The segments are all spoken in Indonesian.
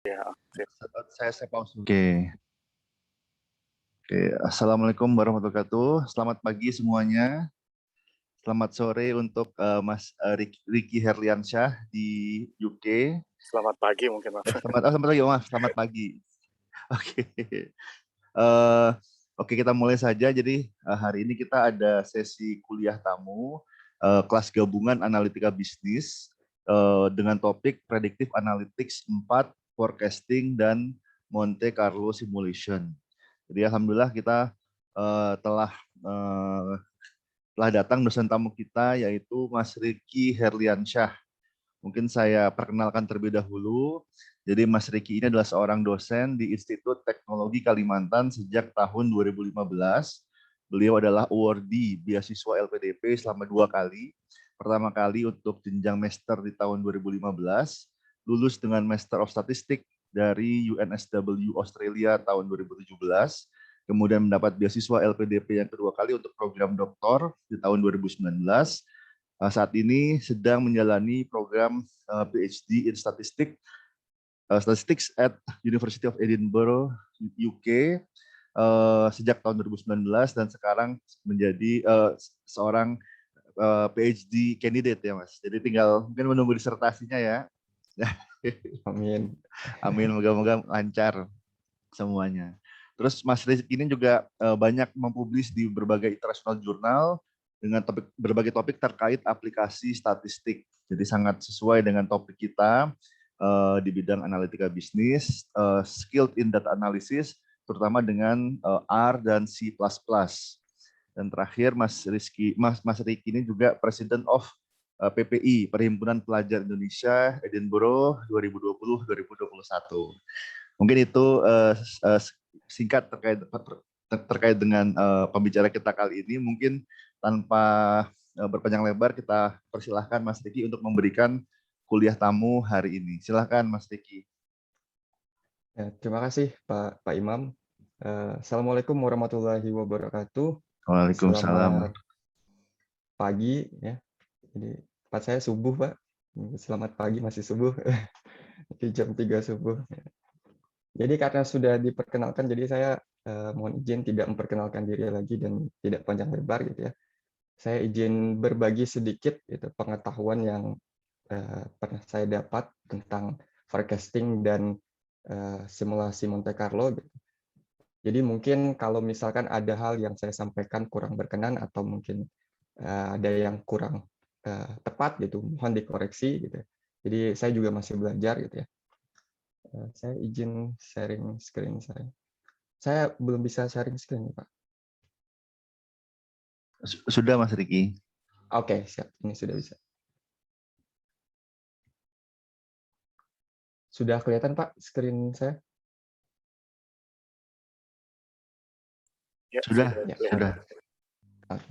Ya, oke. Saya pause. Oke. Assalamualaikum warahmatullahi wabarakatuh. Selamat pagi semuanya. Selamat sore untuk Mas Ricky Herliansyah di UK. Selamat pagi mungkin, Mas. Selamat pagi, Mas. Selamat pagi. Oke. Eh, Oke, kita mulai saja. Jadi hari ini kita ada sesi kuliah tamu kelas gabungan analitika bisnis dengan topik Predictive Analytics 4, Forecasting, dan Monte Carlo Simulation. Jadi alhamdulillah kita telah datang dosen tamu kita yaitu Mas Ricky Herliansyah. Mungkin saya perkenalkan terlebih dahulu. Jadi Mas Ricky ini adalah seorang dosen di Institut Teknologi Kalimantan sejak tahun 2015. Beliau adalah awardee beasiswa LPDP selama 2 kali. Pertama kali untuk jenjang master di tahun 2015, lulus dengan Master of Statistics dari UNSW Australia tahun 2017. Kemudian mendapat beasiswa LPDP yang kedua kali untuk program doktor di tahun 2019. Saat ini sedang menjalani program PhD in Statistics at University of Edinburgh, UK, sejak tahun 2019 dan sekarang menjadi seorang PhD candidate ya Mas. Jadi tinggal mungkin menunggu disertasinya ya. Amin. Amin, moga-moga lancar semuanya. Terus Mas Rizky ini juga banyak mempublis di berbagai international jurnal dengan berbagai topik terkait aplikasi statistik. Jadi sangat sesuai dengan topik kita di bidang analitika bisnis, skilled in data analysis, terutama dengan R dan C++. Dan terakhir Mas Rizky ini juga President of PPI, Perhimpunan Pelajar Indonesia Edinburgh 2020-2021. Mungkin itu singkat terkait dengan pembicara kita kali ini. Mungkin tanpa berpanjang lebar kita persilahkan Mas Ricky untuk memberikan kuliah tamu hari ini. Silahkan Mas Ricky. Ya, terima kasih Pak Imam. Assalamualaikum warahmatullahi wabarakatuh. Waalaikumsalam. Selamat pagi ya. Jadi tempat saya subuh Pak. Selamat pagi, masih subuh. Di jam 3 subuh. Jadi karena sudah diperkenalkan, jadi saya mohon izin tidak memperkenalkan diri lagi dan tidak panjang lebar gitu ya. Saya izin berbagi sedikit gitu, pengetahuan yang pernah saya dapat tentang forecasting dan simulasi Monte Carlo. Gitu. Jadi mungkin kalau misalkan ada hal yang saya sampaikan kurang berkenan atau mungkin ada yang kurang tepat gitu, mohon dikoreksi gitu. Jadi saya juga masih belajar gitu ya. Saya izin sharing screen saya. Saya belum bisa sharing screen, Pak. Sudah Mas Ricky. Oke, siap. Ini sudah bisa. Sudah kelihatan, Pak, screen saya? Ya, Sudah. Oke.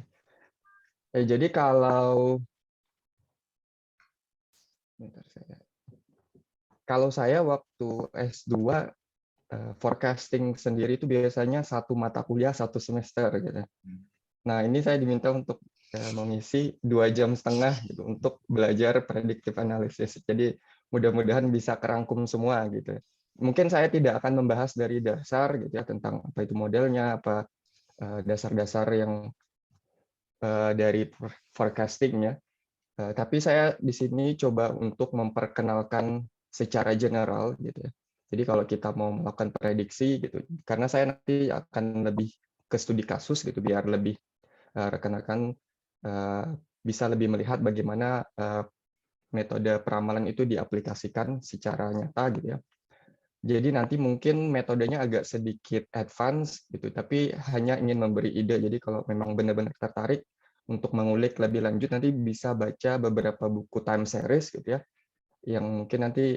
Jadi kalau saya waktu S2 forecasting sendiri itu biasanya satu mata kuliah satu semester gitu. Nah, ini saya diminta untuk mengisi 2,5 jam gitu untuk belajar predictive analysis. Jadi mudah-mudahan bisa kerangkum semua gitu. Mungkin saya tidak akan membahas dari dasar gitu ya tentang apa itu modelnya, apa dasar-dasar yang dari forecasting-nya. Tapi saya di sini coba untuk memperkenalkan secara general gitu ya. Jadi kalau kita mau melakukan prediksi gitu, karena saya nanti akan lebih ke studi kasus gitu biar lebih rekan-rekan bisa lebih melihat bagaimana metode peramalan itu diaplikasikan secara nyata gitu ya. Jadi nanti mungkin metodenya agak sedikit advance gitu, tapi hanya ingin memberi ide. Jadi kalau memang benar-benar tertarik untuk mengulik lebih lanjut, nanti bisa baca beberapa buku time series gitu ya, yang mungkin nanti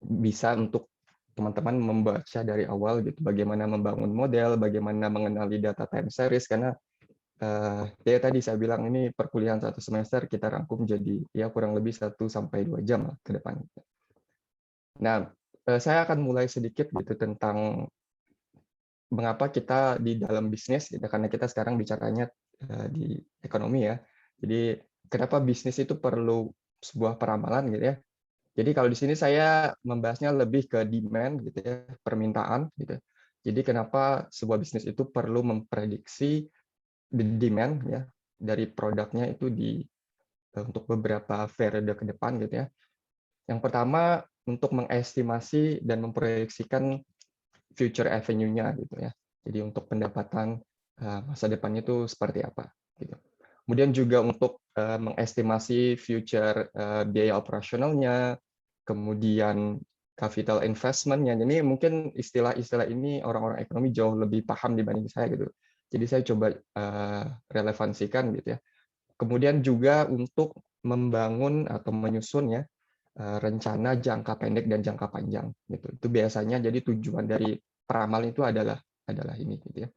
bisa untuk teman-teman membaca dari awal gitu, bagaimana membangun model, bagaimana mengenali data time series, karena ya tadi saya bilang ini perkuliahan satu semester kita rangkum jadi ya kurang lebih 1-2 jam lah ke depan. Nah, saya akan mulai sedikit gitu tentang mengapa kita di dalam bisnis, gitu, karena kita sekarang bicaranya di ekonomi ya. Jadi kenapa bisnis itu perlu sebuah peramalan gitu ya. Jadi kalau di sini saya membahasnya lebih ke demand gitu ya, permintaan gitu. Jadi kenapa sebuah bisnis itu perlu memprediksi demand ya dari produknya itu untuk beberapa periode ke depan gitu ya. Yang pertama untuk mengestimasi dan memproyeksikan future avenue-nya gitu ya. Jadi untuk pendapatan masa depannya itu seperti apa gitu. Kemudian juga untuk mengestimasi future biaya operasionalnya, kemudian capital investment-nya. Jadi mungkin istilah-istilah ini orang-orang ekonomi jauh lebih paham dibanding saya gitu. Jadi saya coba relevansikan gitu ya. Kemudian juga untuk membangun atau menyusun ya rencana jangka pendek dan jangka panjang gitu. Itu biasanya jadi tujuan dari peramal itu adalah ini gitu ya.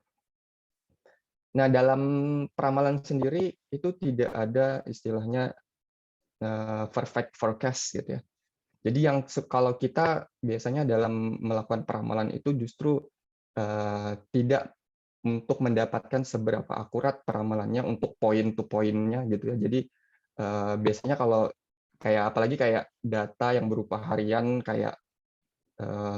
Nah, dalam peramalan sendiri itu tidak ada istilahnya perfect forecast gitu ya. Jadi yang kalau kita biasanya dalam melakukan peramalan itu justru tidak untuk mendapatkan seberapa akurat peramalannya untuk point to point-nya gitu ya. Jadi biasanya kalau kayak apalagi kayak data yang berupa harian kayak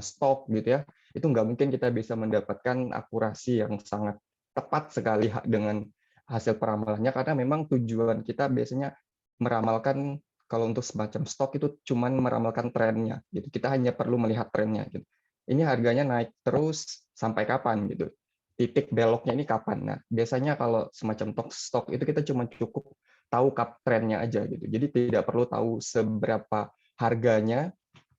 stok gitu ya, itu nggak mungkin kita bisa mendapatkan akurasi yang sangat tepat sekali dengan hasil peramalannya karena memang tujuan kita biasanya meramalkan kalau untuk semacam stok itu cuman meramalkan trennya gitu. Kita hanya perlu melihat trennya gitu. Ini harganya naik terus sampai kapan gitu. Titik beloknya ini kapan. Nah, biasanya kalau semacam stok itu kita cuma cukup tahu trennya aja gitu. Jadi tidak perlu tahu seberapa harganya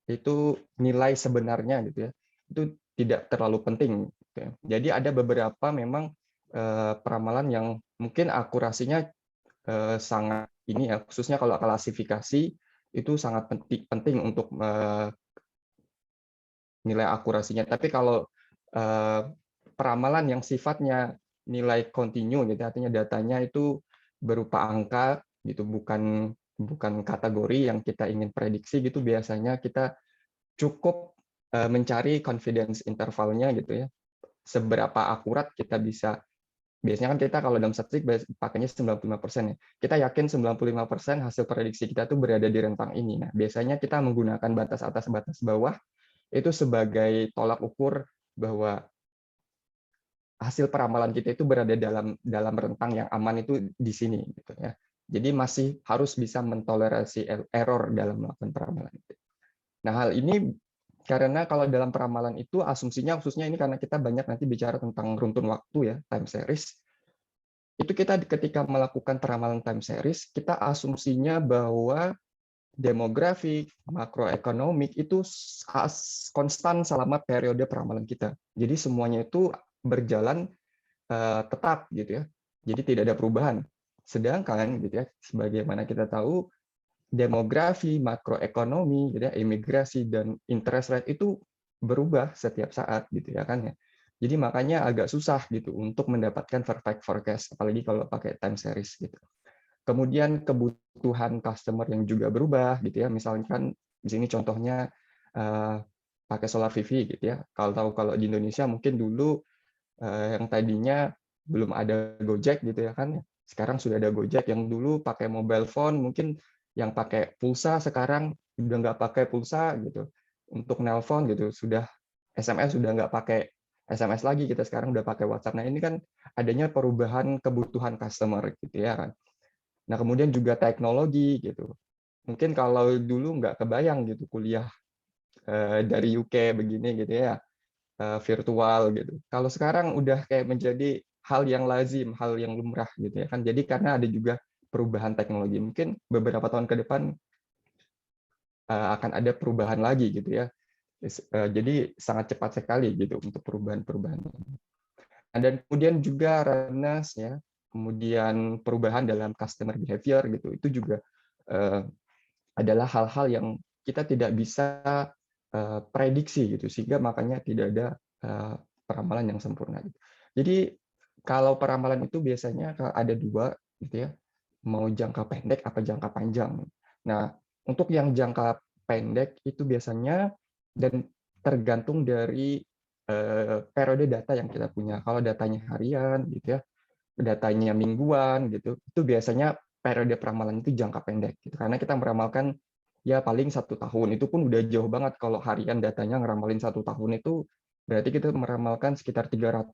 itu nilai sebenarnya gitu ya. Itu tidak terlalu penting gitu ya. Jadi ada beberapa memang peramalan yang mungkin akurasinya sangat ini ya, khususnya kalau klasifikasi itu sangat penting untuk nilai akurasinya. Tapi kalau peramalan yang sifatnya nilai kontinu gitu, artinya datanya itu berupa angka gitu, bukan kategori yang kita ingin prediksi gitu, biasanya kita cukup mencari confidence intervalnya gitu ya. Seberapa akurat kita bisa. Biasanya kan kita kalau dalam statistik pakainya 95% ya. Kita yakin 95% hasil prediksi kita tuh berada di rentang ini. Nah, biasanya kita menggunakan batas atas, batas bawah itu sebagai tolak ukur bahwa hasil peramalan kita itu berada dalam rentang yang aman itu di sini gitu ya. Jadi masih harus bisa mentoleransi error dalam melakukan peramalan itu. Nah, hal ini karena kalau dalam peramalan itu asumsinya khususnya ini karena kita banyak nanti bicara tentang runtun waktu ya, time series. Itu kita ketika melakukan peramalan time series, kita asumsinya bahwa demografi, makroekonomik itu konstan selama periode peramalan kita. Jadi semuanya itu berjalan tetap gitu ya. Jadi tidak ada perubahan. Sedangkan gitu ya, sebagaimana kita tahu demografi, makroekonomi, gitu ya, imigrasi dan interest rate itu berubah setiap saat gitu ya kan ya. Jadi makanya agak susah gitu untuk mendapatkan perfect forecast apalagi kalau pakai time series gitu. Kemudian kebutuhan customer yang juga berubah gitu ya. Misalkan di sini contohnya pakai solar PV gitu ya. Kalau di Indonesia mungkin dulu yang tadinya belum ada Gojek gitu ya kan. Sekarang sudah ada Gojek. Yang dulu pakai mobile phone mungkin yang pakai pulsa sekarang udah nggak pakai pulsa gitu. Untuk nelpon gitu sudah SMS sudah nggak pakai SMS lagi, kita sekarang udah pakai WhatsApp. Nah, ini kan adanya perubahan kebutuhan customer gitu ya kan. Nah, kemudian juga teknologi gitu. Mungkin kalau dulu nggak kebayang gitu kuliah dari UK begini gitu ya, virtual gitu. Kalau sekarang udah kayak menjadi hal yang lazim, hal yang lumrah gitu ya kan. Jadi karena ada juga perubahan teknologi. Mungkin beberapa tahun ke depan akan ada perubahan lagi gitu ya. Jadi sangat cepat sekali gitu untuk perubahan-perubahan. Dan kemudian juga awareness ya, kemudian perubahan dalam customer behavior gitu, itu juga adalah hal-hal yang kita tidak bisa prediksi gitu, sehingga makanya tidak ada peramalan yang sempurna. Gitu. Jadi kalau peramalan itu biasanya ada dua gitu ya, mau jangka pendek apa jangka panjang. Nah, untuk yang jangka pendek itu biasanya dan tergantung dari periode data yang kita punya. Kalau datanya harian gitu ya, datanya mingguan gitu, itu biasanya periode peramalan itu jangka pendek gitu. Karena kita meramalkan ya paling 1 tahun. Itu pun udah jauh banget. Kalau harian datanya ngeramalin 1 tahun itu berarti kita meramalkan sekitar 300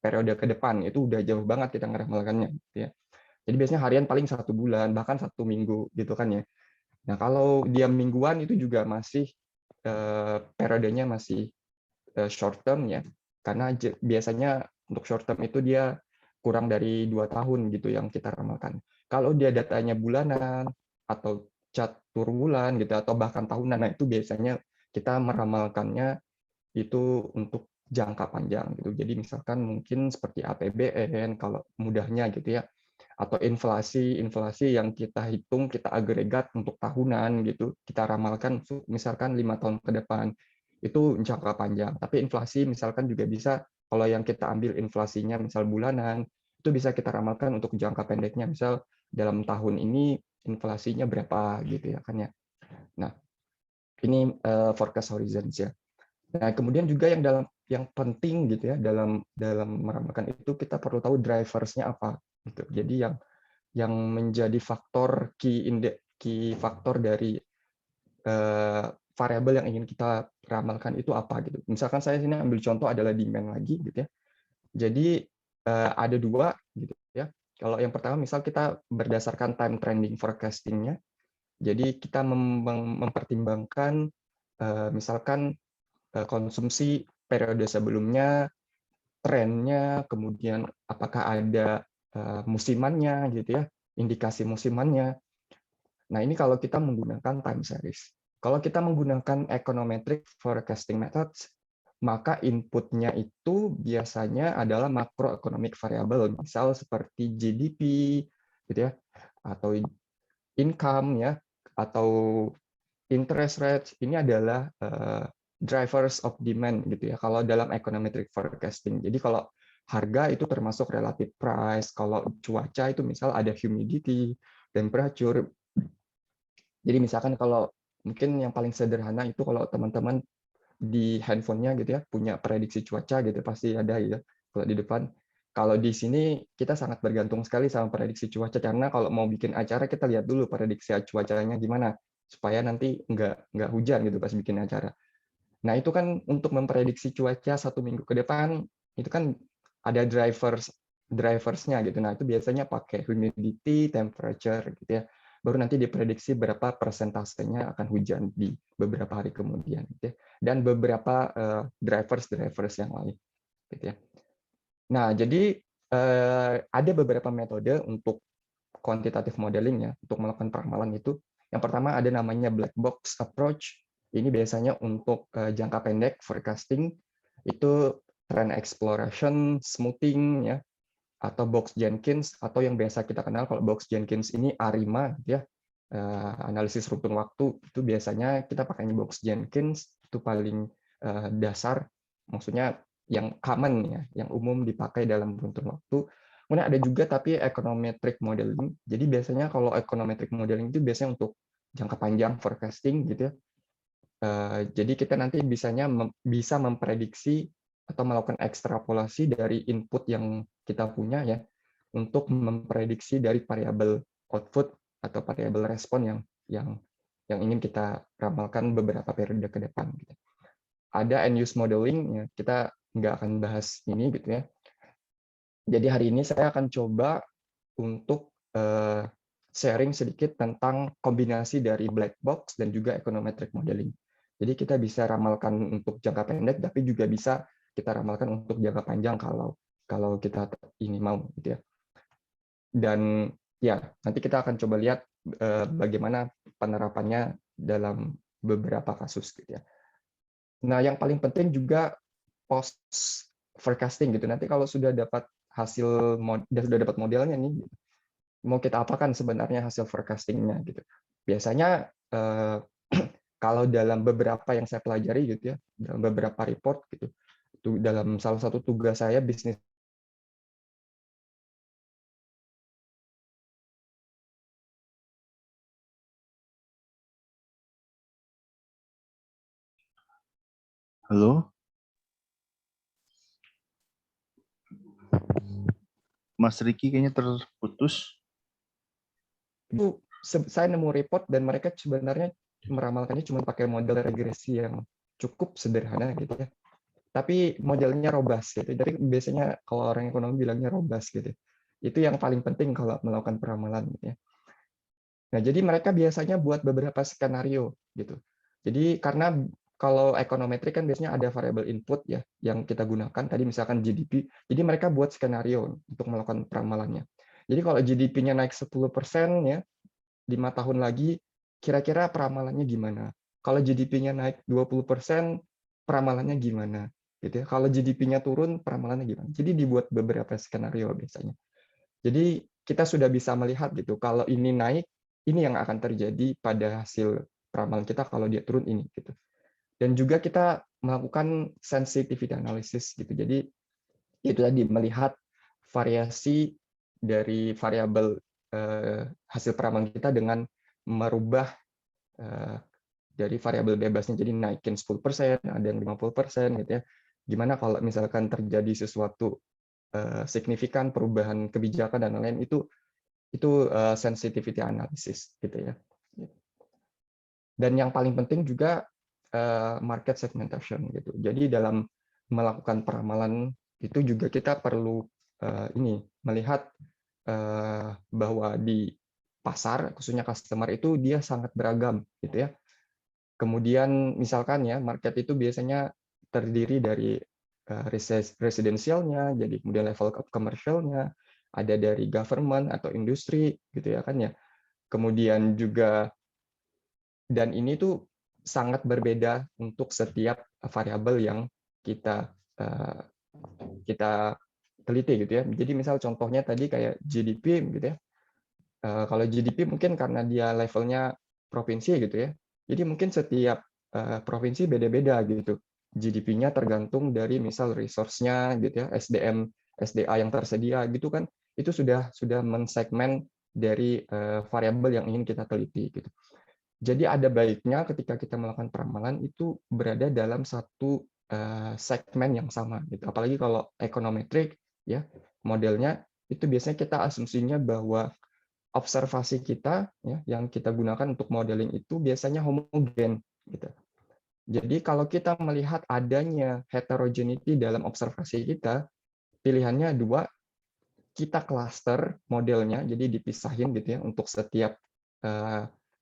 periode ke depan. Itu udah jauh banget kita ngeramalkannya, gitu ya. Jadi biasanya harian paling 1 bulan, bahkan 1 minggu gitu kan ya. Nah, kalau dia mingguan itu juga masih periodenya masih short term ya, karena biasanya untuk short term itu dia kurang dari 2 tahun gitu yang kita ramalkan. Kalau dia datanya bulanan atau catur bulan gitu atau bahkan tahunan, nah itu biasanya kita meramalkannya itu untuk jangka panjang gitu. Jadi misalkan mungkin seperti APBN kalau mudahnya gitu ya, atau inflasi yang kita hitung, kita agregat untuk tahunan gitu, kita ramalkan misalkan 5 tahun ke depan. Itu jangka panjang. Tapi inflasi misalkan juga bisa, kalau yang kita ambil inflasinya misal bulanan, itu bisa kita ramalkan untuk jangka pendeknya, misal dalam tahun ini inflasinya berapa gitu ya kan ya. Nah, ini forecast horizons ya. Nah, kemudian juga yang penting gitu ya dalam meramalkan itu kita perlu tahu drivers-nya apa gitu. Jadi yang menjadi faktor key faktor dari variabel yang ingin kita ramalkan itu apa gitu. Misalkan saya sini ambil contoh adalah demand lagi gitu ya. Jadi ada 2 gitu ya. Kalau yang pertama misal kita berdasarkan time trending forecasting-nya. Jadi kita mempertimbangkan misalkan konsumsi periode sebelumnya, trennya, kemudian apakah ada musimannya gitu ya, indikasi musimannya. Nah, ini kalau kita menggunakan time series. Kalau kita menggunakan econometric forecasting methods, maka inputnya itu biasanya adalah macroeconomic variable, misal seperti GDP, gitu ya, atau income ya, atau interest rate. Ini adalah drivers of demand gitu ya. Kalau dalam econometric forecasting. Jadi kalau harga itu termasuk relative price, kalau cuaca itu misal ada humidity, temperature. Jadi misalkan kalau mungkin yang paling sederhana itu kalau teman-teman di handphonenya gitu ya punya prediksi cuaca gitu pasti ada ya kalau di depan. Kalau di sini kita sangat bergantung sekali sama prediksi cuaca karena kalau mau bikin acara kita lihat dulu prediksi cuacanya gimana supaya nanti nggak hujan gitu pas bikin acara. Nah itu kan untuk memprediksi cuaca 1 minggu ke depan itu kan ada driversnya gitu. Nah itu biasanya pakai humidity, temperature gitu ya. Baru nanti diprediksi berapa persentasenya akan hujan di beberapa hari kemudian gitu ya. Dan beberapa drivers yang lain gitu ya. Nah jadi ada beberapa metode untuk quantitative modeling ya untuk melakukan peramalan itu. Yang pertama ada namanya black box approach. Ini biasanya untuk jangka pendek forecasting itu trend exploration, smoothing ya, atau box Jenkins atau yang biasa kita kenal kalau box Jenkins ini ARIMA ya. Analisis runtun waktu itu biasanya kita pakainya box Jenkins itu paling dasar, maksudnya yang common ya, yang umum dipakai dalam runtun waktu. Kemudian ada juga tapi econometric modeling. Jadi biasanya kalau econometric modeling itu biasanya untuk jangka panjang forecasting gitu ya. Jadi kita nanti bisa memprediksi atau melakukan ekstrapolasi dari input yang kita punya ya untuk memprediksi dari variabel output atau variabel respon yang ingin kita ramalkan beberapa periode ke depan. Gitu. Ada end use modeling ya kita nggak akan bahas ini gitu ya. Jadi hari ini saya akan coba untuk sharing sedikit tentang kombinasi dari black box dan juga econometric modeling. Jadi kita bisa ramalkan untuk jangka pendek, tapi juga bisa kita ramalkan untuk jangka panjang kalau kita ini mau, gitu ya. Dan ya nanti kita akan coba lihat bagaimana penerapannya dalam beberapa kasus, gitu ya. Nah, yang paling penting juga post forecasting gitu. Nanti kalau sudah dapat sudah dapat modelnya nih, mau kita apakan sebenarnya hasil forecasting-nya gitu. Biasanya kalau dalam beberapa yang saya pelajari gitu ya, dalam beberapa report gitu, dalam salah satu tugas saya bisnis Halo, Mas Riki kayaknya terputus. itu saya nemu report dan mereka sebenarnya meramalkannya cuma pakai model regresi yang cukup sederhana gitu ya. Tapi modelnya robust gitu. Jadi biasanya kalau orang ekonomi bilangnya robust gitu. Itu yang paling penting kalau melakukan peramalan gitu ya. Nah, jadi mereka biasanya buat beberapa skenario gitu. Jadi karena kalau ekonometri kan biasanya ada variabel input ya yang kita gunakan tadi misalkan GDP. Jadi mereka buat skenario untuk melakukan peramalannya. Jadi kalau GDP-nya naik 10% ya 5 tahun lagi kira-kira peramalannya gimana? Kalau GDP-nya naik 20%, peramalannya gimana? Gitu ya. Kalau GDP-nya turun, peramalannya gimana? Jadi dibuat beberapa skenario biasanya. Jadi kita sudah bisa melihat gitu, kalau ini naik, ini yang akan terjadi pada hasil peramalan kita kalau dia turun ini gitu. Dan juga kita melakukan sensitivity analysis gitu. Jadi itu tadi melihat variasi dari variabel hasil peramalan kita dengan merubah dari variabel bebasnya jadi naikin 10%, ada yang 50% gitu ya. Gimana kalau misalkan terjadi sesuatu signifikan perubahan kebijakan dan lain-lain itu sensitivity analysis gitu ya. Dan yang paling penting juga market segmentation gitu. Jadi dalam melakukan peramalan itu juga kita perlu ini melihat bahwa di pasar khususnya customer itu dia sangat beragam gitu ya. Kemudian misalkan ya market itu biasanya terdiri dari residensialnya, jadi kemudian level commercialnya, ada dari government atau industri gitu ya kan ya. Kemudian juga dan ini tuh sangat berbeda untuk setiap variabel yang kita kita teliti gitu ya. Jadi misal contohnya tadi kayak GDP gitu ya. Kalau GDP mungkin karena dia levelnya provinsi gitu ya. Jadi mungkin setiap provinsi beda-beda gitu. GDP-nya tergantung dari misal resource-nya gitu ya, SDA yang tersedia gitu kan. Itu sudah mensegmen dari variabel yang ingin kita teliti gitu. Jadi ada baiknya ketika kita melakukan peramalan itu berada dalam satu segmen yang sama gitu. Apalagi kalau ekonometrik ya, modelnya itu biasanya kita asumsinya bahwa observasi kita ya, yang kita gunakan untuk modeling itu biasanya homogen gitu. Jadi kalau kita melihat adanya heterogeneity dalam observasi kita, pilihannya dua, kita cluster modelnya, jadi dipisahin gitu ya untuk setiap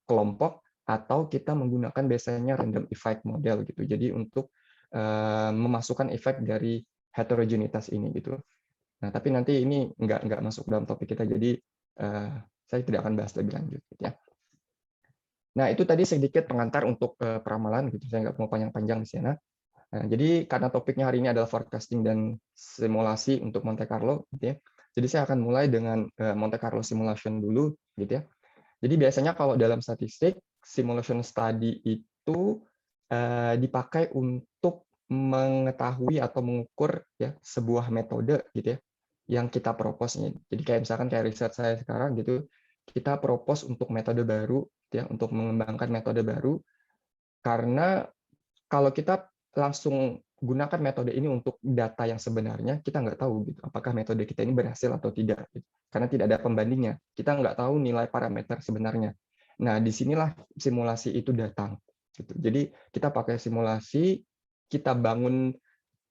kelompok, atau kita menggunakan biasanya random effect model gitu. Jadi untuk memasukkan efek dari heterogenitas ini gitu. Nah, tapi nanti ini nggak masuk dalam topik kita, jadi saya tidak akan bahas lebih lanjut. Gitu ya. Nah, itu tadi sedikit pengantar untuk peramalan, gitu. Saya nggak mau panjang-panjang di sana. Nah, jadi karena topiknya hari ini adalah forecasting dan simulasi untuk Monte Carlo, gitu ya. Jadi saya akan mulai dengan Monte Carlo simulation dulu, gitu ya. Jadi biasanya kalau dalam statistik, simulation study itu dipakai untuk mengetahui atau mengukur ya sebuah metode gitu ya yang kita propose-nya. Jadi kayak misalkan kayak riset saya sekarang gitu, kita propose untuk metode baru ya, untuk mengembangkan metode baru, karena kalau kita langsung gunakan metode ini untuk data yang sebenarnya, kita nggak tahu gitu apakah metode kita ini berhasil atau tidak gitu. Karena tidak ada pembandingnya, kita nggak tahu nilai parameter sebenarnya. Nah, disinilah simulasi itu datang gitu. Jadi kita pakai simulasi, kita bangun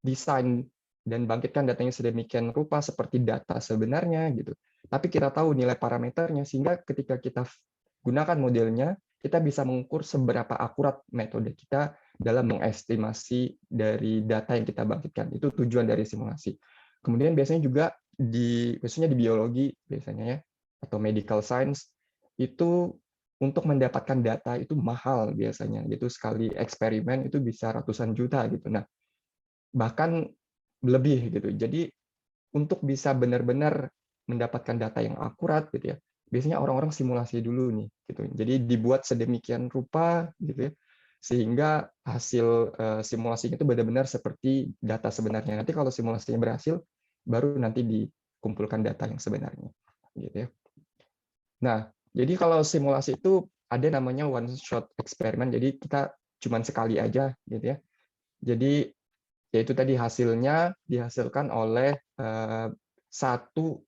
desain dan bangkitkan datanya sedemikian rupa seperti data sebenarnya gitu. Tapi kita tahu nilai parameternya, sehingga ketika kita gunakan modelnya, kita bisa mengukur seberapa akurat metode kita dalam mengestimasi dari data yang kita bangkitkan. Itu tujuan dari simulasi. Kemudian biasanya juga khususnya di biologi biasanya ya, atau medical science, itu untuk mendapatkan data itu mahal biasanya. Gitu sekali eksperimen itu bisa ratusan juta gitu. Nah, bahkan lebih gitu. Jadi untuk bisa benar-benar mendapatkan data yang akurat gitu ya, biasanya orang-orang simulasi dulu nih gitu. Jadi dibuat sedemikian rupa gitu ya, sehingga hasil simulasinya itu benar-benar seperti data sebenarnya. Nanti kalau simulasinya berhasil, baru nanti dikumpulkan data yang sebenarnya gitu ya. Nah, jadi kalau simulasi itu ada namanya one shot eksperimen, jadi kita cuman sekali aja gitu ya. Jadi yaitu tadi hasilnya dihasilkan oleh satu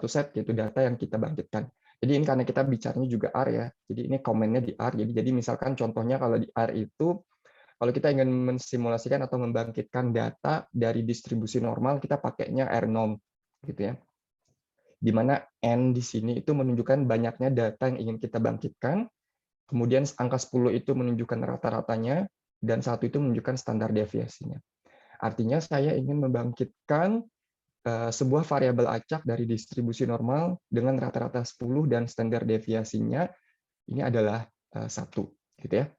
set yaitu data yang kita bangkitkan. Jadi ini karena kita bicaranya juga R ya, jadi ini komennya di R. Jadi misalkan contohnya kalau di R itu, kalau kita ingin mensimulasikan atau membangkitkan data dari distribusi normal, kita pakainya R norm, gitu ya. Di mana N di sini itu menunjukkan banyaknya data yang ingin kita bangkitkan, kemudian angka 10 itu menunjukkan rata-ratanya, dan 1 itu menunjukkan standar deviasinya. Artinya saya ingin membangkitkan sebuah variabel acak dari distribusi normal dengan rata-rata 10 dan standar deviasinya ini adalah 1, gitu ya.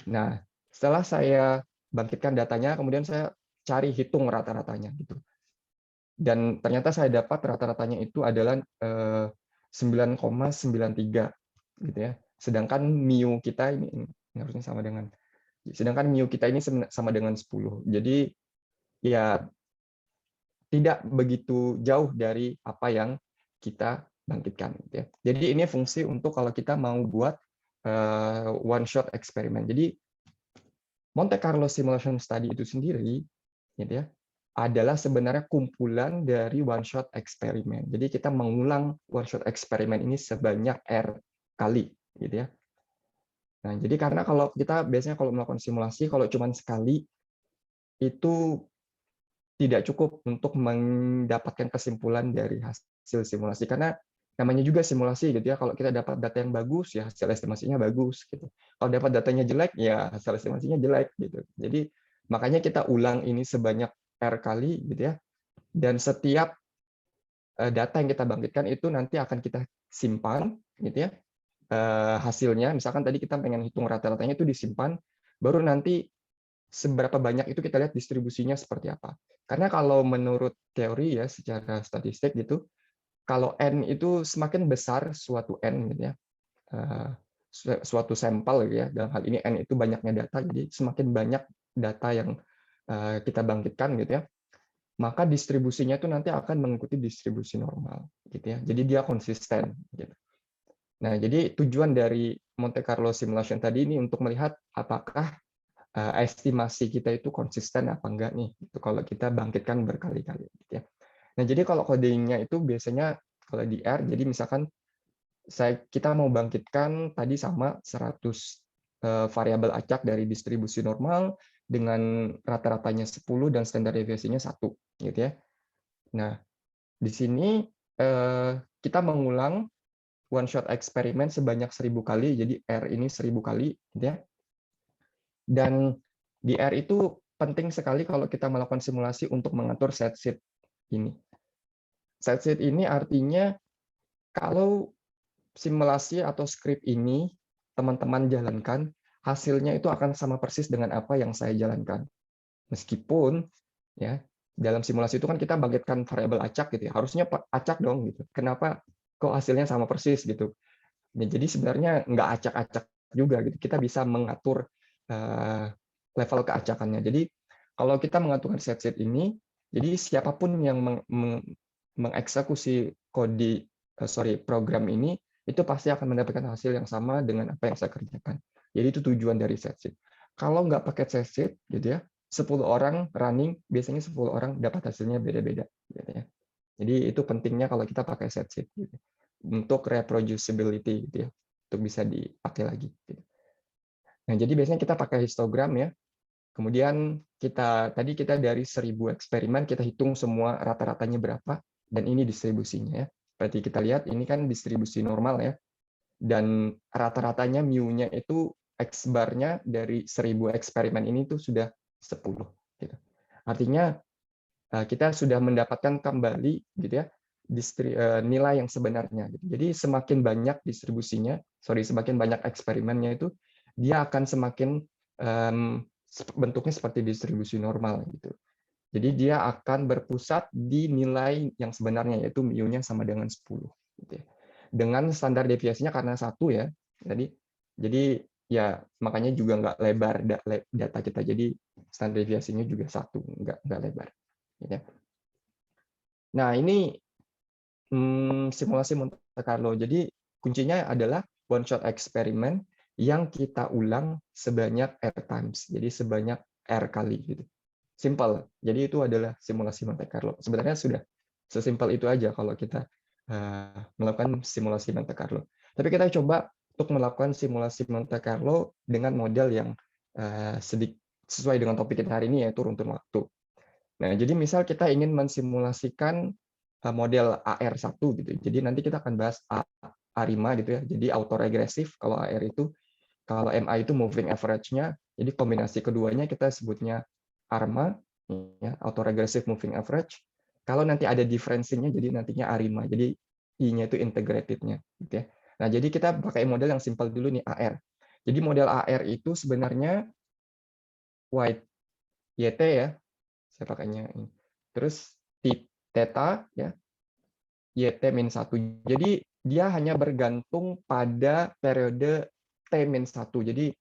Nah, setelah saya bangkitkan datanya, kemudian saya cari hitung rata-ratanya gitu. Dan ternyata saya dapat rata-ratanya itu adalah 9,93 gitu ya. Sedangkan mu kita ini harusnya sama dengan mu kita ini sama dengan 10. Jadi ya tidak begitu jauh dari apa yang kita bangkitkan gitu ya. Jadi ini fungsi untuk kalau kita mau buat one shot eksperimen. Jadi Monte Carlo Simulation Study itu sendiri gitu ya, adalah sebenarnya kumpulan dari one shot eksperimen. Jadi kita mengulang one shot eksperimen ini sebanyak R kali gitu ya. Nah, jadi karena kalau kita biasanya kalau melakukan simulasi kalau cuma sekali itu tidak cukup untuk mendapatkan kesimpulan dari hasil simulasi, karena namanya juga simulasi gitu ya. Kalau kita dapat data yang bagus ya hasil estimasinya bagus gitu. Kalau dapat datanya jelek ya hasil estimasinya jelek gitu. Jadi makanya kita ulang ini sebanyak R kali gitu ya. Dan setiap data yang kita bangkitkan itu nanti akan kita simpan gitu ya. Hasilnya misalkan tadi kita pengen hitung rata-ratanya itu disimpan, baru nanti seberapa banyak itu kita lihat distribusinya seperti apa. Karena kalau menurut teori ya secara statistik gitu, kalau N itu semakin besar suatu N gitu ya, suatu sampel gitu ya, dalam hal ini N itu banyaknya data, jadi semakin banyak data yang kita bangkitkan gitu ya, maka distribusinya itu nanti akan mengikuti distribusi normal gitu ya. Jadi dia konsisten gitu. Nah, jadi tujuan dari Monte Carlo Simulation tadi ini untuk melihat apakah estimasi kita itu konsisten apa enggak nih itu kalau kita bangkitkan berkali-kali gitu ya. Nah, jadi kalau codingnya itu biasanya kalau di R, jadi misalkan kita mau bangkitkan tadi sama 100 variabel acak dari distribusi normal dengan rata-ratanya 10 dan standar deviasinya 1 gitu ya. Nah, di sini kita mengulang one shot eksperimen sebanyak 1000 kali, jadi R ini 1000 kali gitu ya. Dan di R itu penting sekali kalau kita melakukan simulasi untuk mengatur set sheet ini. Set sheet ini artinya kalau simulasi atau skrip ini teman-teman jalankan, hasilnya itu akan sama persis dengan apa yang saya jalankan. Meskipun ya dalam simulasi itu kan kita bangkitkan variabel acak gitu ya, harusnya acak dong gitu. Kenapa kok hasilnya sama persis gitu? Nah, jadi sebenarnya nggak acak-acak juga gitu. Kita bisa mengatur level keacakannya. Jadi kalau kita mengaturkan set sheet ini, jadi siapapun yang mengeksekusi program ini itu pasti akan mendapatkan hasil yang sama dengan apa yang saya kerjakan. Jadi itu tujuan dari set sheet. Kalau nggak pakai set sheet gitu ya, 10 orang running biasanya 10 orang dapat hasilnya beda-beda gitu ya. Jadi itu pentingnya kalau kita pakai set sheet gitu. Untuk reproducibility gitu ya, untuk bisa dipakai lagi gitu. Nah, jadi biasanya kita pakai histogram ya. Kemudian kita dari 1000 eksperimen kita hitung semua rata-ratanya berapa dan ini distribusinya ya. Berarti kita lihat ini kan distribusi normal ya. Dan rata-ratanya mu-nya itu X bar-nya dari 1000 eksperimen ini tuh sudah 10 gitu. Artinya kita sudah mendapatkan kembali gitu ya nilai yang sebenarnya gitu. Jadi semakin banyak distribusinya, semakin banyak eksperimennya itu dia akan semakin bentuknya seperti distribusi normal gitu. Jadi dia akan berpusat di nilai yang sebenarnya yaitu mu-nya sama dengan 10 gitu ya. Dengan standar deviasinya karena 1 ya. Jadi ya makanya juga nggak lebar data kita. Jadi standar deviasinya juga 1, nggak lebar gitu ya. Nah, ini simulasi Monte Carlo. Jadi kuncinya adalah one shot eksperimen yang kita ulang sebanyak R times. Jadi sebanyak R kali gitu. Simple. Jadi itu adalah simulasi Monte Carlo. Sebenarnya sudah sesimpel itu aja kalau kita melakukan simulasi Monte Carlo. Tapi kita coba untuk melakukan simulasi Monte Carlo dengan model yang sedikit sesuai dengan topik kita hari ini, yaitu runtun waktu. Nah, jadi misal kita ingin mensimulasikan model AR1 gitu. Jadi nanti kita akan bahas ARIMA gitu ya. Jadi autoregresif kalau AR itu, kalau MA itu moving average-nya. Jadi kombinasi keduanya kita sebutnya ARMA, ya, autoregressive moving average. Kalau nanti ada differencing-nya, jadi nantinya ARIMA. Jadi I-nya itu integrated-nya gitu ya. Nah, jadi kita pakai model yang simpel dulu nih, AR. Jadi model AR itu sebenarnya YT ya, saya pakainya ini. Terus theta ya, YT-1. Jadi dia hanya bergantung pada periode T-1. Jadi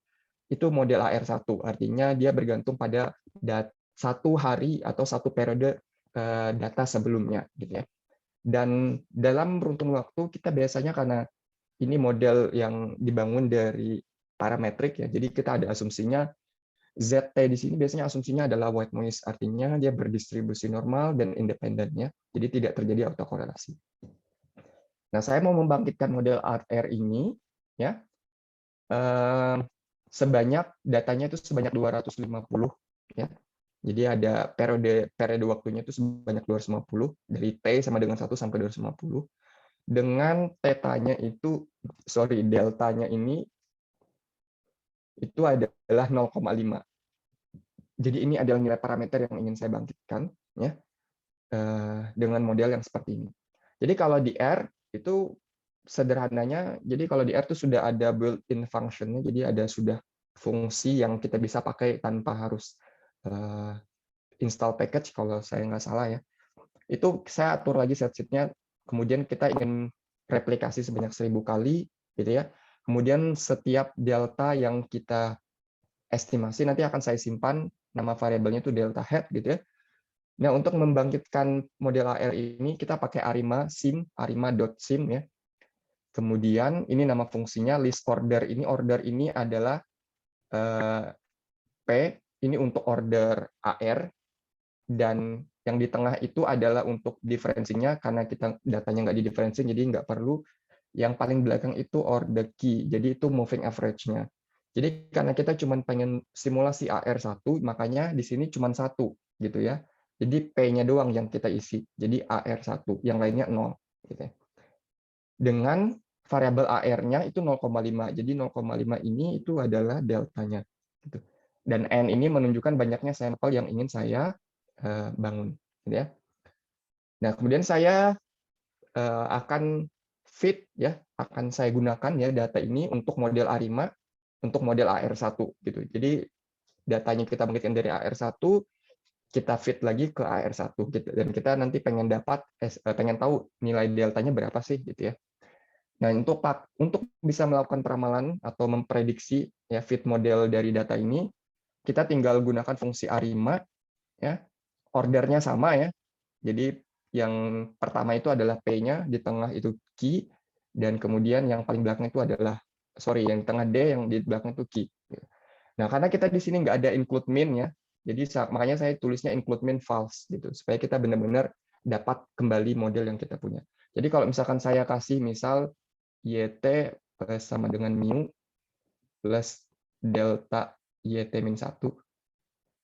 itu model AR1. Artinya dia bergantung pada satu hari atau satu periode data sebelumnya gitu ya. Dan dalam runtun waktu kita biasanya, karena ini model yang dibangun dari parametrik ya, jadi kita ada asumsinya ZT di sini biasanya asumsinya adalah white noise, artinya dia berdistribusi normal dan independen ya. Jadi tidak terjadi autokorelasi. Nah, saya mau membangkitkan model AR ini ya. Sebanyak datanya itu sebanyak 250 ya. Jadi ada periode waktunya itu sebanyak 250 dari T sama dengan 1 sampai 250. Dengan tetanya itu deltanya ini itu adalah 0,5. Jadi ini adalah nilai parameter yang ingin saya bangkitkan ya, dengan model yang seperti ini. Jadi kalau di R itu sederhananya, jadi kalau di R itu sudah ada built-in function-nya, jadi ada sudah fungsi yang kita bisa pakai tanpa harus install package kalau saya nggak salah ya. Itu saya atur lagi set sheet-nya, kemudian kita ingin replikasi sebanyak 1000 kali gitu ya. Kemudian setiap delta yang kita estimasi nanti akan saya simpan, nama variabelnya itu delta head gitu ya. Nah, untuk membangkitkan model AR ini kita pakai ARIMA sim, arima.sim ya. Kemudian ini nama fungsinya list order ini adalah P, ini untuk order AR, dan yang di tengah itu adalah untuk differencing-nya, karena kita datanya nggak di differencing, jadi nggak perlu. Yang paling belakang itu order key, jadi itu moving average-nya. Jadi karena kita cuma pengen simulasi AR1, makanya di sini cuma 1 gitu ya. Jadi P-nya doang yang kita isi, jadi AR1, yang lainnya 0. Gitu ya. Dengan variabel AR-nya itu 0,5, jadi 0,5 ini itu adalah deltanya. Gitu. Dan N ini menunjukkan banyaknya sampel yang ingin saya bangun. Gitu ya. Nah, kemudian saya akan fit ya, akan saya gunakan ya data ini untuk model ARIMA, untuk model AR1 gitu. Jadi datanya kita bangkitkan dari AR1, kita fit lagi ke AR1 gitu, dan kita nanti pengen tahu nilai deltanya berapa sih gitu ya. Nah, untuk bisa melakukan peramalan atau memprediksi ya fit model dari data ini, kita tinggal gunakan fungsi ARIMA ya. Ordernya sama ya. Jadi yang pertama itu adalah P-nya, di tengah itu key, dan kemudian yang paling belakang itu adalah yang tengah D, yang di belakang itu key. Nah, karena kita di sini nggak ada include min ya, jadi makanya saya tulisnya include min false gitu, supaya kita benar-benar dapat kembali model yang kita punya. Jadi kalau misalkan saya kasih misal YT sama dengan mu plus delta YT min 1.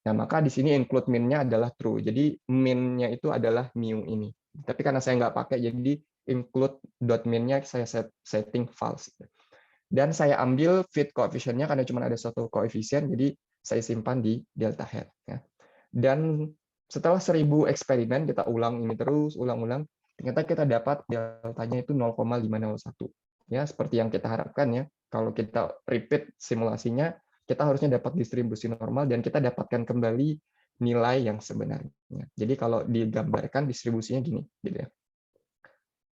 Nah, maka di sini include min-nya adalah true. Jadi min-nya itu adalah mu ini. Tapi karena saya nggak pakai, jadi include dot min-nya saya setting false. Dan saya ambil fit coefficient-nya karena cuma ada satu koefisien, jadi saya simpan di delta head. Ya. Dan setelah 1000 eksperimen, kita ulang ini terus, ulang-ulang, ternyata kita dapat deltanya itu 0,501. Ya, seperti yang kita harapkan ya. Kalau kita repeat simulasinya, kita harusnya dapat distribusi normal dan kita dapatkan kembali nilai yang sebenarnya. Jadi kalau digambarkan distribusinya gini, gitu ya.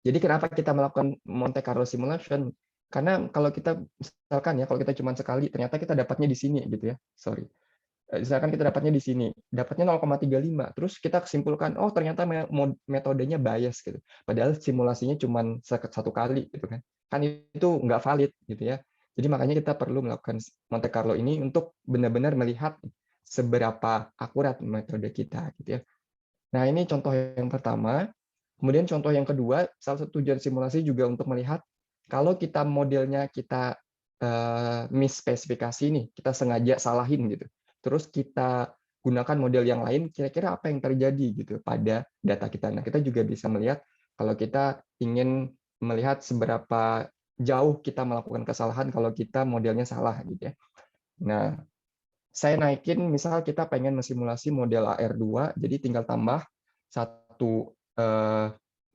Jadi kenapa kita melakukan Monte Carlo simulation? Karena kalau kita misalkan ya, kalau kita cuma sekali, ternyata kita dapatnya di sini, gitu ya. Sorry. Misalkan kita dapatnya di sini, dapatnya 0,35, terus kita kesimpulkan, oh ternyata metodenya bias gitu. Padahal simulasinya cuma satu kali, gitu kan? Kan itu nggak valid, gitu ya. Jadi makanya kita perlu melakukan Monte Carlo ini untuk benar-benar melihat seberapa akurat metode kita, gitu ya. Nah, ini contoh yang pertama. Kemudian contoh yang kedua, salah satu tujuan simulasi juga untuk melihat kalau kita modelnya kita misspesifikasi nih, kita sengaja salahin gitu. Terus kita gunakan model yang lain, kira-kira apa yang terjadi gitu pada data kita. Nah, kita juga bisa melihat kalau kita ingin melihat seberapa jauh kita melakukan kesalahan kalau kita modelnya salah gitu ya. Nah, saya naikin, misal kita pengen mensimulasi model AR2, jadi tinggal tambah satu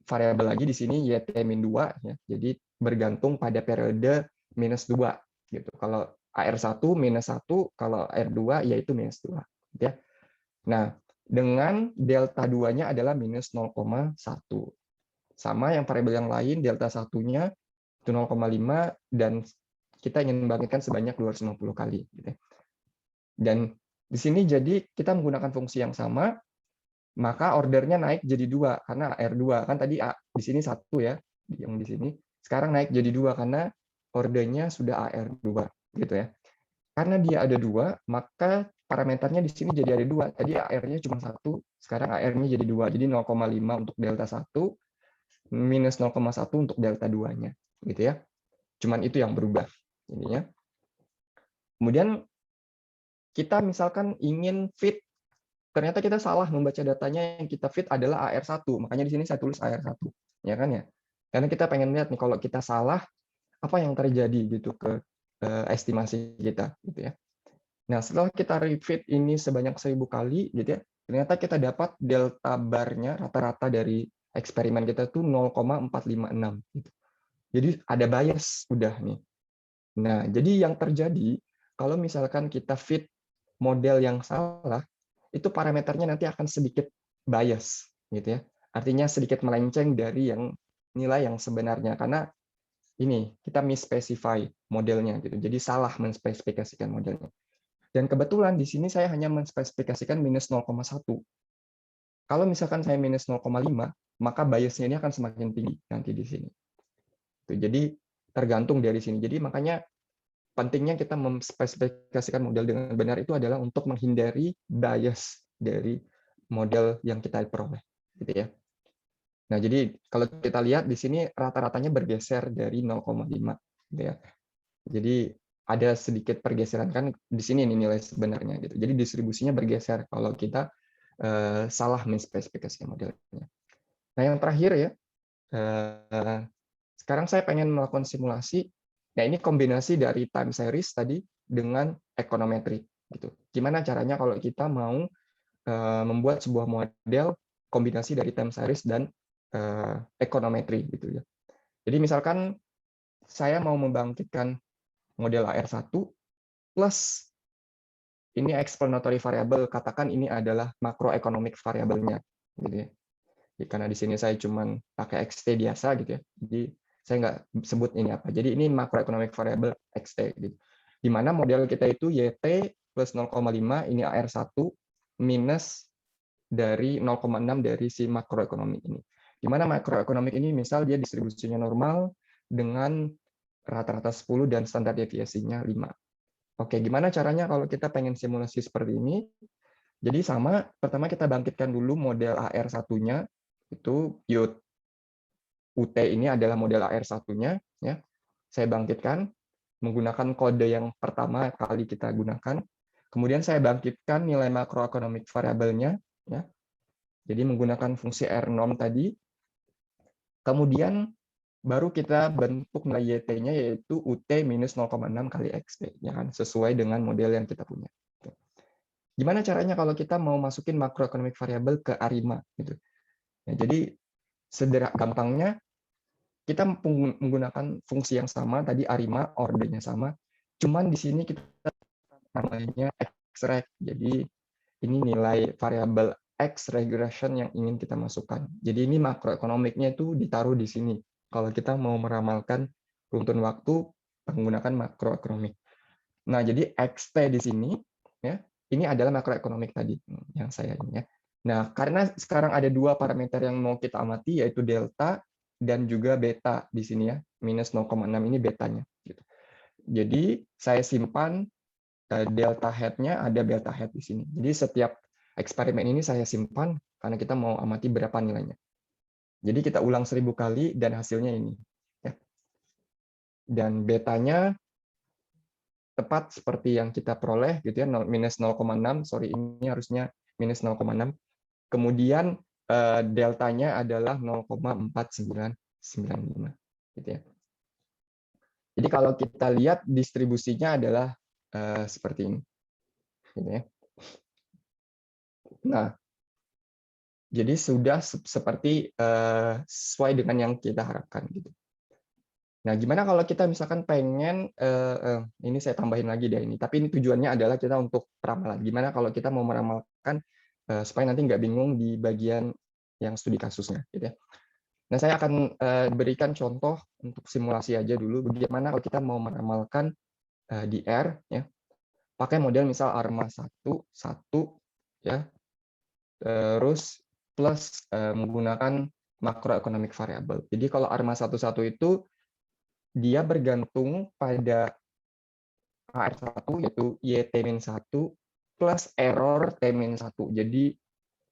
variabel lagi di sini YT-2, ya. Jadi bergantung pada periode -2 gitu. Kalau AR1 -1, kalau AR2 yaitu -2 gitu ya. Nah, dengan delta 2-nya adalah -0,1. Sama yang variabel yang lain, delta 1-nya itu 0,5 dan kita ingin membangkitkan sebanyak 250 kali gitu ya. Dan di sini jadi kita menggunakan fungsi yang sama, maka ordernya naik jadi 2 karena AR2 kan tadi di sini 1 ya, yang di sini. Sekarang naik jadi 2 karena ordernya sudah AR2 gitu ya. Karena dia ada 2, maka parameternya di sini jadi ada 2. Tadi AR-nya cuma 1, sekarang AR-nya jadi 2. Jadi 0,5 untuk delta 1, minus 0,1 untuk delta 2-nya gitu ya. Cuman itu yang berubah ininya. Kemudian kita misalkan ingin fit, ternyata kita salah membaca datanya, yang kita fit adalah AR1, makanya di sini saya tulis AR1, ya kan ya. Karena kita pengen lihat nih kalau kita salah apa yang terjadi gitu ke estimasi kita gitu ya. Nah, setelah kita refit ini sebanyak 1000 kali gitu ya, ternyata kita dapat delta bar-nya rata-rata dari eksperimen kita tuh 0,456 gitu. Jadi ada bias udah nih. Nah, jadi yang terjadi kalau misalkan kita fit model yang salah, itu parameternya nanti akan sedikit bias gitu ya. Artinya sedikit melenceng dari yang nilai yang sebenarnya karena ini kita misspecify modelnya gitu. Jadi salah menspesifikasikan modelnya. Dan kebetulan di sini saya hanya menspesifikasikan -0,1. Kalau misalkan saya -0,5, maka biasnya ini akan semakin tinggi nanti di sini. Jadi tergantung dari sini. Jadi makanya pentingnya kita memspesifikasikan model dengan benar itu adalah untuk menghindari bias dari model yang kita peroleh, gitu ya. Nah, jadi kalau kita lihat di sini rata-ratanya bergeser dari 0,5, gitu ya. Jadi ada sedikit pergeseran kan di sini nih nilai sebenarnya gitu. Jadi distribusinya bergeser kalau kita salah menspesifikasikan modelnya. Nah, yang terakhir ya, sekarang saya pengen melakukan simulasi. Nah, ini kombinasi dari time series tadi dengan ekonometri gitu. Gimana caranya kalau kita mau membuat sebuah model kombinasi dari time series dan ekonometri gitu ya. Jadi misalkan saya mau membangkitkan model AR1 plus ini explanatory variable, katakan ini adalah makroeconomic variabelnya gitu ya. Karena di sini saya cuma pakai XT biasa gitu ya. Jadi saya nggak sebut ini apa. Jadi ini macroeconomic variable XT gitu. Di mana model kita itu YT plus 0,5, ini AR1 minus dari 0,6 dari si makroekonomik ini. Di mana makroekonomik ini misal dia distribusinya normal dengan rata-rata 10 dan standar deviasinya 5. Oke, gimana caranya kalau kita pengen simulasi seperti ini? Jadi sama, pertama kita bangkitkan dulu model AR1-nya, itu UT ini adalah model AR1-nya, ya. Saya bangkitkan menggunakan kode yang pertama kali kita gunakan. Kemudian saya bangkitkan nilai makroeconomic variabelnya, ya. Jadi menggunakan fungsi rnorm tadi. Kemudian baru kita bentuk nilai YT-nya yaitu UT minus 0,6 kali XP, ya kan, sesuai dengan model yang kita punya. Gimana caranya kalau kita mau masukin makroeconomic variable ke ARIMA gitu. Ya, jadi gampangnya kita menggunakan fungsi yang sama tadi ARIMA, ordernya sama, cuman di sini kita namanya xreg. Jadi ini nilai variabel x regression yang ingin kita masukkan. Jadi ini makroekonomiknya itu ditaruh di sini. Kalau kita mau meramalkan runtun waktu menggunakan makroekonomik. Nah, jadi XT di sini ya, ini adalah makroekonomik tadi yang saya ini ya. Nah, karena sekarang ada dua parameter yang mau kita amati yaitu delta dan juga beta di sini ya. Minus 0,6 ini betanya gitu. Jadi saya simpan delta head-nya, ada delta head di sini. Jadi setiap eksperimen ini saya simpan karena kita mau amati berapa nilainya. Jadi kita ulang 1000 kali dan hasilnya ini. Ya. Dan betanya tepat seperti yang kita peroleh gitu ya, minus 0,6, sorry ini harusnya minus 0,6. Kemudian deltanya adalah 0,4995 gitu ya. Jadi kalau kita lihat distribusinya adalah seperti ini. Gitu ya. Nah, jadi sudah seperti sesuai dengan yang kita harapkan gitu. Nah, gimana kalau kita misalkan pengen ini saya tambahin lagi deh ini, tapi ini tujuannya adalah kita untuk peramalan. Gimana kalau kita mau meramalkan supaya nanti nggak bingung di bagian yang studi kasusnya, gitu ya. Nah, saya akan berikan contoh untuk simulasi aja dulu. Bagaimana kalau kita mau meramalkan di R, ya, pakai model misal ARMA 1, ya, terus plus menggunakan macroeconomic variable. Jadi kalau ARMA 1 itu dia bergantung pada AR1 yaitu YT-1 plus error T-1. Jadi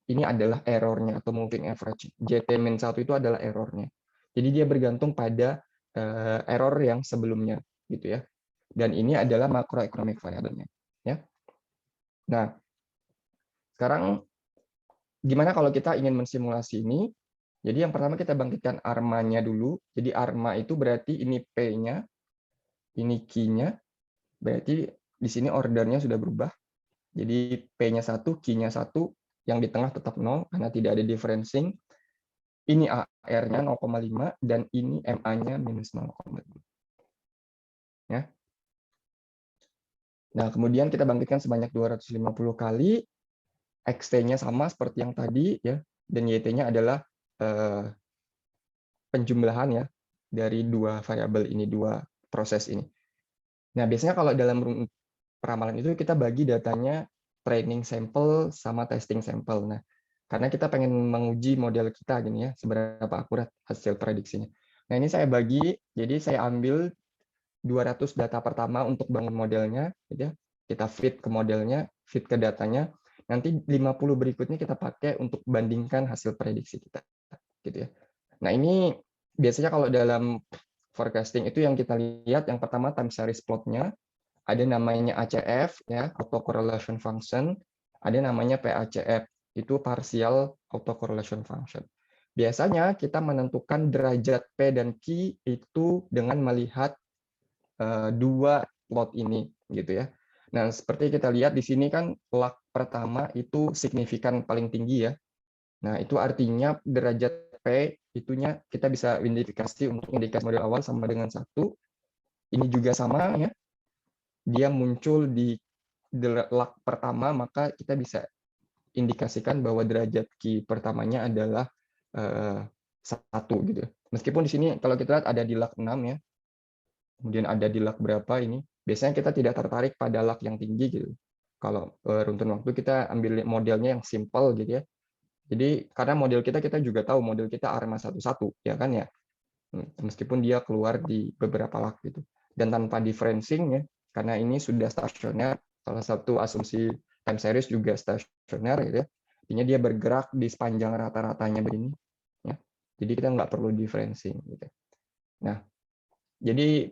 ini adalah errornya atau moving average. JT-1 itu adalah errornya. Jadi dia bergantung pada error yang sebelumnya gitu ya. Dan ini adalah macroeconomic variable-nya ya. Nah, sekarang gimana kalau kita ingin mensimulasi ini? Jadi yang pertama kita bangkitkan ARMA-nya dulu. Jadi ARMA itu berarti ini P-nya, ini Q-nya. Berarti di sini ordernya sudah berubah. Jadi P-nya 1, Q-nya 1, yang di tengah tetap 0 karena tidak ada differencing. Ini AR-nya 0,5 dan ini MA-nya minus 0,5. Ya. Nah, kemudian kita bangkitkan sebanyak 250 kali. XT-nya sama seperti yang tadi ya, dan YT-nya adalah penjumlahan ya dari dua variabel ini, dua proses ini. Nah, biasanya kalau dalam peramalan itu kita bagi datanya training sample sama testing sample. Nah, karena kita pengen menguji model kita gini ya, seberapa akurat hasil prediksinya. Nah, ini saya bagi, jadi saya ambil 200 data pertama untuk bangun modelnya, gitu ya. Kita fit ke modelnya, fit ke datanya. Nanti 50 berikutnya kita pakai untuk bandingkan hasil prediksi kita, gitu ya. Nah, ini biasanya kalau dalam forecasting itu yang kita lihat, yang pertama time series plot-nya, ada namanya ACF, ya, autocorrelation function, ada namanya PACF, itu partial autocorrelation function. Biasanya kita menentukan derajat P dan Q itu dengan melihat dua plot ini, gitu ya. Nah, seperti kita lihat di sini kan lag pertama itu signifikan paling tinggi ya. Nah, itu artinya derajat P itunya kita bisa identifikasi untuk indikasi model awal sama dengan 1. Ini juga sama ya. Dia muncul di lag pertama, maka kita bisa indikasikan bahwa derajat Q pertamanya adalah 1 gitu. Meskipun di sini kalau kita lihat ada di lag 6 ya. Kemudian ada di lag berapa ini. Biasanya kita tidak tertarik pada lag yang tinggi gitu. Kalau runtun waktu kita ambil modelnya yang simple gitu ya. Jadi karena model kita juga tahu model kita ARMA 11 ya kan ya. Meskipun dia keluar di beberapa lag gitu. Dan tanpa differencing ya, karena ini sudah stasioner, salah satu asumsi time series juga stasioner gitu ya. Artinya dia bergerak di sepanjang rata-ratanya begini ya. Jadi kita nggak perlu differencing gitu. Nah, jadi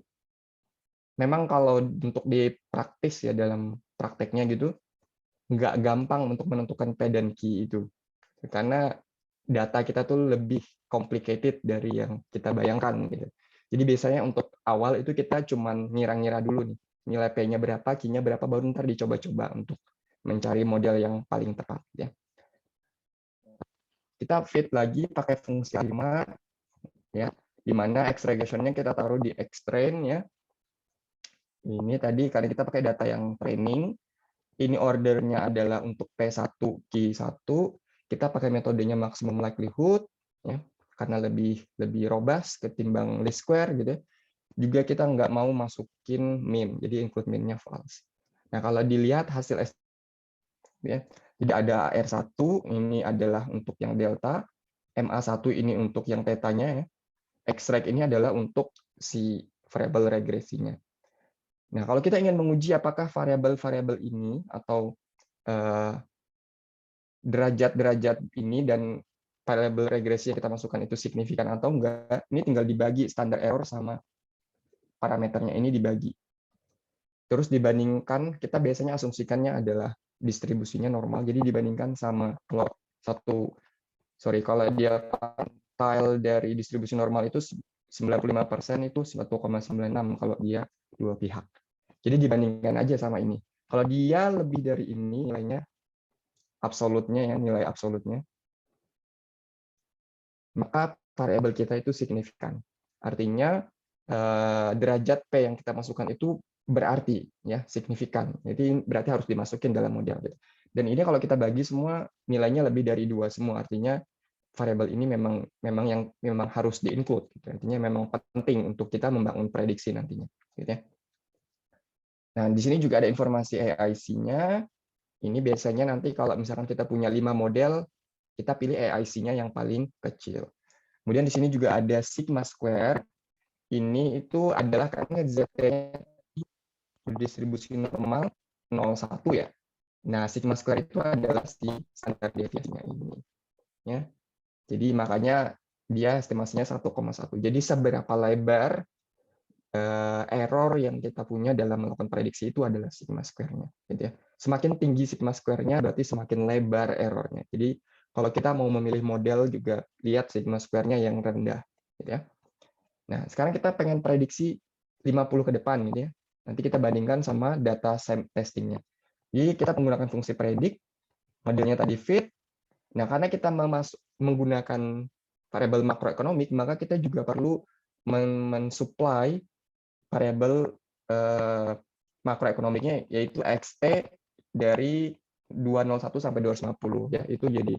memang kalau untuk di praktis ya dalam prakteknya gitu nggak gampang untuk menentukan P dan Q itu karena data kita tuh lebih complicated dari yang kita bayangkan gitu. Jadi biasanya untuk awal itu kita cuman ngira-ngira dulu nih nilai P-nya berapa, Q-nya berapa, baru ntar dicoba-coba untuk mencari model yang paling tepat ya. Kita fit lagi pakai fungsi 5 ya, di mana extragration-nya kita taruh di xtrain ya. Ini tadi karena kita pakai data yang training, ini ordernya adalah untuk P1, Q1, kita pakai metodenya maximum likelihood, ya, karena lebih robust ketimbang least square gitu. Juga kita nggak mau masukin min, jadi include min-nya false. Nah kalau dilihat hasil ya, jadi ada R1 ini adalah untuk yang delta, MA1 ini untuk yang tetanya, ya. Extract ini adalah untuk si variable regresinya. Nah, kalau kita ingin menguji apakah variabel-variabel ini atau derajat-derajat ini dan variabel regresi yang kita masukkan itu signifikan atau enggak, ini tinggal dibagi standar error sama parameternya ini dibagi. Terus dibandingkan, kita biasanya asumsikannya adalah distribusinya normal, jadi dibandingkan sama kalau dia kuartil dari distribusi normal itu 95% itu 1,96 kalau dia dua pihak. Jadi dibandingkan aja sama ini. Kalau dia lebih dari ini nilainya absolutnya ya, nilai absolutnya, maka variabel kita itu signifikan. Artinya derajat P yang kita masukkan itu berarti ya signifikan. Jadi berarti harus dimasukin dalam model. Dan ini kalau kita bagi semua nilainya lebih dari 2 semua, artinya variabel ini memang harus di-include. Gitu. Artinya memang penting untuk kita membangun prediksi nantinya. Gitu ya. Nah, di sini juga ada informasi AIC-nya. Ini biasanya nanti kalau misalkan kita punya 5 model, kita pilih AIC-nya yang paling kecil. Kemudian di sini juga ada sigma square. Ini itu adalah karena ZT distribusi normal 0,1 ya. Nah, sigma square itu adalah si standar deviasinya ini. Ya. Jadi makanya dia estimasinya 1,1. Jadi seberapa lebar error yang kita punya dalam melakukan prediksi itu adalah sigma square-nya. Gitu ya. Semakin tinggi sigma square-nya berarti semakin lebar errornya. Jadi kalau kita mau memilih model juga lihat sigma square-nya yang rendah. Gitu ya. Nah, sekarang kita pengen prediksi 50 ke depan gitu ya. Nanti kita bandingkan sama data testingnya. Jadi kita menggunakan fungsi predik, modelnya tadi fit. Nah, karena kita menggunakan variabel makroekonomik, maka kita juga perlu mensupply variabel makroekonomiknya, yaitu XT dari 201 sampai 250 ya, itu jadi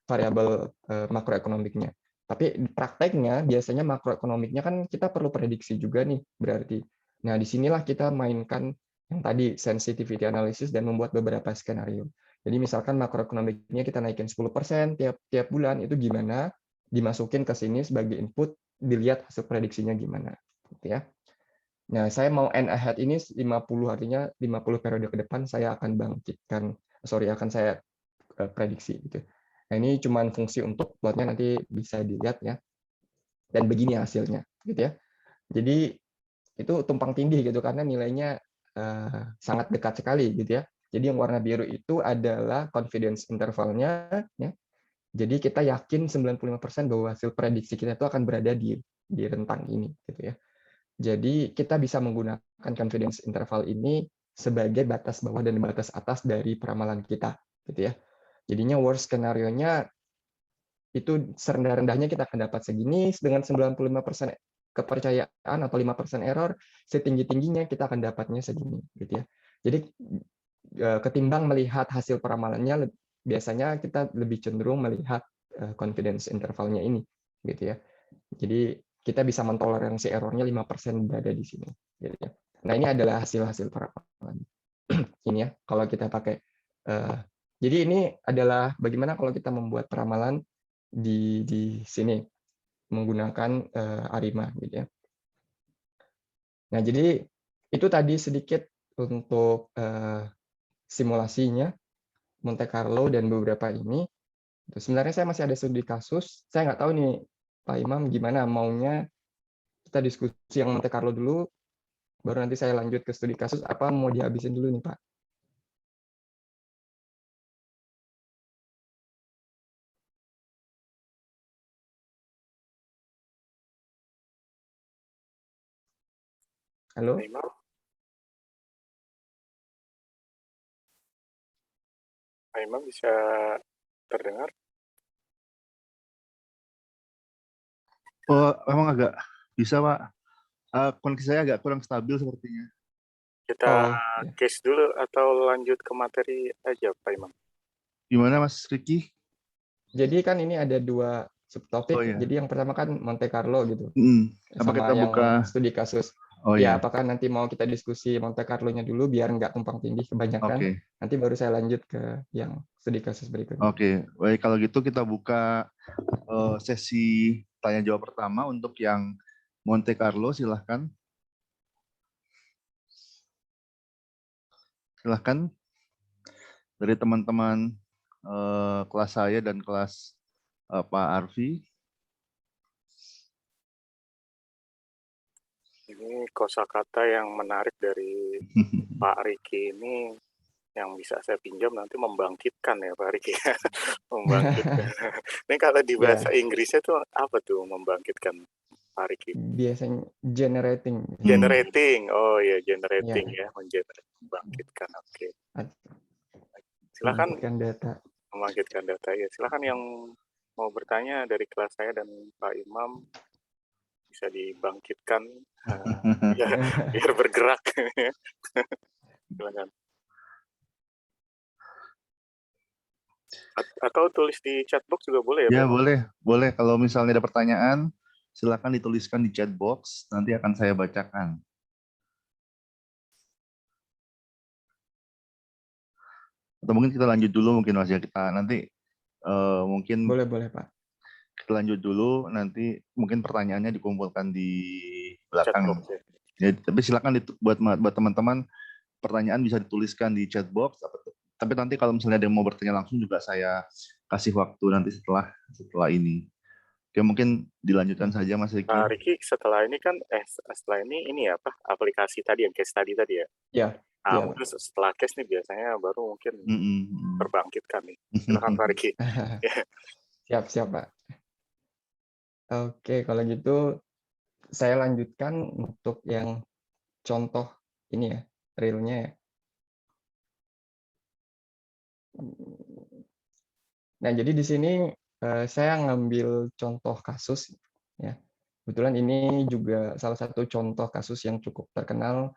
variabel makroekonomiknya. Tapi prakteknya biasanya makroekonomiknya kan kita perlu prediksi juga nih berarti. Nah, disinilah kita mainkan yang tadi sensitivity analysis dan membuat beberapa skenario. Jadi misalkan makroekonomiknya kita naikin 10% tiap bulan, itu gimana? Dimasukin ke sini sebagai input, dilihat hasil prediksinya gimana. Gitu ya. Nah, saya mau end ahead ini 50, artinya 50 periode ke depan saya akan akan saya prediksi gitu. Nah, ini cuma fungsi untuk plotnya, nanti bisa dilihat ya. Dan begini hasilnya gitu ya. Jadi itu tumpang tindih gitu karena nilainya sangat dekat sekali gitu ya. Jadi yang warna biru itu adalah confidence intervalnya ya. Jadi kita yakin 95% bahwa hasil prediksi kita itu akan berada di rentang ini gitu ya. Jadi kita bisa menggunakan confidence interval ini sebagai batas bawah dan batas atas dari peramalan kita gitu ya. Jadinya worst skenario-nya itu serendah-rendahnya kita akan dapat segini dengan 95% kepercayaan atau 5% error, setinggi-tingginya kita akan dapatnya segini gitu ya. Jadi ketimbang melihat hasil peramalannya, biasanya kita lebih cenderung melihat confidence intervalnya ini gitu ya. Jadi kita bisa mentoleransi errornya 5% berada di sini gitu ya. Nah, ini adalah hasil-hasil peramalan. Ini ya, kalau kita pakai jadi ini adalah bagaimana kalau kita membuat peramalan di sini menggunakan ARIMA gitu ya. Nah, jadi itu tadi sedikit untuk simulasinya Monte Carlo dan beberapa ini. Sebenarnya saya masih ada studi kasus. Saya nggak tahu nih Pak Imam gimana maunya kita diskusi yang Monte Carlo dulu, baru nanti saya lanjut ke studi kasus. Apa mau dihabisin dulu nih Pak? Halo? Pak Imam bisa terdengar? Oh, memang agak bisa, Pak. Koneksi saya agak kurang stabil sepertinya. Kita Ya. case dulu atau lanjut ke materi aja, Pak Imam? Gimana, Mas Riki? Jadi kan ini ada dua subtopik. Oh, iya. Jadi yang pertama kan Monte Carlo gitu. Apa Sama kita yang buka? studi kasus. Oh, Ya, iya. apakah nanti mau kita diskusi Monte Carlo-nya dulu biar nggak tumpang tindih kebanyakan. Oke. Nanti baru saya lanjut ke yang studi kasus berikutnya. Oke. Baik, kalau gitu kita buka sesi tanya jawab pertama untuk yang Monte Carlo, silahkan. Silahkan dari teman-teman kelas saya dan kelas Pak Arfi. Ini kosakata yang menarik dari Pak Riki ini yang bisa saya pinjam nanti membangkitkan ya Pak Riki. Membangkitkan. Ini kalau di bahasa Ya, Inggrisnya tuh apa tuh membangkitkan Pak Riki? biasanya generating. Generating. Oh ya, generating Ya, ya, membangkitkan. Oke. Silakan membangkitkan data. membangkitkan data ya. Silakan yang mau bertanya dari kelas saya dan Pak Imam bisa dibangkitkan ya, biar bergerak. Silakan. Atau tulis di chatbox juga boleh ya, Ya, Pak? boleh. Kalau misalnya ada pertanyaan, silakan dituliskan di chat box, nanti akan saya bacakan. Atau mungkin kita lanjut dulu mungkin Mas ya, kita nanti mungkin Boleh, Pak. kita lanjut dulu, nanti mungkin pertanyaannya dikumpulkan di belakang. Chatbox ya. Ya, tapi silakan buat teman-teman pertanyaan bisa dituliskan di chat box. Tapi nanti kalau misalnya ada yang mau bertanya langsung juga saya kasih waktu nanti setelah ini. Oke, mungkin dilanjutkan saja Mas Riki. Pak Riki, setelah ini kan setelah ini apa aplikasi tadi yang case tadi tadi ya. Ya. Nah, Ya, mungkin setelah case nih biasanya baru mungkin Mm-mm. terbangkitkan nih. Silakan Pak Riki. Siap, Pak. Oke, kalau gitu saya lanjutkan untuk yang contoh ini ya, realnya ya. Nah, jadi di sini saya ngambil contoh kasus ya. Kebetulan ini juga salah satu contoh kasus yang cukup terkenal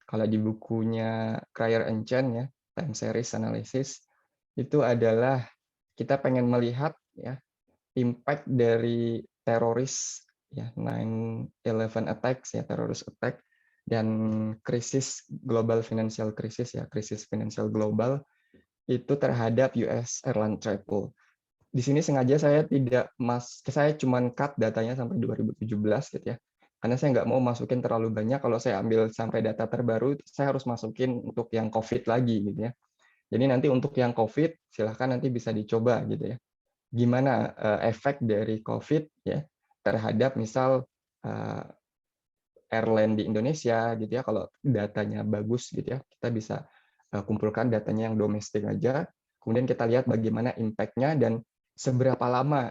kalau di bukunya Cryer and Chen ya, time series analysis, itu adalah kita pengen melihat ya impact dari teroris ya 9/11 attacks ya, terrorist attack dan krisis global financial crisis ya, krisis finansial global itu terhadap US airline travel. Di sini sengaja saya saya cuman cut datanya sampai 2017 gitu ya. Karena saya nggak mau masukin terlalu banyak, kalau saya ambil sampai data terbaru, saya harus masukin untuk yang COVID lagi gitu ya. Jadi nanti untuk yang COVID, silahkan nanti bisa dicoba gitu ya. Gimana efek dari COVID ya terhadap misal airline di Indonesia gitu ya. Kalau datanya bagus gitu ya, kita bisa kumpulkan datanya yang domestik aja. Kemudian kita lihat bagaimana impact-nya dan seberapa lama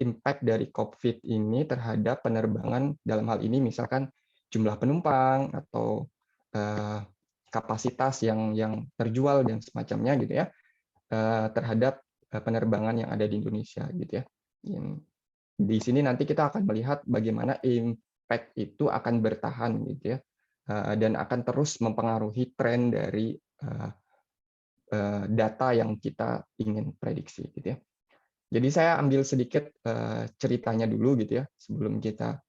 impact dari COVID ini terhadap penerbangan, dalam hal ini misalkan jumlah penumpang atau kapasitas yang terjual dan semacamnya gitu ya, terhadap penerbangan yang ada di Indonesia gitu ya. Di sini nanti kita akan melihat bagaimana impact itu akan bertahan gitu ya, dan akan terus mempengaruhi tren dari data yang kita ingin prediksi gitu ya. Jadi saya ambil sedikit ceritanya dulu gitu ya sebelum kita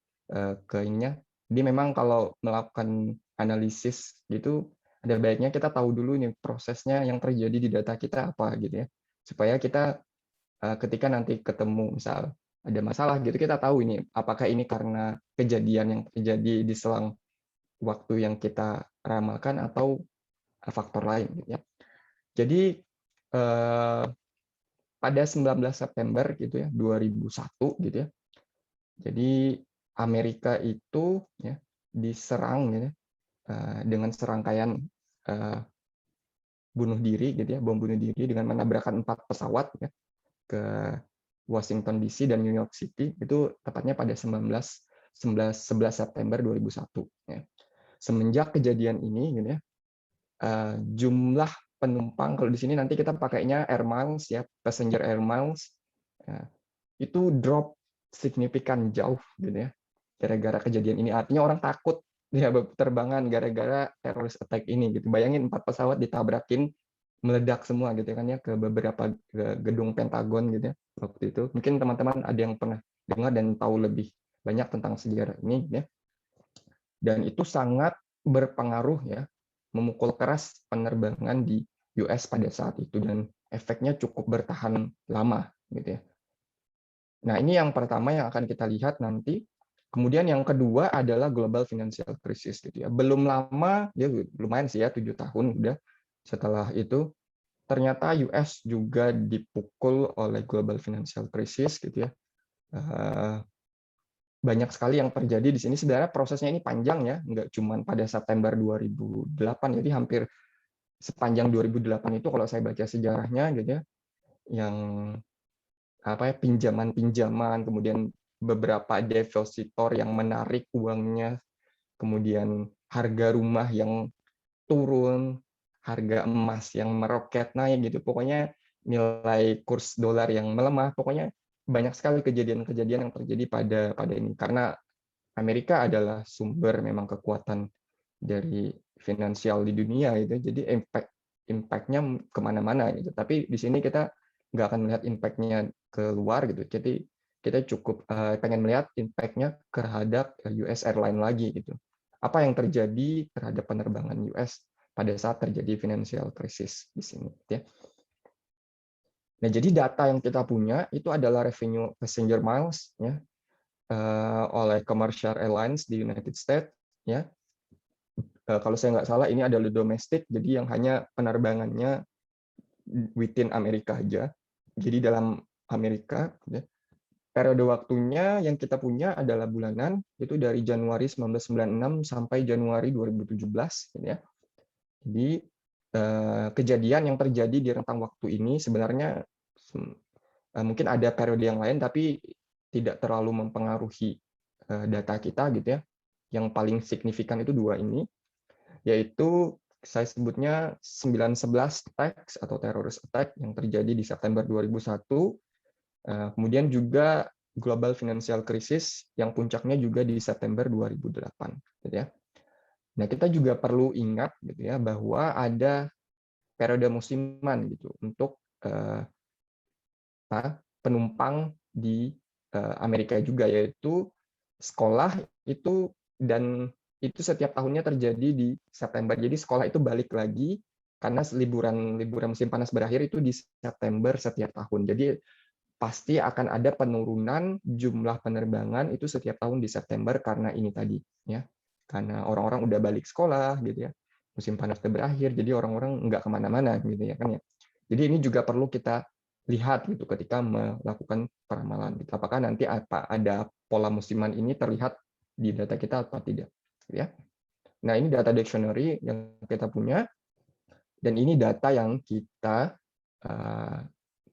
ke ininya. Jadi memang kalau melakukan analisis gitu ada baiknya kita tahu dulu nih prosesnya yang terjadi di data kita apa gitu ya. Supaya kita ketika nanti ketemu misal ada masalah gitu kita tahu ini apakah ini karena kejadian yang terjadi di selang waktu yang kita ramalkan atau faktor lain gitu ya. Jadi pada 19 September gitu ya 2001 gitu ya. Jadi Amerika itu ya diserang gitu ya, dengan serangkaian bunuh diri gitu ya, bom bunuh diri dengan menabrakkan 4 pesawat ya ke Washington DC dan New York City itu tepatnya pada 11 September 2001 ya. Semenjak kejadian ini gitu ya, jumlah penumpang kalau di sini nanti kita pakainya air miles ya, passenger air miles ya, itu drop signifikan jauh gitu ya gara-gara kejadian ini. Artinya orang takut ya penerbangan gara-gara terrorist attack ini gitu. Bayangin 4 pesawat ditabrakin meledak semua gitu kan ya ke beberapa gedung Pentagon gitu ya waktu itu. Mungkin teman-teman ada yang pernah dengar dan tahu lebih banyak tentang sejarah ini ya. Dan itu sangat berpengaruh ya, memukul keras penerbangan di US pada saat itu dan efeknya cukup bertahan lama gitu ya. Nah, ini yang pertama yang akan kita lihat nanti. Kemudian yang kedua adalah global financial crisis gitu ya. Belum lama ya lumayan sih ya 7 tahun udah setelah itu. ternyata US juga dipukul oleh global financial crisis gitu ya. Banyak sekali yang terjadi di sini. Sebenarnya prosesnya ini panjang ya, nggak cuma pada September 2008, jadi hampir sepanjang 2008 itu kalau saya baca sejarahnya gitu ya, yang pinjaman-pinjaman, kemudian beberapa depositor yang menarik uangnya, kemudian harga rumah yang turun, harga emas yang meroket naik gitu. Pokoknya nilai kurs dolar yang melemah, pokoknya banyak sekali kejadian-kejadian yang terjadi pada ini, karena Amerika adalah sumber memang kekuatan dari finansial di dunia itu, jadi impact-nya kemana-mana gitu. Tapi di sini kita nggak akan melihat impact-nya keluar gitu. Jadi kita cukup pengen melihat impact-nya terhadap US Airline lagi gitu. Apa yang terjadi terhadap penerbangan US pada saat terjadi financial crisis di sini ya. Nah, jadi data yang kita punya itu adalah revenue passenger miles ya, oleh commercial airlines di United States ya. Kalau saya nggak salah ini adalah domestik, jadi yang hanya penerbangannya within Amerika aja. Jadi dalam Amerika ya. Periode waktunya yang kita punya adalah bulanan, itu dari Januari 1996 sampai Januari 2017 gitu ya. Jadi kejadian yang terjadi di rentang waktu ini sebenarnya mungkin ada periode yang lain, tapi tidak terlalu mempengaruhi data kita gitu ya. Yang paling signifikan itu dua ini, yaitu saya sebutnya 9/11 attacks atau terrorist attack yang terjadi di September 2001. Kemudian juga global financial crisis yang puncaknya juga di September 2008 gitu ya. Nah, kita juga perlu ingat gitu ya bahwa ada periode musiman gitu untuk penumpang di Amerika juga, yaitu sekolah itu, dan itu setiap tahunnya terjadi di September. Jadi sekolah itu balik lagi karena liburan musim panas berakhir itu di September setiap tahun. Jadi pasti akan ada penurunan jumlah penerbangan itu setiap tahun di September karena ini tadi ya, karena orang-orang udah balik sekolah gitu ya, musim panas udah berakhir, jadi orang-orang nggak kemana-mana gitu ya kan ya. Jadi ini juga perlu kita lihat gitu ketika melakukan peramalan gitu. Apakah nanti ada pola musiman ini terlihat di data kita atau tidak gitu ya. Nah, ini data dictionary yang kita punya, dan ini data yang kita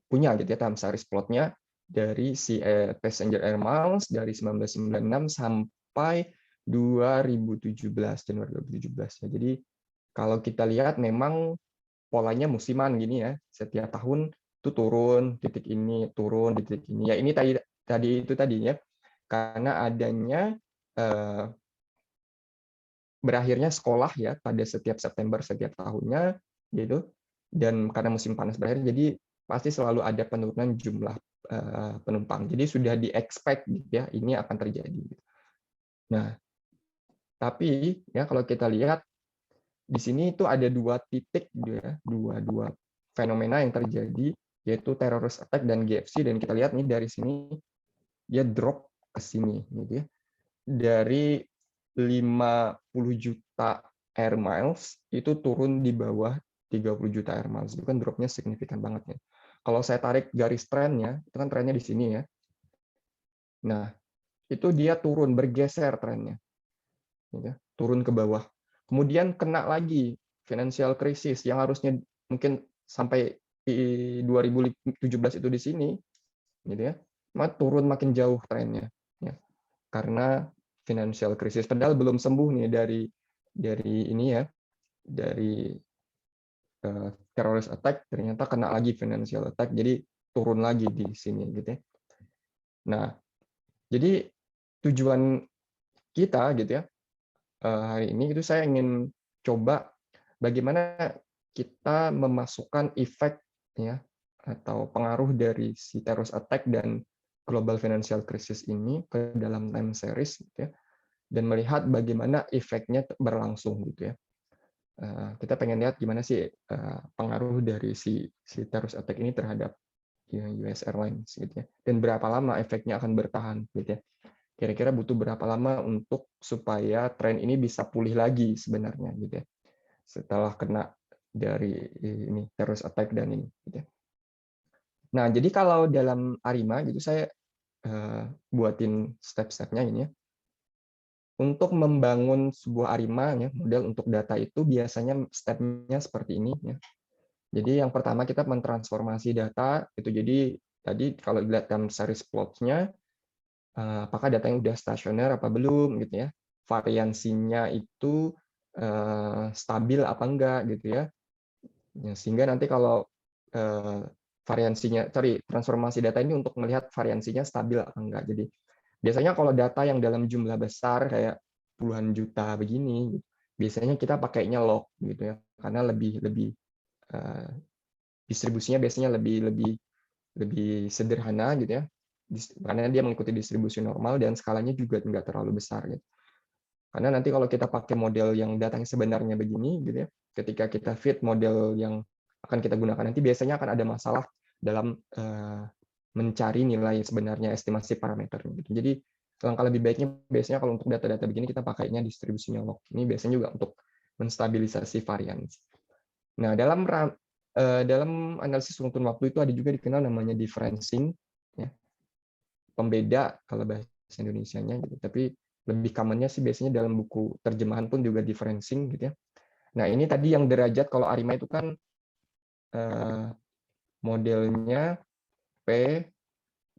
punya gitu ya, time series plotnya dari si passenger air miles dari 1996 sampai 2017, Januari 2017 ya. Jadi kalau kita lihat memang polanya musiman gini ya, setiap tahun itu turun titik ini, turun di titik ini. Ya ini tadi ya, karena adanya berakhirnya sekolah ya pada setiap September setiap tahunnya gitu, dan karena musim panas berakhir jadi pasti selalu ada penurunan jumlah penumpang. Jadi sudah di-expect gitu ya, ini akan terjadi. Nah, tapi ya kalau kita lihat di sini itu ada dua titik gitu ya, dua fenomena yang terjadi, yaitu terrorist attack dan GFC, dan kita lihat nih dari sini dia drop ke sini gitu ya. Dari 50 juta air miles itu turun di bawah 30 juta air miles. Itu kan dropnya signifikan banget ya. Kalau saya tarik garis trennya, itu kan trennya di sini ya. Nah, itu dia turun, bergeser trennya. Turun ke bawah. Kemudian kena lagi financial crisis yang harusnya mungkin sampai di 2017 itu di sini, gitu ya. Turun makin jauh trennya. Ya. Karena financial crisis, padahal belum sembuh nih dari ini ya, dari terrorist attack, ternyata kena lagi financial attack, jadi turun lagi di sini gitu ya. Nah, jadi tujuan kita gitu ya hari ini itu saya ingin coba bagaimana kita memasukkan efek ya atau pengaruh dari si terrorist attack dan global financial crisis ini ke dalam time series gitu ya, dan melihat bagaimana efeknya berlangsung gitu ya. Kita pengen lihat gimana sih pengaruh dari si terrorist attack ini terhadap US Airlines gitu ya, dan berapa lama efeknya akan bertahan gitu ya. Kira-kira butuh berapa lama untuk supaya tren ini bisa pulih lagi sebenarnya gitu ya. Setelah kena ini terrorist attack dan ini. Gitu. Nah, jadi kalau dalam ARIMA gitu saya buatin step-stepnya ini ya. Untuk membangun sebuah ARIMA ya, model untuk data itu biasanya step-nya seperti ini ya. Jadi yang pertama kita mentransformasi data itu, jadi tadi kalau dilihat dalam series plot-nya apakah datanya udah stasioner apa belum gitu ya. Variansinya itu stabil apa enggak gitu ya. Sehingga nanti kalau transformasi data ini untuk melihat variansinya stabil apa enggak. Jadi biasanya kalau data yang dalam jumlah besar kayak puluhan juta begini, biasanya kita pakainya log gitu ya, karena lebih distribusinya biasanya lebih sederhana gitu ya, karena dia mengikuti distribusi normal dan skalanya juga nggak terlalu besar gitu. Karena nanti kalau kita pakai model yang datanya sebenarnya begini gitu ya, ketika kita fit model yang akan kita gunakan nanti biasanya akan ada masalah dalam mencari nilai sebenarnya estimasi parameternya gitu. Jadi langkah lebih baiknya biasanya kalau untuk data-data begini kita pakainya distribusinya log. Ini biasanya juga untuk menstabilisasi varians. Nah, dalam analisis runtun waktu itu ada juga dikenal namanya differencing, ya. Pembeda kalau bahasa Indonesianya gitu. Tapi lebih commonnya sih biasanya dalam buku terjemahan pun juga differencing gitu ya. Nah, ini tadi yang derajat kalau ARIMA itu kan modelnya P,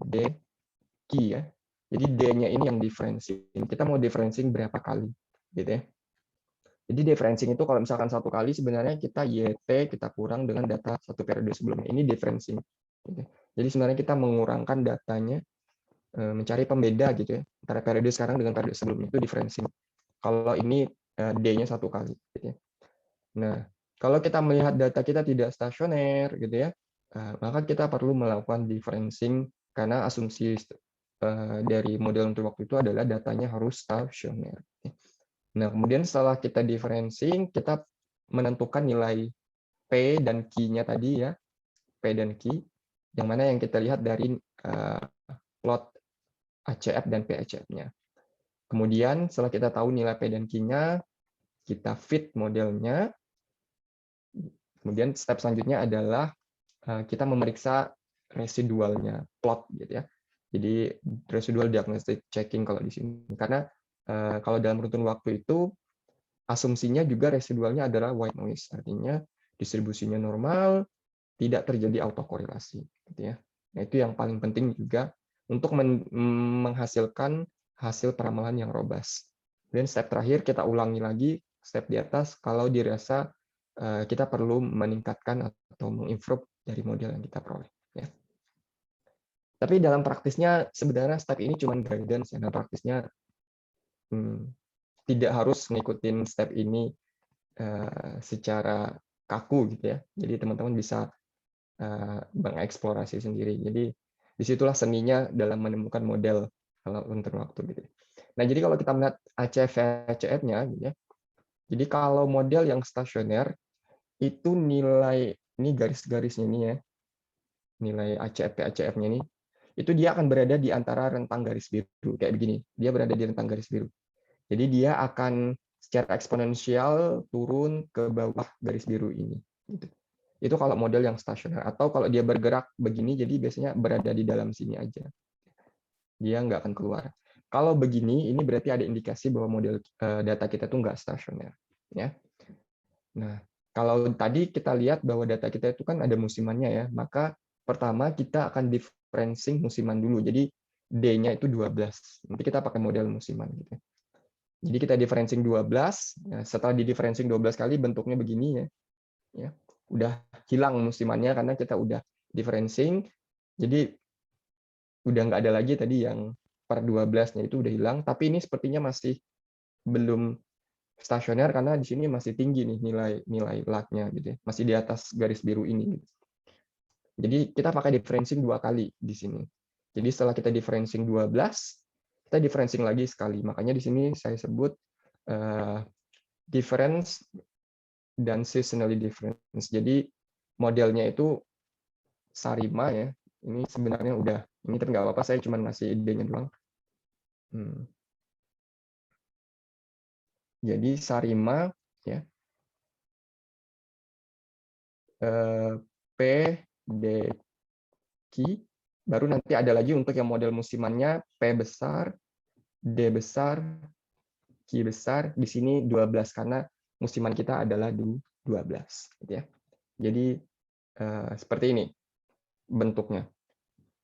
D, Q ya. Jadi D-nya ini yang differencing. Kita mau differencing berapa kali gitu ya. Jadi differencing itu kalau misalkan satu kali sebenarnya kita YT kita kurang dengan data satu periode sebelumnya. Ini differencing. Gitu. Jadi sebenarnya kita mengurangkan datanya, mencari pembeda gitu ya antara periode sekarang dengan periode sebelumnya, itu differencing. Kalau ini D-nya satu kali. Gitu ya. Nah, kalau kita melihat data kita tidak stasioner gitu ya, maka kita perlu melakukan differencing karena asumsi dari model untuk waktu itu adalah datanya harus stasioner. Nah, kemudian setelah kita differencing, kita menentukan nilai P dan Q-nya tadi ya, P dan Q, yang mana yang kita lihat dari plot ACF dan PACF-nya. Kemudian setelah kita tahu nilai P dan Q-nya, kita fit modelnya. Kemudian step selanjutnya adalah kita memeriksa residualnya, plot gitu ya. Jadi residual diagnostic checking kalau di sini. Karena kalau dalam runtun waktu itu asumsinya juga residualnya adalah white noise, artinya distribusinya normal, tidak terjadi autokorelasi gitu ya. Nah, itu yang paling penting juga untuk menghasilkan hasil peramalan yang robust. Dan step terakhir kita ulangi lagi step di atas kalau dirasa kita perlu meningkatkan atau mengimprove dari model yang kita peroleh. Ya. Tapi dalam praktisnya sebenarnya step ini cuma guidance. Dalam praktisnya tidak harus ngikutin step ini secara kaku gitu ya. Jadi teman-teman bisa mengeksplorasi sendiri. Jadi disitulah seninya dalam menemukan model kalau untuk waktu gitu. Nah, jadi kalau kita melihat ACF-nya gitu ya. Jadi kalau model yang stasioner itu nilai ini garis-garisnya ini ya. Nilai ACF-nya ini itu dia akan berada di antara rentang garis biru kayak begini. Dia berada di rentang garis biru. Jadi dia akan secara eksponensial turun ke bawah garis biru ini. Gitu. Itu kalau model yang stasioner. Atau kalau dia bergerak begini, jadi biasanya berada di dalam sini aja. Dia nggak akan keluar. Kalau begini, ini berarti ada indikasi bahwa model data kita tuh nggak stasioner. Ya. Nah, kalau tadi kita lihat bahwa data kita itu kan ada musimannya ya, maka pertama kita akan differencing musiman dulu. Jadi D-nya itu 12. Nanti kita pakai model musiman gitu. Jadi kita differencing 12, setelah di differencing 12 kali bentuknya begini ya. Ya. Udah hilang musimannya karena kita udah differencing. Jadi udah nggak ada lagi tadi yang per 12-nya itu udah hilang, tapi ini sepertinya masih belum stasioner karena di sini masih tinggi nih nilai lag-nya gitu ya. Masih di atas garis biru ini. Jadi kita pakai differencing 2 kali di sini. Jadi setelah kita differencing 12, kita differencing lagi sekali. Makanya di sini saya sebut difference dan seasonally difference. Jadi modelnya itu Sarima ya. Ini sebenarnya udah, ini tapi nggak apa-apa, saya cuma ngasih idenya doang. Jadi Sarima ya. P, D, Q, baru nanti ada lagi untuk yang model musimannya P besar, D besar, Q besar, di sini 12 karena musiman kita adalah 12 gitu ya. Jadi seperti ini bentuknya.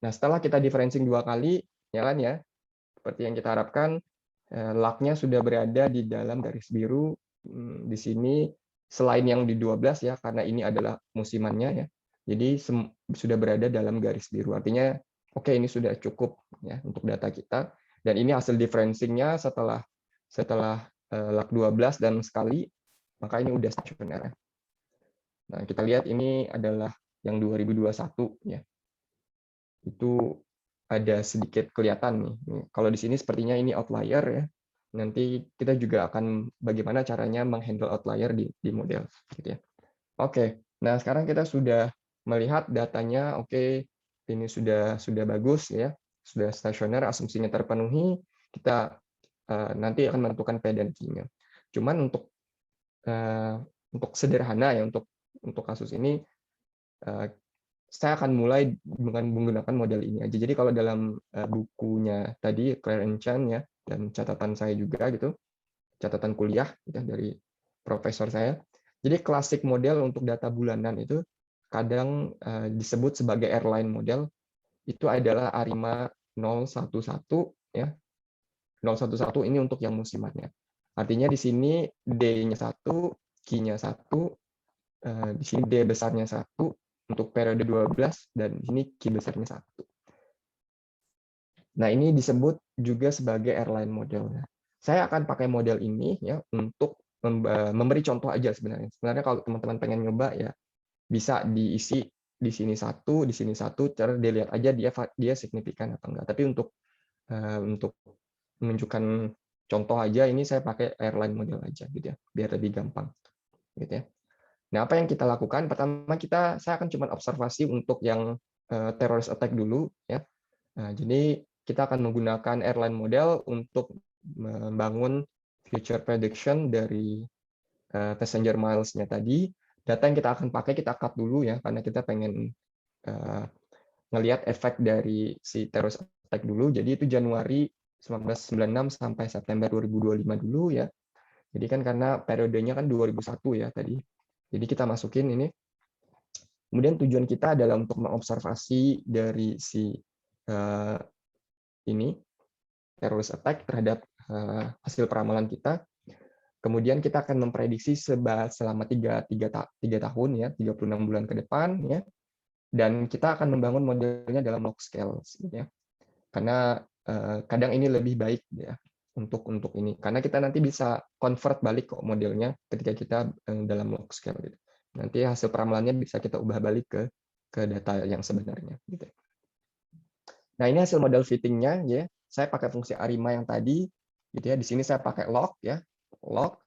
Nah, setelah kita differencing 2 kali, ya kan ya, seperti yang kita harapkan, luck-nya sudah berada di dalam garis biru di sini, selain yang di 12 ya, karena ini adalah musimannya ya. Jadi sudah berada dalam garis biru. Artinya, oke, ini sudah cukup ya untuk data kita. Dan ini hasil differencing-nya setelah luck 12 dan sekali, maka ini udah stasioner. Nah, kita lihat ini adalah yang 2021 ya. Itu ada sedikit kelihatan nih. Kalau di sini sepertinya ini outlier ya. Nanti kita juga akan bagaimana caranya menghandle outlier di model gitu ya. Oke. Nah, sekarang kita sudah melihat datanya, oke, ini sudah bagus ya. Sudah stasioner, asumsinya terpenuhi, kita nanti akan menentukan P dan Q-nya. Cuman untuk sederhana ya, untuk kasus ini saya akan mulai dengan menggunakan model ini aja. Jadi kalau dalam bukunya tadi Claire and Chan ya, dan catatan saya juga gitu, catatan kuliah gitu, dari profesor saya. Jadi klasik model untuk data bulanan itu kadang disebut sebagai airline model, itu adalah ARIMA 011 ya. 011 ini untuk yang musimannya. Artinya di sini D-nya 1, Q-nya 1, di sini D besarnya 1 untuk periode 12 dan ini Q besarnya 1. Nah, ini disebut juga sebagai airline model. Saya akan pakai model ini ya untuk memberi contoh aja sebenarnya. Sebenarnya kalau teman-teman pengen nyoba ya bisa diisi di sini 1, di sini 1, cara dilihat aja dia signifikan atau enggak. Tapi untuk menunjukkan contoh aja ini saya pakai airline model aja gitu ya, biar lebih gampang gitu ya. Nah, apa yang kita lakukan? Pertama saya akan cuma observasi untuk yang terrorist attack dulu ya. Nah, jadi kita akan menggunakan airline model untuk membangun future prediction dari passenger miles-nya tadi. Data yang kita akan pakai kita cut dulu ya, karena kita pengen ngelihat efek dari si terrorist attack dulu. Jadi itu Januari 1996 sampai September 2025 dulu ya. Jadi kan karena periodenya kan 2001 ya tadi. Jadi kita masukin ini. Kemudian tujuan kita adalah untuk mengobservasi dari si ini terrorist attack terhadap hasil peramalan kita. Kemudian kita akan memprediksi selama 3 tahun ya, 36 bulan ke depan ya. Dan kita akan membangun modelnya dalam log scale ya. Karena kadang ini lebih baik ya untuk ini. Karena kita nanti bisa convert balik kok modelnya ketika kita dalam log scale gitu. Nanti hasil peramalannya bisa kita ubah balik ke data yang sebenarnya gitu. Nah, ini hasil model fittingnya ya. Saya pakai fungsi ARIMA yang tadi gitu ya. Di sini saya pakai log ya. Log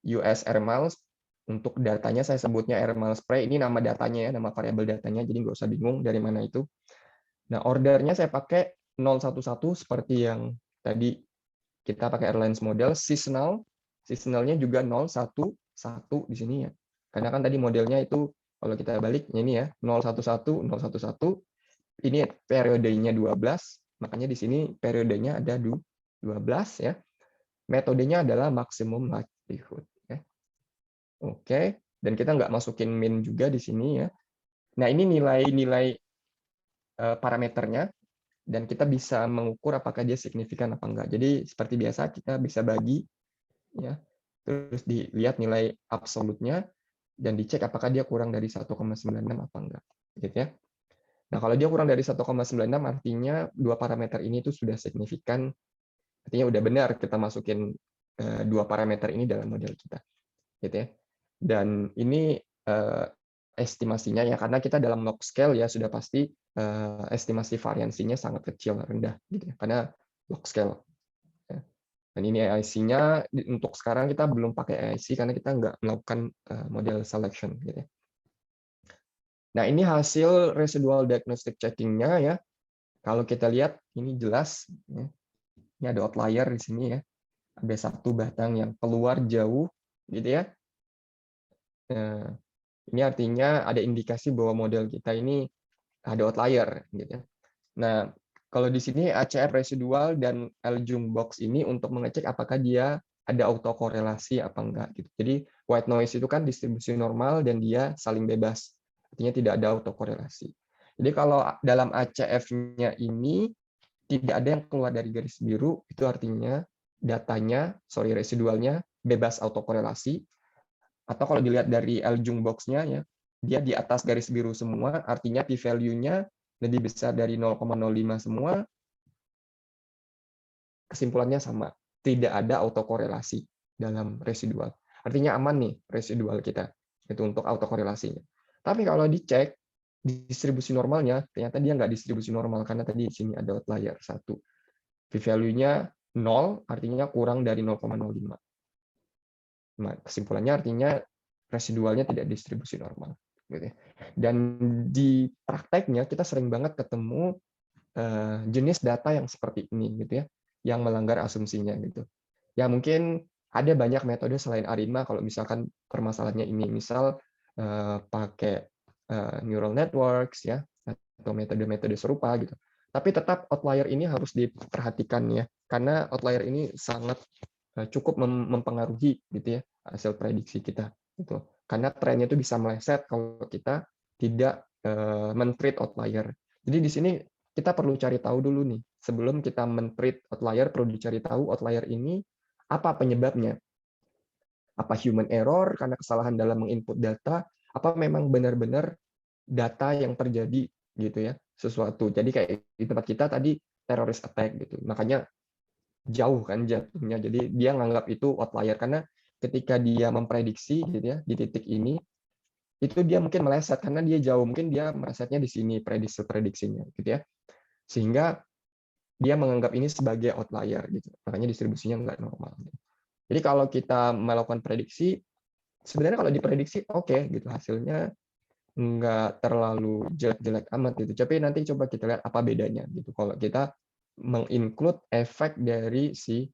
US air miles, untuk datanya saya sebutnya air miles per. Ini nama datanya ya, nama variabel datanya, jadi nggak usah bingung dari mana itu. Nah, ordernya saya pakai 011 seperti yang tadi kita pakai airlines model. Seasonalnya juga 011 di sini ya. Karena kan tadi modelnya itu kalau kita balik ini ya 011 011, ini periodenya 12, makanya di sini periodenya ada 12 ya. Metodenya adalah maximum likelihood ya. Oke, dan kita nggak masukin min juga di sini ya. Nah, ini nilai parameternya, dan kita bisa mengukur apakah dia signifikan apa enggak. Jadi seperti biasa kita bisa bagi ya, terus dilihat nilai absolutnya dan dicek apakah dia kurang dari 1,96 apa enggak gitu ya. Nah, kalau dia kurang dari 1,96 artinya dua parameter ini itu sudah signifikan, artinya udah benar kita masukin dua parameter ini dalam model kita gitu ya. Dan ini estimasinya ya, karena kita dalam log scale ya sudah pasti estimasi variansinya sangat kecil, rendah gitu ya, karena log scale. Dan ini AIC-nya untuk sekarang kita belum pakai AIC karena kita nggak melakukan model selection gitu ya. Nah, ini hasil residual diagnostic checking-nya ya. Kalau kita lihat ini jelas ya. Ini ada outlier di sini ya. Ada satu batang yang keluar jauh gitu ya. Ini artinya ada indikasi bahwa model kita ini ada outlier gitu ya. Nah, kalau di sini ACF residual dan Ljung box ini untuk mengecek apakah dia ada autokorelasi apa enggak gitu. Jadi white noise itu kan distribusi normal dan dia saling bebas. Artinya tidak ada autokorelasi. Jadi kalau dalam ACF-nya ini tidak ada yang keluar dari garis biru, itu artinya residualnya bebas autokorelasi. Atau kalau dilihat dari Ljung box-nya ya, dia di atas garis biru semua, artinya p-value-nya lebih besar dari 0,05 semua, kesimpulannya sama, tidak ada autokorelasi dalam residual. Artinya aman nih residual kita itu untuk autokorelasinya. Tapi kalau dicek distribusi normalnya, ternyata dia nggak distribusi normal karena tadi di sini ada outlier 1. P-value-nya 0, artinya kurang dari 0,05. Nah, kesimpulannya artinya residualnya tidak distribusi normal. Gitu ya. Dan di prakteknya kita sering banget ketemu jenis data yang seperti ini, gitu ya, yang melanggar asumsinya gitu. Ya mungkin ada banyak metode selain ARIMA kalau misalkan permasalahannya ini, misal pakai neural networks ya, atau metode-metode serupa gitu. Tapi tetap outlier ini harus diperhatikan ya, karena outlier ini sangat cukup mempengaruhi gitu ya hasil prediksi kita gitu. Karena trennya itu bisa meleset kalau kita tidak men-treat outlier. Jadi di sini kita perlu cari tahu dulu nih, sebelum kita men-treat outlier perlu dicari tahu outlier ini apa penyebabnya. Apa human error karena kesalahan dalam menginput data, apa memang benar-benar data yang terjadi gitu ya, sesuatu. Jadi kayak di tempat kita tadi terrorist attack gitu. Makanya jauh kan jatuhnya. Jadi dia nganggap itu outlier karena ketika dia memprediksi gitu ya di titik ini itu dia mungkin meleset karena dia jauh, mungkin dia melesetnya di sini prediksinya gitu ya. Sehingga dia menganggap ini sebagai outlier gitu. Makanya distribusinya nggak normal. Jadi kalau kita melakukan prediksi sebenarnya kalau diprediksi oke gitu hasilnya nggak terlalu jelek-jelek amat gitu. Tapi nanti coba kita lihat apa bedanya gitu. Kalau kita menginclude efek dari si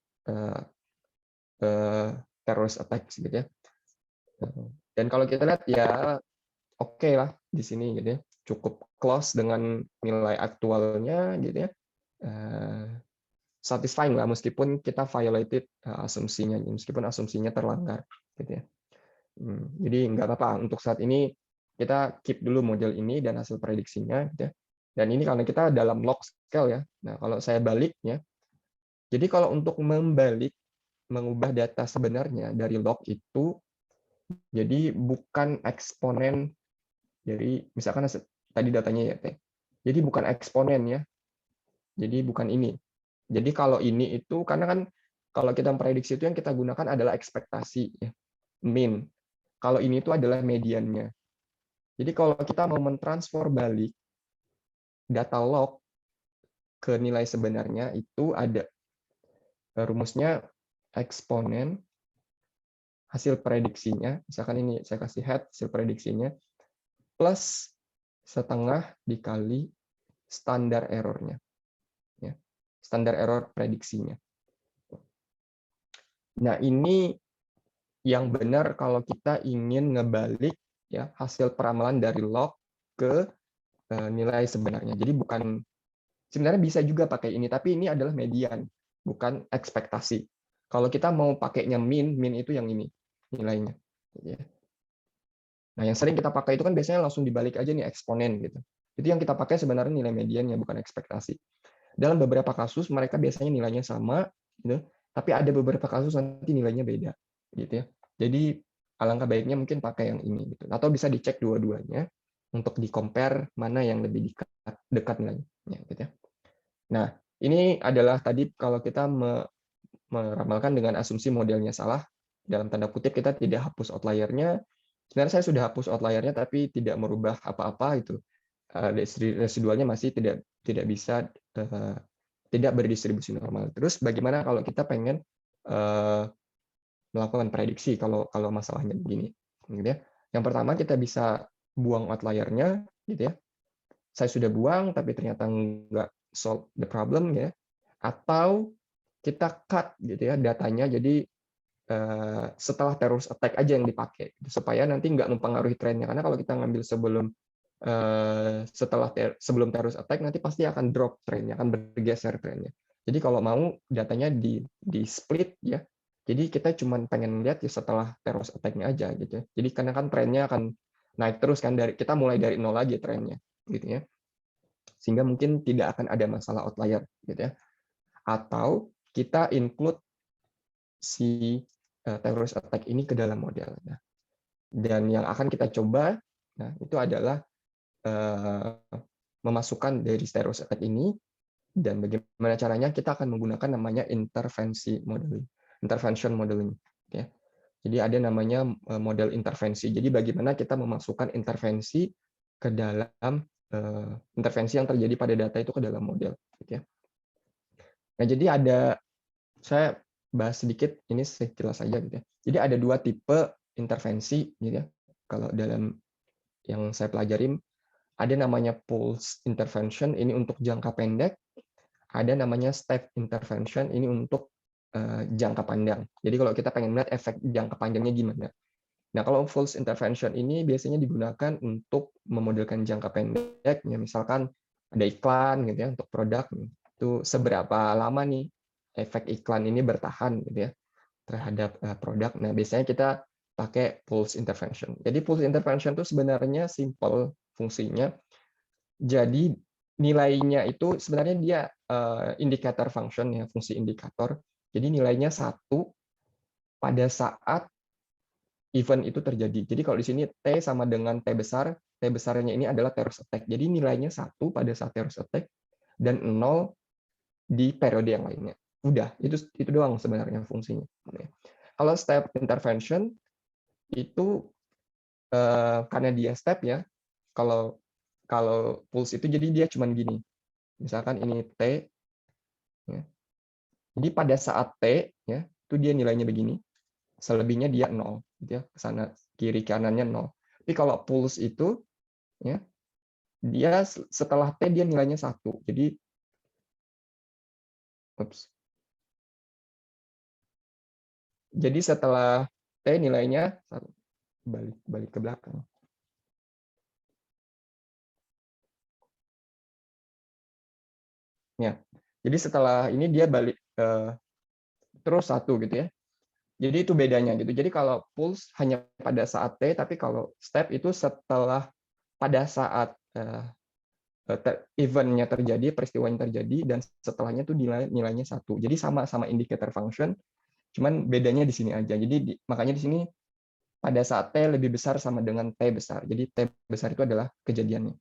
terrorist attack gitu ya. Dan kalau kita lihat ya oke lah di sini gitu ya. Cukup close dengan nilai aktualnya gitu ya. Satisfying lah meskipun kita violated asumsinya, meskipun asumsinya terlanggar gitu ya. Jadi nggak apa-apa untuk saat ini kita keep dulu model ini dan hasil prediksinya gitu ya. Dan ini karena kita dalam log scale ya. Nah, kalau saya balik ya. Jadi kalau untuk mengubah data sebenarnya dari log itu jadi bukan eksponen dari misalkan tadi datanya ya Teh. Jadi bukan eksponen ya. Jadi bukan ini. Jadi kalau ini itu karena kan kalau kita memprediksi itu yang kita gunakan adalah ekspektasi ya. Mean. Kalau ini itu adalah mediannya. Jadi kalau kita mau mentransfer balik data log ke nilai sebenarnya itu ada rumusnya eksponen hasil prediksinya, misalkan ini saya kasih head hasil prediksinya, plus setengah dikali standar errornya. Ya, standar error prediksinya. Nah ini yang benar kalau kita ingin ngebalik ya hasil peramalan dari log ke nilai sebenarnya. Jadi bukan sebenarnya bisa juga pakai ini, tapi ini adalah median, bukan ekspektasi. Kalau kita mau pakainya min itu yang ini nilainya. Nah, yang sering kita pakai itu kan biasanya langsung dibalik aja nih eksponen gitu. Itu yang kita pakai sebenarnya nilai mediannya, bukan ekspektasi. Dalam beberapa kasus mereka biasanya nilainya sama, gitu, tapi ada beberapa kasus nanti nilainya beda, gitu ya. Jadi alangkah baiknya mungkin pakai yang ini, gitu. Atau bisa dicek dua-duanya untuk di-compare mana yang lebih dekat nilainya, gitu ya. Nah, ini adalah tadi kalau kita meramalkan dengan asumsi modelnya salah, dalam tanda kutip kita tidak hapus outlier-nya. Sebenarnya saya sudah hapus outlier-nya tapi tidak merubah apa-apa itu. Residualnya masih tidak bisa tidak berdistribusi normal. Terus bagaimana kalau kita pengen melakukan prediksi kalau masalahnya begini, gitu ya. Yang pertama kita bisa buang outlier-nya, gitu ya. Saya sudah buang tapi ternyata nggak solve the problem ya. Atau kita cut gitu ya datanya, jadi setelah terrorist attack aja yang dipakai, supaya nanti nggak mempengaruhi trennya. Karena kalau kita ngambil sebelum terrorist attack, nanti pasti akan drop trennya, akan bergeser trennya. Jadi kalau mau datanya di split ya. Jadi kita cuma pengen lihat ya setelah terrorist attack-nya aja gitu. Jadi karena kan trennya akan naik terus kan, kita mulai dari nol lagi trennya gitu ya. Sehingga mungkin tidak akan ada masalah outlier gitu ya. Atau kita include si terrorist attack ini ke dalam model. Nah, dan yang akan kita coba, nah itu adalah memasukkan dari terrorist attack ini, dan bagaimana caranya kita akan menggunakan namanya intervention modeling. Ya. Jadi ada namanya model intervensi. Jadi bagaimana kita memasukkan intervensi ke dalam intervensi yang terjadi pada data itu ke dalam model. Gitu ya. Nah jadi saya bahas sedikit ini sekilas saja gitu ya. Jadi ada 2 tipe intervensi gitu ya. Kalau dalam yang saya pelajarin, ada namanya pulse intervention, ini untuk jangka pendek. Ada namanya step intervention, ini untuk jangka panjang. Jadi kalau kita pengen melihat efek jangka panjangnya gimana. Nah, kalau pulse intervention ini biasanya digunakan untuk memodelkan jangka pendek, ya misalkan ada iklan gitu ya untuk produk, itu seberapa lama nih efek iklan ini bertahan gitu ya terhadap produk. Nah, biasanya kita pakai pulse intervention. Jadi pulse intervention itu sebenarnya simple fungsinya. Jadi nilainya itu sebenarnya dia indikator function ya, fungsi indikator. Jadi nilainya 1 pada saat event itu terjadi. Jadi kalau di sini T sama dengan T besarnya ini adalah terrorist attack. Jadi nilainya 1 pada saat terrorist attack dan 0 di periode yang lainnya. Udah, itu doang sebenarnya fungsinya. Kalau step intervention itu karena dia step ya, kalau pulse itu jadi dia cuman gini. Misalkan ini T, ya. Jadi pada saat T ya, itu dia nilainya begini. Selebihnya dia 0, gitu ya. Ke sana kiri kanannya 0. Tapi kalau pulse itu ya, dia setelah T dia nilainya 1. Jadi Jadi setelah T nilainya balik ke belakang. Ya. Jadi setelah ini dia balik terus 1 gitu ya. Jadi itu bedanya gitu. Jadi kalau pulse hanya pada saat T, tapi kalau step itu setelah pada saat event-nya terjadi, peristiwanya terjadi, dan setelahnya itu nilainya 1. Jadi sama indicator function, cuman bedanya di sini aja. Jadi makanya di sini pada saat T lebih besar sama dengan T besar. Jadi T besar itu adalah kejadiannya.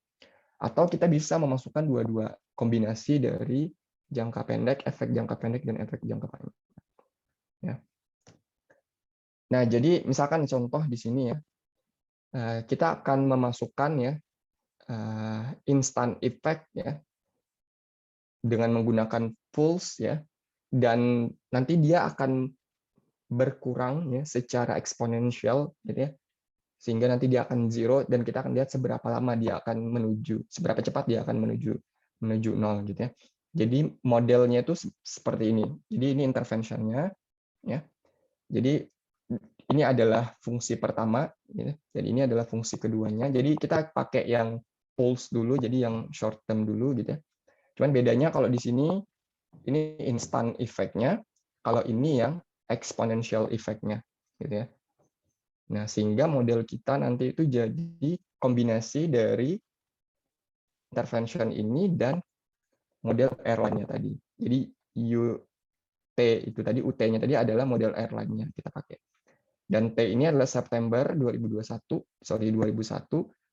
Atau kita bisa memasukkan dua-dua kombinasi dari jangka pendek, efek jangka pendek, dan efek jangka panjang. Ya. Nah, jadi misalkan contoh di sini ya, kita akan memasukkan ya instant effect ya dengan menggunakan pulse ya, dan nanti dia akan berkurang ya secara eksponensial gitu ya, sehingga nanti dia akan zero dan kita akan lihat seberapa lama dia akan seberapa cepat dia akan menuju 0 gitu ya. Jadi modelnya itu seperti ini. Jadi ini interventionnya ya. Jadi ini adalah fungsi pertama gitu, dan ini adalah fungsi keduanya. Jadi kita pakai yang pulse dulu, jadi yang short term dulu gitu ya. Cuman bedanya kalau di sini ini instant effect-nya, kalau ini yang exponential effect-nya gitu ya. Nah, sehingga model kita nanti itu jadi kombinasi dari intervention ini dan model airline-nya tadi. Jadi UT itu tadi, UT-nya tadi adalah model airline-nya kita pakai. Dan T ini adalah September 2001,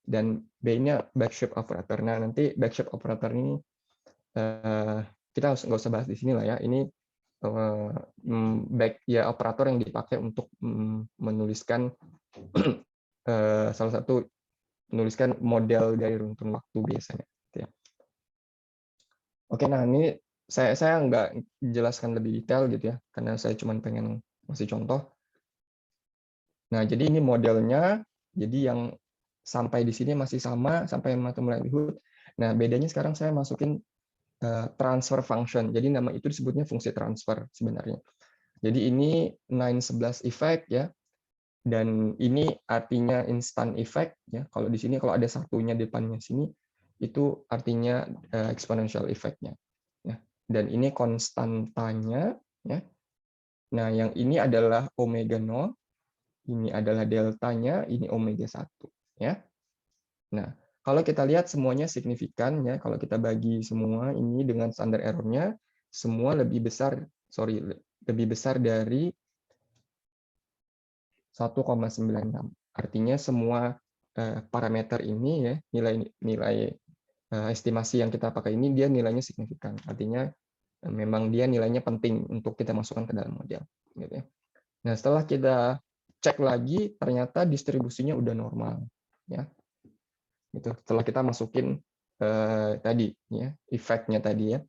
dan B-nya backship operator. Nah, nanti backship operator ini kita nggak usah bahas di sini lah ya. Ini operator yang dipakai untuk menuliskan salah satu menuliskan model dari runtun waktu biasanya. Oke, nah ini saya nggak jelaskan lebih detail gitu ya, karena saya cuma pengen ngasih contoh. Nah, jadi ini modelnya, jadi yang sampai di sini masih sama, sampai matematik livelihood. Nah, bedanya sekarang saya masukin transfer function. Jadi nama itu disebutnya fungsi transfer sebenarnya. Jadi ini 9-11 effect ya. Dan ini artinya instant effect ya. Kalau di sini kalau ada satunya depannya sini itu artinya exponential effect-nya ya. Dan ini konstantanya ya. Nah, yang ini adalah omega 0, ini adalah deltanya, ini omega 1 ya. Nah, kalau kita lihat semuanya signifikan ya, kalau kita bagi semua ini dengan standar error-nya semua lebih besar dari 1,96. Artinya semua parameter ini ya, nilai estimasi yang kita pakai ini dia nilainya signifikan. Artinya memang dia nilainya penting untuk kita masukkan ke dalam model gitu ya. Nah, setelah kita cek lagi ternyata distribusinya udah normal ya. Gitu. Setelah kita masukin tadi ya, efeknya tadi ya,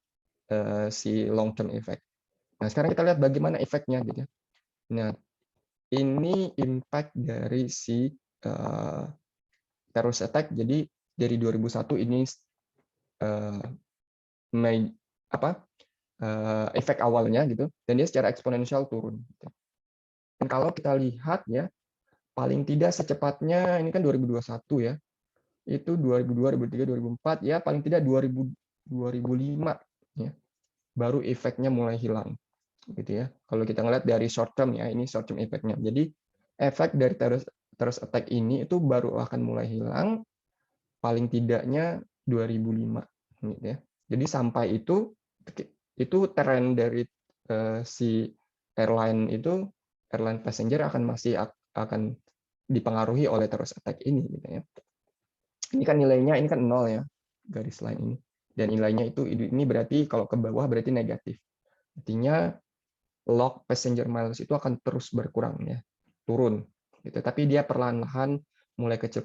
si long term effect. Nah, sekarang kita lihat bagaimana efeknya gitu ya. Nah, ini impact dari si terrorist attack. Jadi dari 2001 ini efek awalnya gitu, dan dia secara eksponensial turun. Dan kalau kita lihat ya, paling tidak secepatnya ini kan 2021 ya, itu 2002, 2003, 2004 ya, paling tidak 2005 ya, baru efeknya mulai hilang gitu ya. Kalau kita ngeliat dari short term ya, ini short term efeknya. Jadi efek dari terrorist attack ini itu baru akan mulai hilang paling tidaknya 2005 gitu ya. Jadi sampai itu tren dari si airline passenger akan dipengaruhi oleh terrorist attack ini gitu ya. Ini kan nilainya ini kan 0 ya, garis line ini. Dan nilainya ini berarti kalau ke bawah berarti negatif. Artinya log passenger miles itu akan terus berkurang ya, turun gitu. Tapi dia perlahan-lahan mulai kecil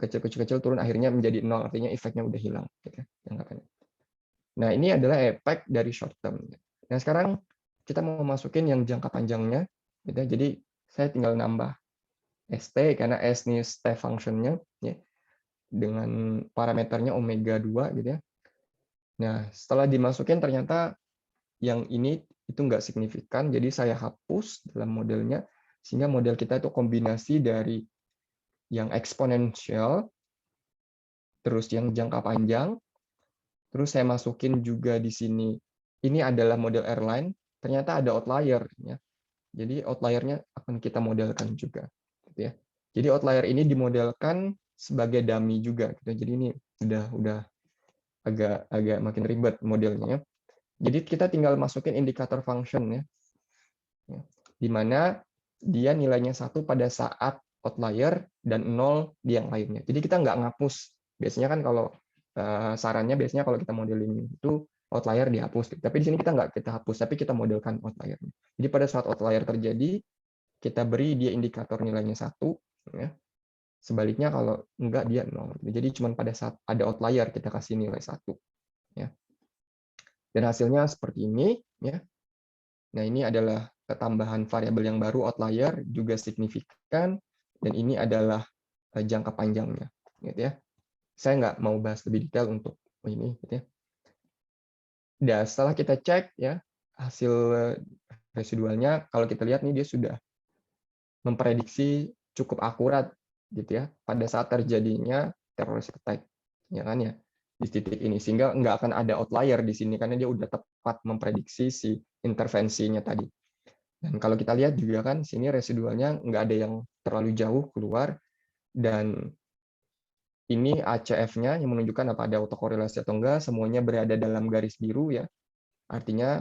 turun akhirnya menjadi 0, artinya efeknya udah hilang gitu. Nah, ini adalah efek dari short term. Nah, sekarang kita mau masukin yang jangka panjangnya gitu. Jadi saya tinggal nambah ST karena S ini step function-nya ya, dengan parameternya omega 2 gitu ya. Nah, setelah dimasukin ternyata yang ini itu nggak signifikan, jadi saya hapus dalam modelnya, sehingga model kita itu kombinasi dari yang eksponensial, terus yang jangka panjang, terus saya masukin juga di sini, ini adalah model airline, ternyata ada outlier. Ya. Jadi outlier-nya akan kita modelkan juga. Gitu ya. Jadi outlier ini dimodelkan sebagai dummy juga. Gitu. Jadi ini udah agak makin ribet modelnya. Jadi kita tinggal masukin indikator function ya, di mana dia nilainya 1 pada saat outlier dan 0 di yang lainnya. Jadi kita nggak ngapus. Biasanya kan kalau sarannya biasanya kalau kita modeling itu outlier dihapus. Tapi di sini kita nggak kita hapus, tapi kita modelkan outlier. Jadi pada saat outlier terjadi, kita beri dia indikator nilainya 1. Ya. Sebaliknya kalau enggak dia 0. Jadi cuma pada saat ada outlier kita kasih nilai 1. Ya. Dan hasilnya seperti ini. Ya. Nah, ini adalah tambahan variabel yang baru, outlier, juga signifikan, dan ini adalah jangka panjangnya. Gitu ya. Saya nggak mau bahas lebih detail untuk ini. Gitu ya. Dan setelah kita cek ya hasil residualnya, kalau kita lihat nih dia sudah memprediksi cukup akurat gitu ya pada saat terjadinya terrorist attack, ya kan ya di titik ini, sehingga nggak akan ada outlier di sini karena dia udah tepat memprediksi si intervensinya tadi. Dan kalau kita lihat juga kan sini residualnya nggak ada yang terlalu jauh keluar, dan ini ACF-nya yang menunjukkan apa ada autokorelasi atau enggak, semuanya berada dalam garis biru ya. Artinya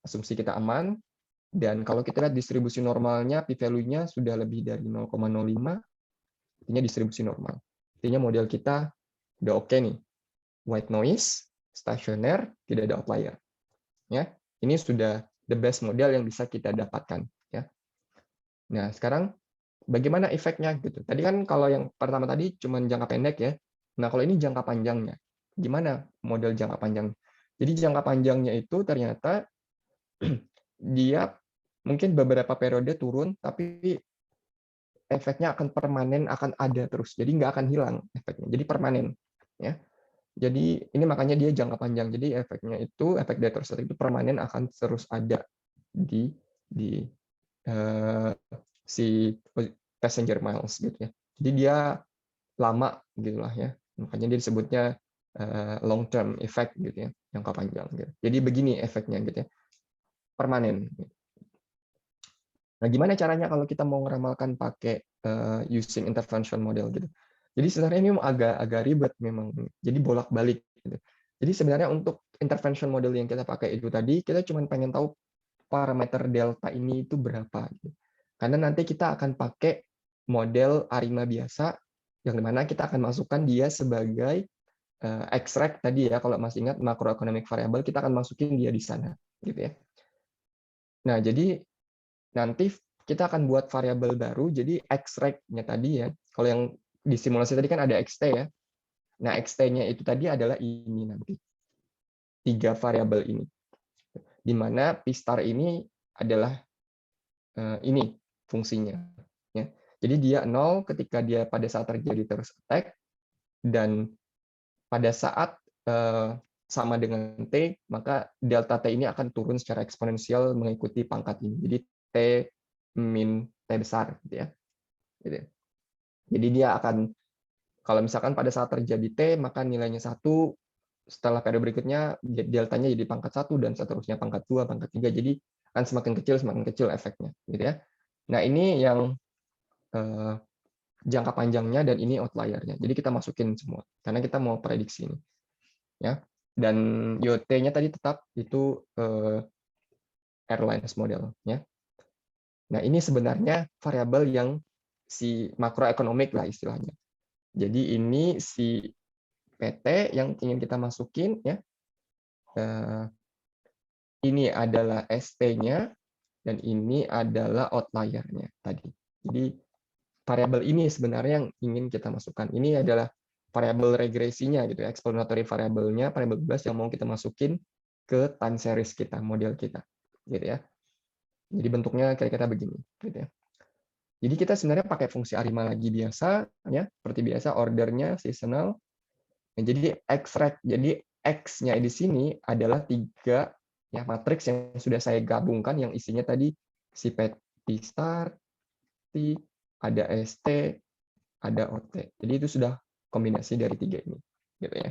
asumsi kita aman. Dan kalau kita lihat distribusi normalnya, p-value-nya sudah lebih dari 0,05, artinya distribusi normal. Artinya model kita udah oke nih. White noise, stasioner, tidak ada outlier. Ya, ini sudah the best model yang bisa kita dapatkan. Ya. Nah, sekarang bagaimana efeknya gitu? Tadi kan kalau yang pertama tadi cuma jangka pendek ya. Nah, kalau ini jangka panjangnya, gimana model jangka panjang? Jadi jangka panjangnya itu ternyata dia mungkin beberapa periode turun, tapi efeknya akan permanen, akan ada terus. Jadi nggak akan hilang efeknya. Jadi permanen. Ya. Jadi ini makanya dia jangka panjang. Jadi efeknya itu, efek dari terus itu permanen akan terus ada di si passenger miles gitu ya. Jadi dia lama gitulah ya. Makanya dia disebutnya long term effect gitu ya, jangka panjang gitu. Jadi begini efeknya gitu ya, permanen. Nah, gimana caranya kalau kita mau ngeramalkan pakai using intervention model gitu? Jadi sebenarnya ini agak ribet memang. Jadi bolak-balik gitu. Jadi sebenarnya untuk intervention model yang kita pakai itu tadi, kita cuma pengen tahu parameter delta ini itu berapa gitu. Karena nanti kita akan pakai model ARIMA biasa yang dimana kita akan masukkan dia sebagai extract tadi ya, kalau masih ingat macroeconomic variable, kita akan masukin dia di sana gitu ya. Nah, jadi nanti kita akan buat variabel baru, jadi extract-nya tadi ya. Kalau yang di simulasi tadi kan ada xt ya. Nah, xt-nya itu tadi adalah ini nanti. 3 variabel ini. Di mana P star ini adalah ini fungsinya. Ya. Jadi dia 0 ketika dia pada saat terjadi terus attack, dan pada saat sama dengan T, maka delta T ini akan turun secara eksponensial mengikuti pangkat ini. Jadi T min T besar gitu ya. Gitu. Jadi dia akan, kalau misalkan pada saat terjadi T, maka nilainya 1, setelah periode berikutnya deltanya jadi pangkat 1 dan seterusnya pangkat 2, pangkat 3. Jadi akan semakin kecil efeknya gitu ya. Nah, ini yang jangka panjangnya dan ini outliernya. Jadi kita masukin semua karena kita mau prediksi ini. Ya. Dan YOT-nya tadi tetap itu airlines model ya. Nah, ini sebenarnya variabel yang si makroekonomik lah istilahnya. Jadi ini si PT yang ingin kita masukin ya. Ini adalah ST-nya dan ini adalah outlier-nya tadi. Jadi variabel ini sebenarnya yang ingin kita masukkan. Ini adalah variabel regresinya gitu ya, explanatory variabelnya, variabel bebas yang mau kita masukin ke time series kita, model kita gitu ya. Jadi bentuknya kira-kira begini gitu ya. Jadi kita sebenarnya pakai fungsi ARIMA lagi biasa ya, seperti biasa ordernya seasonal. Nah, jadi extract. Jadi X-nya di sini adalah 3 ya matriks yang sudah saya gabungkan yang isinya tadi si P star, T, ada ST, ada OT. Jadi itu sudah kombinasi dari 3 ini gitu ya.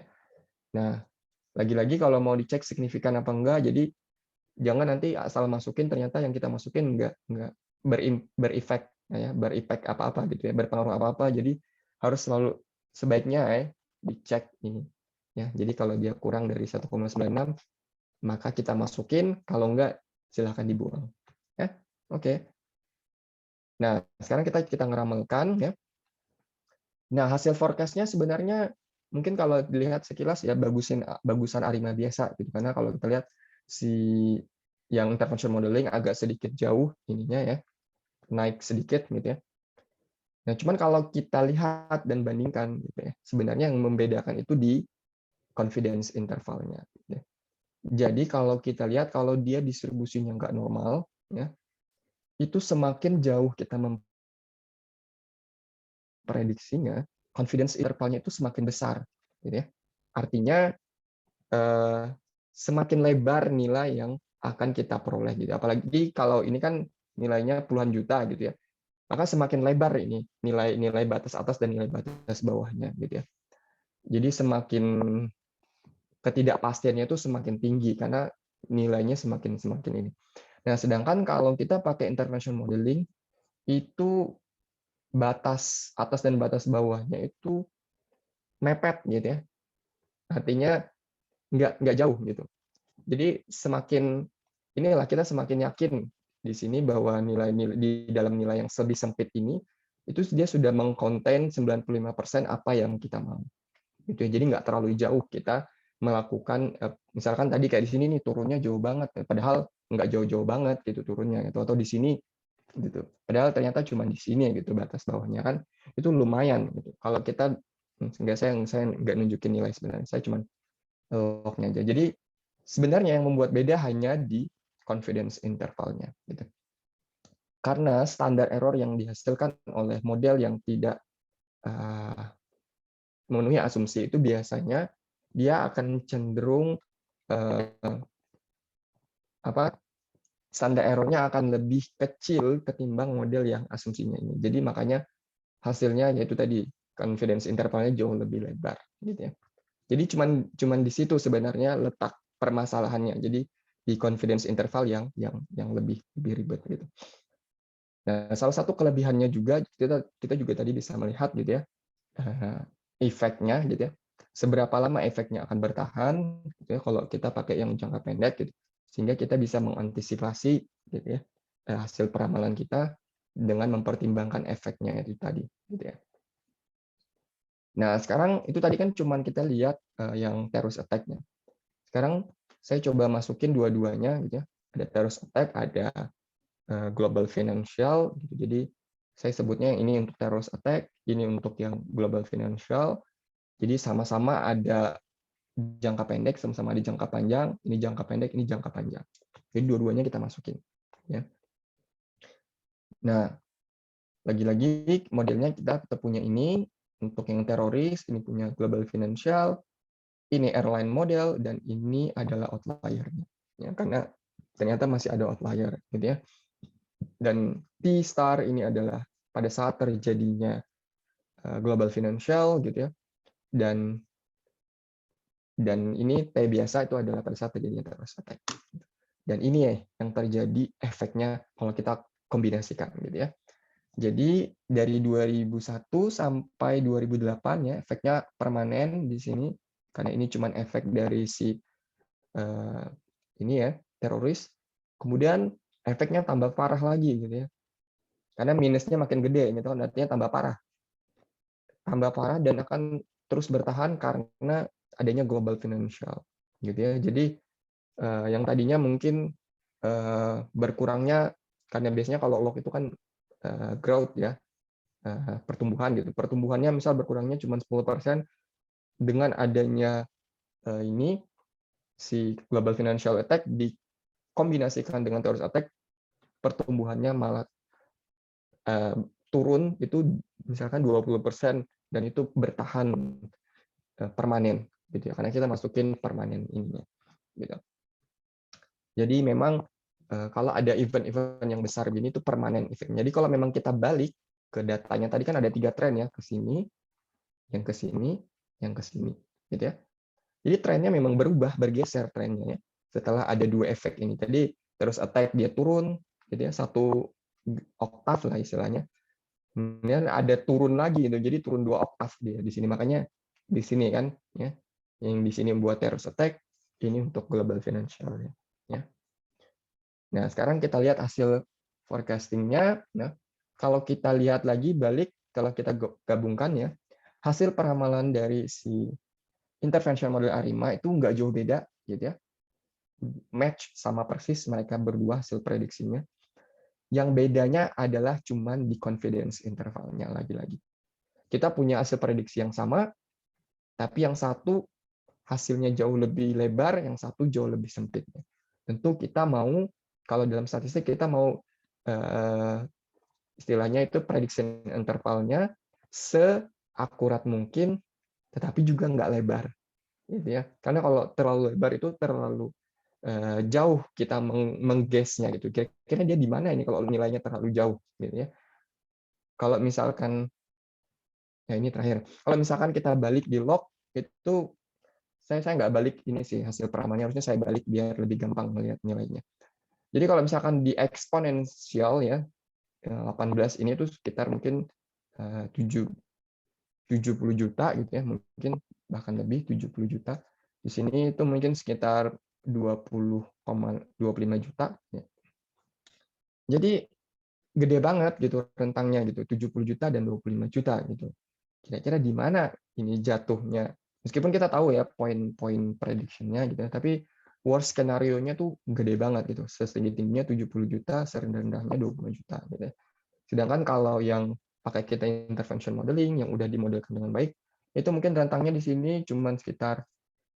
Nah, lagi-lagi kalau mau dicek signifikan apa enggak, jadi jangan nanti asal masukin ternyata yang kita masukin enggak berefek ya, berefek apa-apa gitu ya, berpengaruh apa-apa. Jadi harus selalu sebaiknya ya dicek ini ya. Jadi kalau dia kurang dari 1,96 maka kita masukin, kalau enggak silahkan dibuang ya. Oke. Nah, sekarang kita ngeramalkan ya. Nah, hasil forecast-nya sebenarnya mungkin kalau dilihat sekilas ya bagusan ARIMA biasa gitu, karena kalau kita lihat si yang intervention modeling agak sedikit jauh ininya ya, naik sedikit gitu ya. Nah, cuman kalau kita lihat dan bandingkan gitu ya, sebenarnya yang membedakan itu di confidence intervalnya. Gitu ya. Jadi kalau kita lihat kalau dia distribusinya nggak normal, ya, itu semakin jauh kita memprediksinya, confidence intervalnya itu semakin besar. Gitu ya. Artinya semakin lebar nilai yang akan kita peroleh. Gitu. Apalagi kalau ini kan nilainya puluhan juta gitu ya. Maka semakin lebar ini nilai batas atas dan nilai batas bawahnya. Gitu ya. Jadi semakin ketidakpastiannya itu semakin tinggi karena nilainya semakin ini. Nah, sedangkan kalau kita pakai intervention modeling itu batas atas dan batas bawahnya itu mepet gitu ya. Artinya nggak jauh gitu. Jadi semakin inilah kita semakin yakin di sini bahwa nilai-nilai di dalam nilai yang lebih sempit ini itu dia sudah mengkonten 95% apa yang kita mau. Gitu ya. Jadi nggak terlalu jauh kita melakukan misalkan tadi kayak di sini nih turunnya jauh banget padahal nggak jauh-jauh banget gitu turunnya gitu, atau di sini gitu padahal ternyata cuma di sini gitu batas bawahnya kan itu lumayan gitu. Kalau kita nggak saya nggak nunjukin nilai sebenarnya, saya cuma lognya aja. Jadi sebenarnya yang membuat beda hanya di confidence intervalnya gitu. Karena standar error yang dihasilkan oleh model yang tidak memenuhi asumsi itu biasanya dia akan cenderung standar error-nya akan lebih kecil ketimbang model yang asumsinya ini. Jadi makanya hasilnya yaitu tadi confidence intervalnya jauh lebih lebar gitu ya. Jadi cuman di situ sebenarnya letak permasalahannya. Jadi di confidence interval yang lebih ribet gitu. Nah, salah satu kelebihannya juga kita juga tadi bisa melihat gitu ya, efeknya gitu ya. Seberapa lama efeknya akan bertahan gitu ya kalau kita pakai yang jangka pendek gitu. Sehingga kita bisa mengantisipasi gitu ya hasil peramalan kita dengan mempertimbangkan efeknya itu tadi gitu ya. Nah, sekarang itu tadi kan cuman kita lihat yang terrorist attack-nya. Sekarang saya coba masukin dua-duanya gitu ya. Ada terrorist attack, ada global financial gitu. Jadi saya sebutnya yang ini untuk terrorist attack, ini untuk yang global financial. Jadi sama-sama ada jangka pendek, sama-sama ada jangka panjang, ini jangka pendek, ini jangka panjang. Jadi dua-duanya kita masukin ya. Nah, lagi-lagi modelnya kita tetap punya ini untuk yang teroris, ini punya global financial, ini airline model, dan ini adalah outlier-nya. Ya, karena ternyata masih ada outlier gitu ya. Dan T-star ini adalah pada saat terjadinya global financial gitu ya. Dan ini T biasa itu adalah pada saat terjadinya terrorist attack. Dan ini ya yang terjadi efeknya kalau kita kombinasikan gitu ya. Jadi dari 2001 sampai 2008 ya efeknya permanen di sini karena ini cuma efek dari si ini ya teroris. Kemudian efeknya tambah parah lagi gitu ya. Karena minusnya makin gede gitu kan artinya tambah parah. Tambah parah dan akan terus bertahan karena adanya global financial gitu ya. Jadi yang tadinya mungkin berkurangnya karena biasanya kalau log itu kan growth ya, pertumbuhan gitu. Pertumbuhannya misal berkurangnya cuma 10%, dengan adanya ini si global financial attack dikombinasikan dengan terrorist attack, pertumbuhannya malah turun itu misalkan 20% dan itu bertahan permanen gitu ya. Karena kita masukin permanen ininya gitu. Jadi memang kalau ada event-event yang besar begini itu permanen efeknya. Jadi kalau memang kita balik ke datanya tadi kan ada 3 tren ya, ke sini, yang ke sini, yang ke sini, gitu ya. Jadi trennya memang berubah, bergeser trennya ya. Setelah ada 2 efek ini. Tadi terus attack dia turun, gitu ya, 1 oktav lah istilahnya. Kemudian ada turun lagi gitu. Jadi turun 2 oktav dia di sini. Makanya di sini kan ya. Yang di sini buat terus attack, ini untuk global financial ya. Nah, sekarang kita lihat hasil forecasting-nya. Nah, kalau kita lihat lagi balik, kalau kita gabungkan ya, hasil peramalan dari si intervention model ARIMA itu nggak jauh beda, gitu ya. Match sama persis mereka berdua hasil prediksinya. Yang bedanya adalah cuman di confidence intervalnya lagi-lagi. Kita punya hasil prediksi yang sama, tapi yang satu hasilnya jauh lebih lebar, yang satu jauh lebih sempit. Tentu kita mau kalau dalam statistik kita mau istilahnya itu prediction intervalnya seakurat mungkin, tetapi juga nggak lebar, gitu ya. Karena kalau terlalu lebar itu terlalu jauh kita mengguess-nya gitu. Kira-kira dia di mana ini kalau nilainya terlalu jauh, gitu ya. Kalau misalkan, ya ini terakhir. Kalau misalkan kita balik di log itu saya nggak balik ini sih hasil peramalannya, harusnya saya balik biar lebih gampang melihat nilainya. Jadi kalau misalkan di eksponensial ya 18 ini tuh sekitar mungkin 70 juta gitu ya, mungkin bahkan lebih 70 juta. Di sini itu mungkin sekitar 20,25 juta ya. Jadi gede banget gitu rentangnya gitu, 70 juta dan 25 juta gitu. Kira-kira di mana ini jatuhnya? Meskipun kita tahu ya poin-poin prediction-nya gitu ya, tapi worst skenario-nya tuh gede banget gitu. Setinggi-tingginya 70 juta, serendah-rendahnya 25 juta gitu ya. Sedangkan kalau yang pakai kita intervention modeling yang udah dimodelkan dengan baik, itu mungkin rentangnya di sini cuma sekitar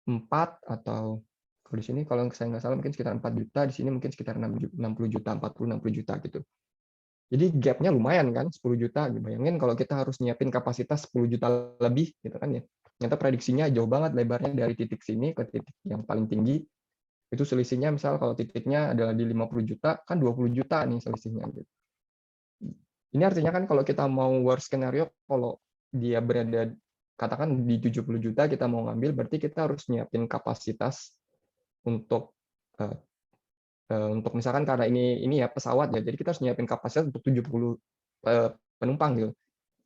4 atau kalau di sini kalau saya nggak salah mungkin sekitar 4 juta, di sini mungkin sekitar 60 juta, 40-60 juta gitu. Jadi gap-nya lumayan kan, 10 juta. Bayangin kalau kita harus nyiapin kapasitas 10 juta lebih gitu kan ya. Ternyata prediksinya jauh banget lebarnya dari titik sini ke titik yang paling tinggi. Itu selisihnya misal kalau titiknya adalah di 50 juta, kan 20 juta nih selisihnya. Gitu. Ini artinya kan kalau kita mau worst scenario, kalau dia berada katakan di 70 juta kita mau ngambil, berarti kita harus nyiapin kapasitas untuk untuk misalkan karena ini ya pesawat ya, jadi kita harus nyiapin kapasitas untuk 70 penumpang gitu.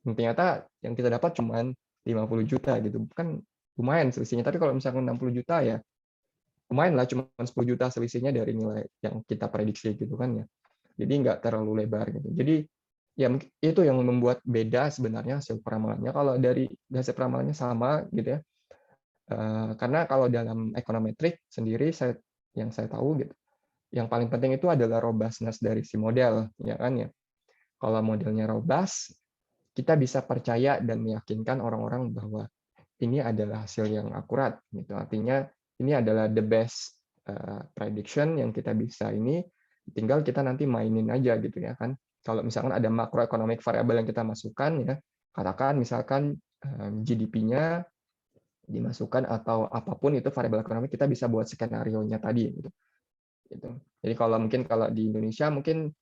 Ternyata yang kita dapat cuma 50 juta gitu, kan lumayan selisihnya. Tapi kalau misalkan 60 juta ya lumayan lah, cuma 10 juta selisihnya dari nilai yang kita prediksi gitu kan ya. Jadi nggak terlalu lebar gitu. Jadi ya itu yang membuat beda sebenarnya hasil peramalannya. Kalau dari hasil peramalannya sama gitu ya. Karena kalau dalam econometric sendiri yang saya tahu gitu, yang paling penting itu adalah robustness dari si model, ya kan ya. Kalau modelnya robust, kita bisa percaya dan meyakinkan orang-orang bahwa ini adalah hasil yang akurat. Gitu. Artinya ini adalah the best prediction yang kita bisa ini, tinggal kita nanti mainin aja gitu ya kan. Kalau misalkan ada macroeconomic variable yang kita masukkan ya, katakan misalkan GDP-nya dimasukkan atau apapun itu variabel ekonomi, kita bisa buat skenario-nya tadi gitu. Jadi kalau di Indonesia mungkin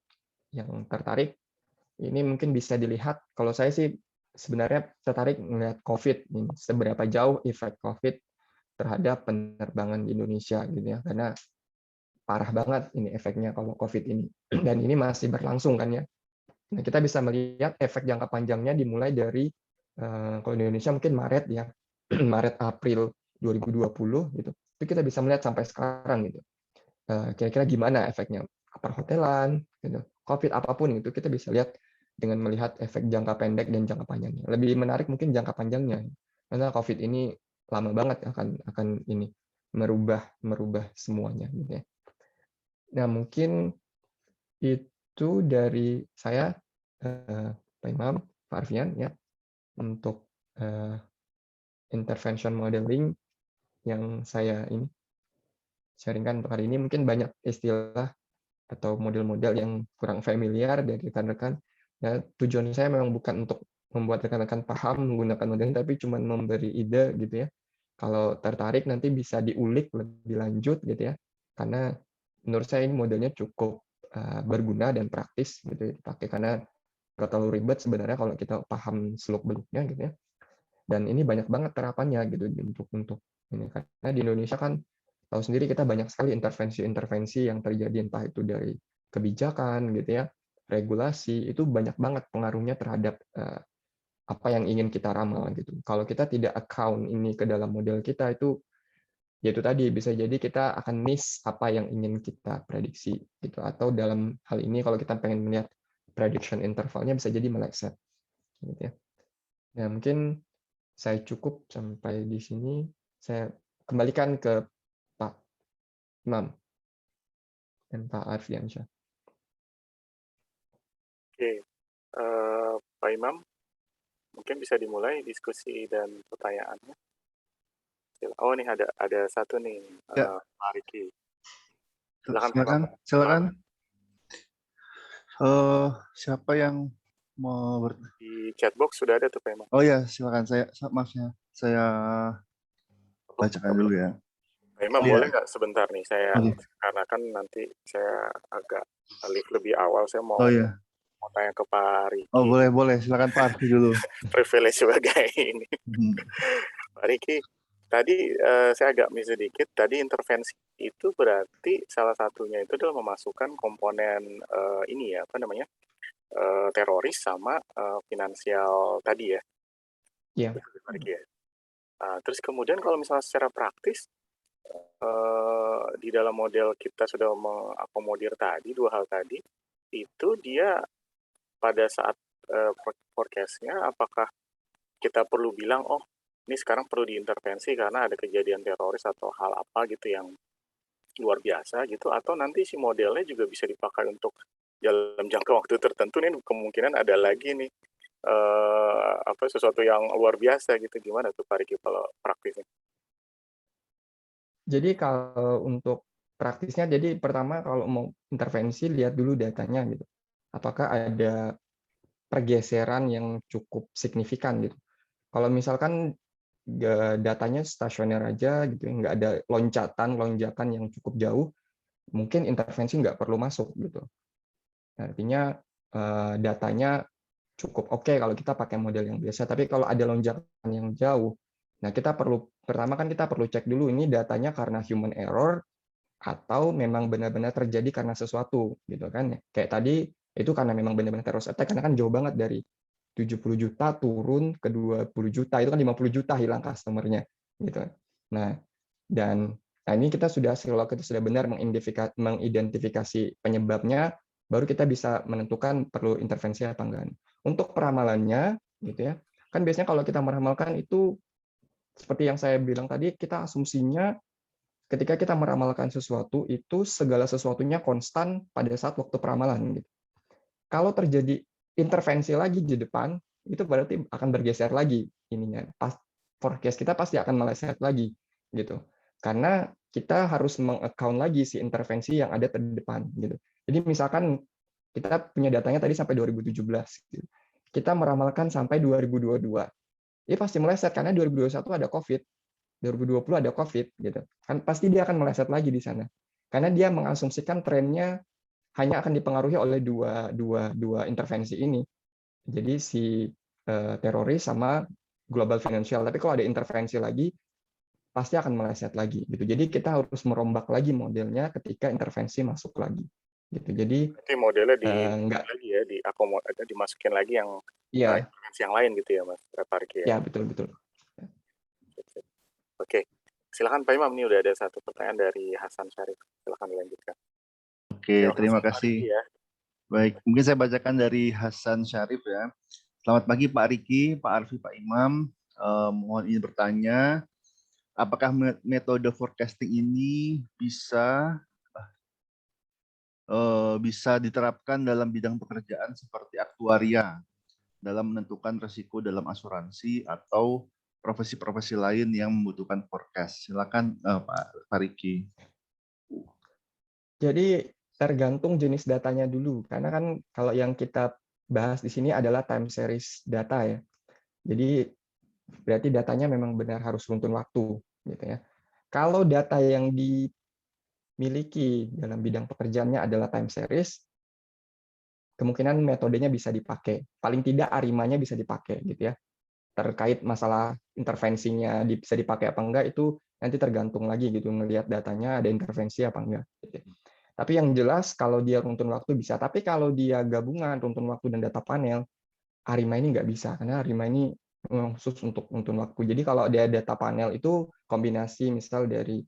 yang tertarik ini mungkin bisa dilihat, kalau saya sih sebenarnya tertarik melihat COVID ini, seberapa jauh efek COVID terhadap penerbangan di Indonesia gitu ya, karena parah banget ini efeknya kalau COVID ini, dan ini masih berlangsung kan ya. Nah, kita bisa melihat efek jangka panjangnya dimulai dari kalau di Indonesia mungkin Maret ya, Maret April 2020 gitu, itu kita bisa melihat sampai sekarang gitu. Kira-kira gimana efeknya, perhotelan, gitu, COVID apapun itu kita bisa lihat dengan melihat efek jangka pendek dan jangka panjangnya. Lebih menarik mungkin jangka panjangnya, karena COVID ini lama banget akan ini merubah semuanya. Gitu ya. Nah mungkin itu dari saya, Pak Imam, Pak Arfian ya, untuk intervention modeling yang saya ini sharingkan untuk hari ini. Mungkin banyak istilah atau model-model yang kurang familiar dari rekan-rekan. Ya, tujuan saya memang bukan untuk membuat rekan-rekan paham menggunakan model ini, tapi cuma memberi ide gitu ya. Kalau tertarik nanti bisa diulik lebih lanjut gitu ya. Karena menurut saya ini modelnya cukup berguna dan praktis gitu ya, dipakai, karena nggak terlalu ribet sebenarnya kalau kita paham seluk-beluknya gitu ya. Dan ini banyak banget terapannya gitu untuk ini, karena di Indonesia kan tahu sendiri kita banyak sekali intervensi-intervensi yang terjadi, entah itu dari kebijakan gitu ya, regulasi, itu banyak banget pengaruhnya terhadap apa yang ingin kita ramal gitu. Kalau kita tidak account ini ke dalam model kita, itu yaitu tadi bisa jadi kita akan miss apa yang ingin kita prediksi gitu, atau dalam hal ini kalau kita pengen melihat prediction intervalnya bisa jadi meleset gitu ya. Nah, mungkin saya cukup sampai di sini. Saya kembalikan ke Pak Imam dan Pak Arfiansyah. Oke, Pak Imam, mungkin bisa dimulai diskusi dan pertanyaannya. Oh, nih ada satu nih, Ya. Pak Riki. Silakan. Siapa yang mau di chatbox sudah ada tuh Pak Imam. Oh ya, silakan. Saya bacakan dulu ya. Pak Imam, boleh nggak sebentar nih saya, karena kan nanti saya agak lebih awal, saya mau tanya ke Pak Riki. Oh, boleh. Silakan Pak Riki dulu. Privilege sebagai ini. Pak Riki, tadi saya agak miss sedikit. Tadi intervensi itu berarti salah satunya itu adalah memasukkan komponen ini ya, apa namanya, teroris sama finansial tadi ya. Iya. Pak Riki ya. Terus kemudian kalau misalnya secara praktis di dalam model kita sudah mengakomodir tadi dua hal tadi, itu dia pada saat forecast-nya apakah kita perlu bilang, oh ini sekarang perlu diintervensi karena ada kejadian teroris atau hal apa gitu yang luar biasa gitu, atau nanti si modelnya juga bisa dipakai untuk dalam jangka waktu tertentu nih kemungkinan ada lagi nih sesuatu yang luar biasa gitu. Gimana tuh Pak Riki kalau praktisnya? Jadi kalau untuk praktisnya, jadi pertama kalau mau intervensi lihat dulu datanya gitu. Apakah ada pergeseran yang cukup signifikan gitu. Kalau misalkan datanya stasioner aja gitu, nggak ada lonjakan yang cukup jauh, mungkin intervensi nggak perlu masuk gitu. Artinya datanya cukup oke kalau kita pakai model yang biasa. Tapi kalau ada lonjakan yang jauh, nah pertama kan kita perlu cek dulu ini datanya karena human error atau memang benar-benar terjadi karena sesuatu gitu kan ya. Kayak tadi itu karena memang benar-benar terus attack karena kan jauh banget dari 70 juta turun ke 20 juta, itu kan 50 juta hilang customer-nya gitu. Nah, ini kita kalau kita sudah benar mengidentifikasi penyebabnya, baru kita bisa menentukan perlu intervensi apa enggak. Untuk peramalannya gitu ya. Kan biasanya kalau kita meramalkan itu seperti yang saya bilang tadi, kita asumsinya ketika kita meramalkan sesuatu itu segala sesuatunya konstan pada saat waktu peramalan gitu. Kalau terjadi intervensi lagi di depan, itu berarti akan bergeser lagi ininya. Forecast kita pasti akan meleset lagi gitu. Karena kita harus meng-account lagi si intervensi yang ada di depan gitu. Jadi misalkan kita punya datanya tadi sampai 2017 gitu. Kita meramalkan sampai 2022. Dia pasti meleset karena 2021 ada Covid, 2020 ada Covid gitu. Kan pasti dia akan meleset lagi di sana. Karena dia mengasumsikan trennya hanya akan dipengaruhi oleh dua intervensi ini. Jadi si teroris sama global financial. Tapi kalau ada intervensi lagi, pasti akan meleset lagi. Gitu. Jadi kita harus merombak lagi modelnya ketika intervensi masuk lagi. Gitu. Jadi Berarti modelnya enggak, lagi ya, dimasukin lagi yang ya, intervensi yang lain gitu ya, Mas Parki ya. Ya betul. Oke, silakan Pak Imam, ini udah ada satu pertanyaan dari Hasan Syarif. Silakan dilanjutkan. Oke, terima kasih. Ya. Baik, mungkin saya bacakan dari Hasan Syarif ya. Selamat pagi Pak Riki, Pak Arfi, Pak Imam. Mohon izin bertanya, apakah metode forecasting ini bisa diterapkan dalam bidang pekerjaan seperti aktuaria dalam menentukan risiko dalam asuransi atau profesi-profesi lain yang membutuhkan forecast? Silakan Pak Riki. Jadi tergantung jenis datanya dulu, karena kan kalau yang kita bahas di sini adalah time series data ya. Jadi berarti datanya memang benar harus runtun waktu, gitu ya. Kalau data yang dimiliki dalam bidang pekerjaannya adalah time series, kemungkinan metodenya bisa dipakai. Paling tidak arimanya bisa dipakai, gitu ya. Terkait masalah intervensinya bisa dipakai apa enggak itu nanti tergantung lagi gitu ngelihat datanya ada intervensi apa enggak. Gitu. Tapi yang jelas kalau dia runtun waktu bisa. Tapi kalau dia gabungan runtun waktu dan data panel, Arima ini nggak bisa karena Arima ini khusus untuk runtun waktu. Jadi kalau dia data panel itu kombinasi misal dari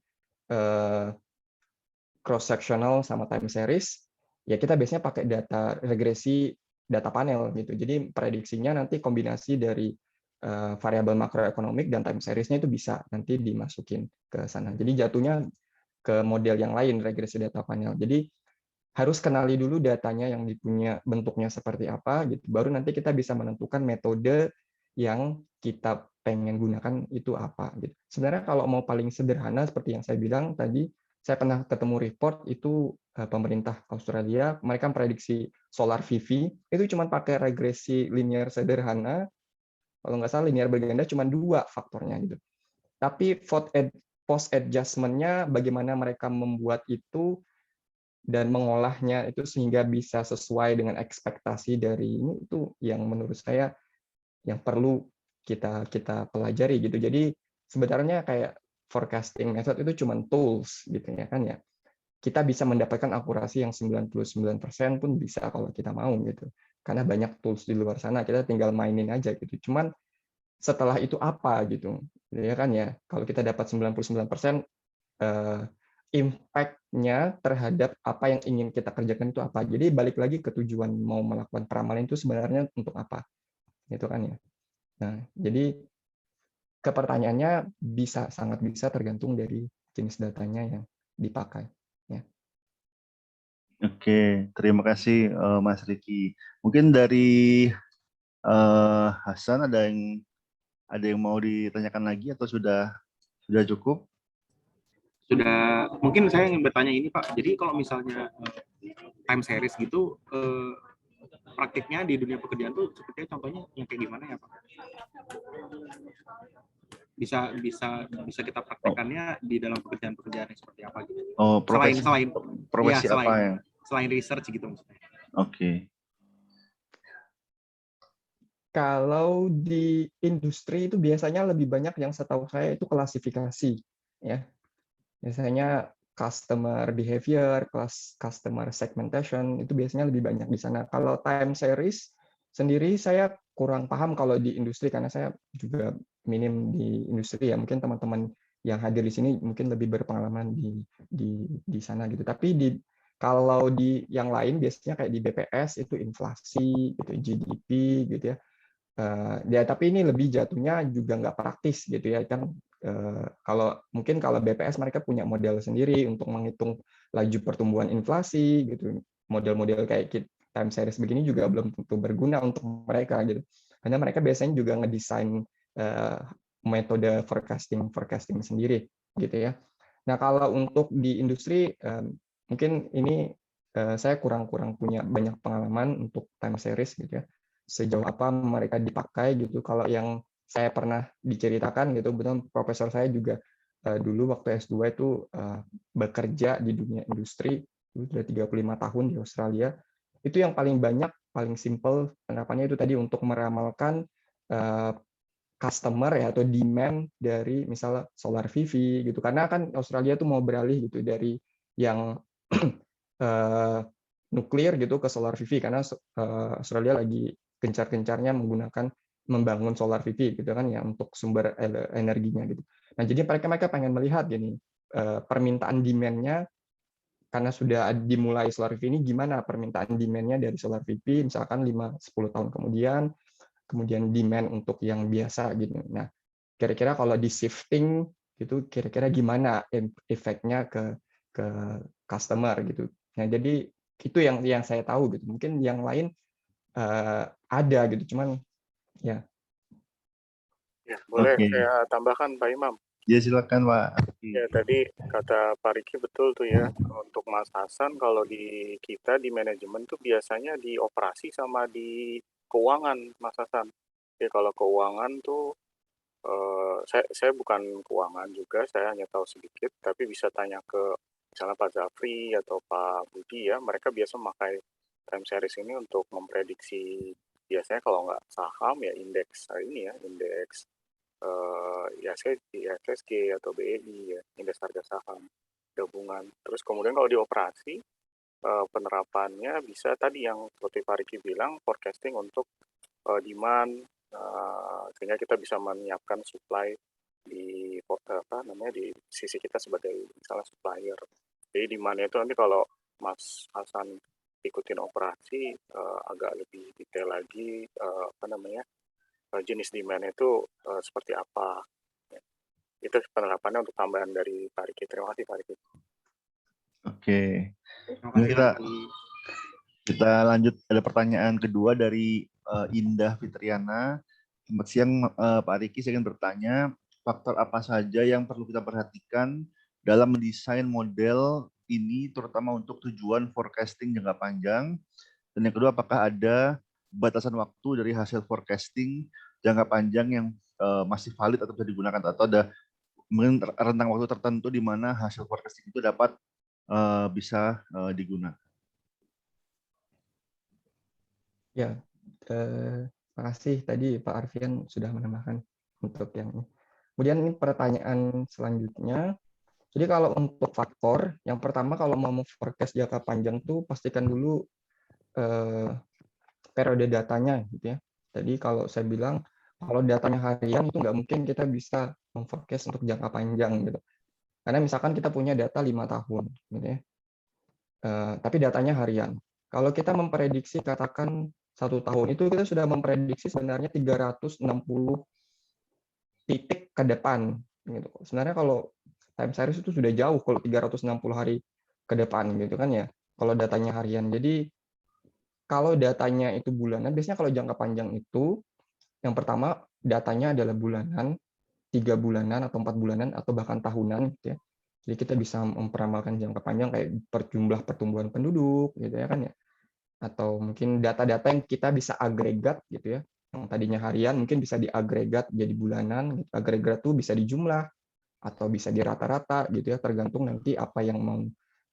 cross sectional sama time series, ya kita biasanya pakai data regresi data panel gitu. Jadi prediksinya nanti kombinasi dari variabel makroekonomik dan time series-nya itu bisa nanti dimasukin ke sana. Jadi jatuhnya ke model yang lain regresi data panel. Jadi harus kenali dulu datanya yang dipunya bentuknya seperti apa gitu. Baru nanti kita bisa menentukan metode yang kita pengen gunakan itu apa gitu. Sebenarnya kalau mau paling sederhana seperti yang saya bilang tadi, saya pernah ketemu report itu pemerintah Australia, mereka prediksi solar PV itu cuma pakai regresi linear sederhana, kalau nggak salah linear berganda cuma 2 faktornya gitu. Tapi post adjustment-nya bagaimana mereka membuat itu dan mengolahnya itu sehingga bisa sesuai dengan ekspektasi dari ini itu yang menurut saya yang perlu kita pelajari gitu. Jadi sebenarnya kayak forecasting method itu cuma tools gitu ya kan ya. Kita bisa mendapatkan akurasi yang 99% pun bisa kalau kita mau gitu. Karena banyak tools di luar sana, kita tinggal mainin aja gitu. Cuman setelah itu apa gitu. Ya kan ya. Kalau kita dapat 99% impact-nya terhadap apa yang ingin kita kerjakan itu apa. Jadi balik lagi ke tujuan mau melakukan peramalan itu sebenarnya untuk apa. Gitu kan ya. Nah, jadi ke pertanyaannya sangat bisa tergantung dari jenis datanya yang dipakai. Ya. Oke, terima kasih Mas Riki. Mungkin dari Hasan ada yang mau ditanyakan lagi atau sudah cukup? Sudah, mungkin saya ingin bertanya ini Pak. Jadi kalau misalnya time series gitu, praktiknya di dunia pekerjaan tuh sepertinya contohnya yang kayak gimana ya Pak? bisa bisa bisa kita praktekannya di dalam pekerjaan-pekerjaan yang seperti apa gitu. Oh, profesi Selain profesi apa ya? selain research gitu maksudnya. Oke. Kalau di industri itu biasanya lebih banyak yang setahu saya itu klasifikasi, ya. Biasanya customer behavior, customer segmentation itu biasanya lebih banyak di sana. Kalau time series sendiri saya kurang paham kalau di industri karena saya juga minim di industri ya. Mungkin teman-teman yang hadir di sini mungkin lebih berpengalaman di sana gitu. Tapi kalau di yang lain biasanya kayak di BPS itu inflasi gitu, GDP gitu ya. Ya tapi ini lebih jatuhnya juga nggak praktis gitu ya kan. Kalau BPS mereka punya model sendiri untuk menghitung laju pertumbuhan inflasi gitu, model-model kayak time series begini juga belum tentu berguna untuk mereka gitu, karena mereka biasanya juga ngedesain metode forecasting sendiri gitu ya. Nah kalau untuk di industri mungkin ini saya kurang punya banyak pengalaman untuk time series gitu ya, sejauh apa mereka dipakai gitu. Kalau yang saya pernah diceritakan gitu, betul profesor saya juga dulu waktu S2 itu bekerja di dunia industri, itu sudah 35 tahun di Australia. Itu yang paling banyak, paling simple penerapannya itu tadi untuk meramalkan customer ya atau demand dari misalnya solar PV gitu. Karena kan Australia itu mau beralih gitu dari yang nuklir gitu ke solar PV karena Australia lagi gencar-gencarnya membangun solar PV gitu kan ya untuk sumber energinya gitu. Nah jadi mereka pengen melihat gini permintaan demand-nya karena sudah dimulai solar PV ini gimana permintaan demand-nya dari solar PV misalkan 5-10 tahun kemudian demand untuk yang biasa gitu. Nah kira-kira kalau di shifting gitu kira-kira gimana efeknya ke customer gitu. Nah jadi itu yang saya tahu gitu. Mungkin yang lain ada gitu, cuman ya. Ya, boleh Oke. saya tambahkan Pak Imam? Ya silakan Pak. Ya, tadi kata Pak Riki betul tuh ya, untuk Mas Hasan kalau di kita di manajemen tuh biasanya di operasi sama di keuangan Mas Hasan. Ya kalau keuangan tuh saya bukan keuangan juga, saya hanya tahu sedikit, tapi bisa tanya ke misalnya Pak Zafri atau Pak Budi ya, mereka biasa memakai time series ini untuk memprediksi biasanya kalau nggak saham ya indeks ini ya, indeks IHSG atau BEI ya, indeks harga saham gabungan. Terus kemudian kalau di operasi penerapannya bisa tadi yang seperti Pak Riki bilang forecasting untuk demand sehingga kita bisa menyiapkan supply di di sisi kita sebagai misalnya supplier. Jadi demand itu nanti kalau Mas Hasan ikutin operasi agak lebih detail lagi jenis demand itu seperti apa. Ya. Itu penerapannya untuk tambahan dari Pak Riki. Terima kasih Pak Riki. Oke. Terima kasih. Kita lanjut, ada pertanyaan kedua dari Indah Fitriana. Selamat siang Pak Riki, saya ingin bertanya, faktor apa saja yang perlu kita perhatikan dalam mendesain model ini, terutama untuk tujuan forecasting jangka panjang? Dan yang kedua, apakah ada batasan waktu dari hasil forecasting jangka panjang yang masih valid atau bisa digunakan, atau ada mungkin rentang waktu tertentu di mana hasil forecasting itu dapat bisa digunakan? Ya, terima kasih tadi Pak Arfian sudah menambahkan untuk yang ini. Kemudian ini pertanyaan selanjutnya. Jadi kalau untuk faktor, yang pertama kalau mau forecast jangka panjang tuh pastikan dulu periode datanya gitu ya. Jadi kalau saya bilang kalau datanya harian itu nggak mungkin kita bisa memforecast untuk jangka panjang gitu. Karena misalkan kita punya data 5 tahun gitu ya. Tapi datanya harian. Kalau kita memprediksi katakan 1 tahun itu kita sudah memprediksi sebenarnya 360 titik ke depan gitu. Sebenarnya kalau time series itu sudah jauh kalau 360 hari ke depan gitu kan ya. Kalau datanya harian. Jadi kalau datanya itu bulanan, biasanya kalau jangka panjang itu yang pertama datanya adalah bulanan, 3 bulanan atau 4 bulanan atau bahkan tahunan gitu ya. Jadi kita bisa memperamalkan jangka panjang kayak jumlah pertumbuhan penduduk gitu ya kan ya. Atau mungkin data-data yang kita bisa agregat gitu ya. yang tadinya harian mungkin bisa diagregat jadi bulanan. Gitu. Agregat tuh bisa dijumlah atau bisa dirata-rata gitu ya, tergantung nanti apa yang mau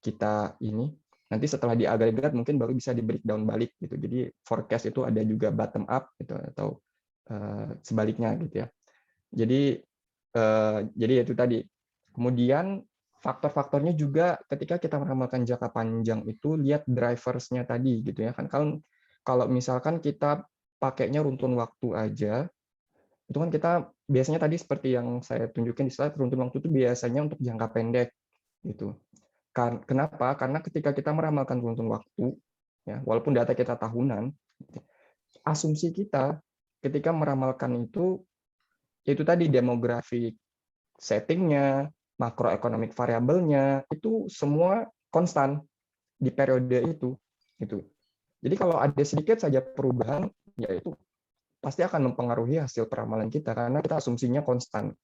kita ini. Nanti setelah diagregat mungkin baru bisa di breakdown balik gitu. Jadi forecast itu ada juga bottom up gitu atau sebaliknya gitu ya. Jadi itu tadi. Kemudian faktor-faktornya juga ketika kita meramalkan jangka panjang itu lihat drivers-nya tadi gitu ya kan. Kalau misalkan kita pakainya runtun waktu aja, itu kan kita biasanya tadi seperti yang saya tunjukin di slide, runtun waktu itu biasanya untuk jangka pendek gitu. Kenapa? Karena ketika kita meramalkan runtun waktu, ya walaupun data kita tahunan, asumsi kita ketika meramalkan itu tadi demografi settingnya, makroekonomik variabelnya itu semua konstan di periode itu. Gitu. Jadi kalau ada sedikit saja perubahan, ya itu pasti akan mempengaruhi hasil peramalan kita karena kita asumsinya konstan.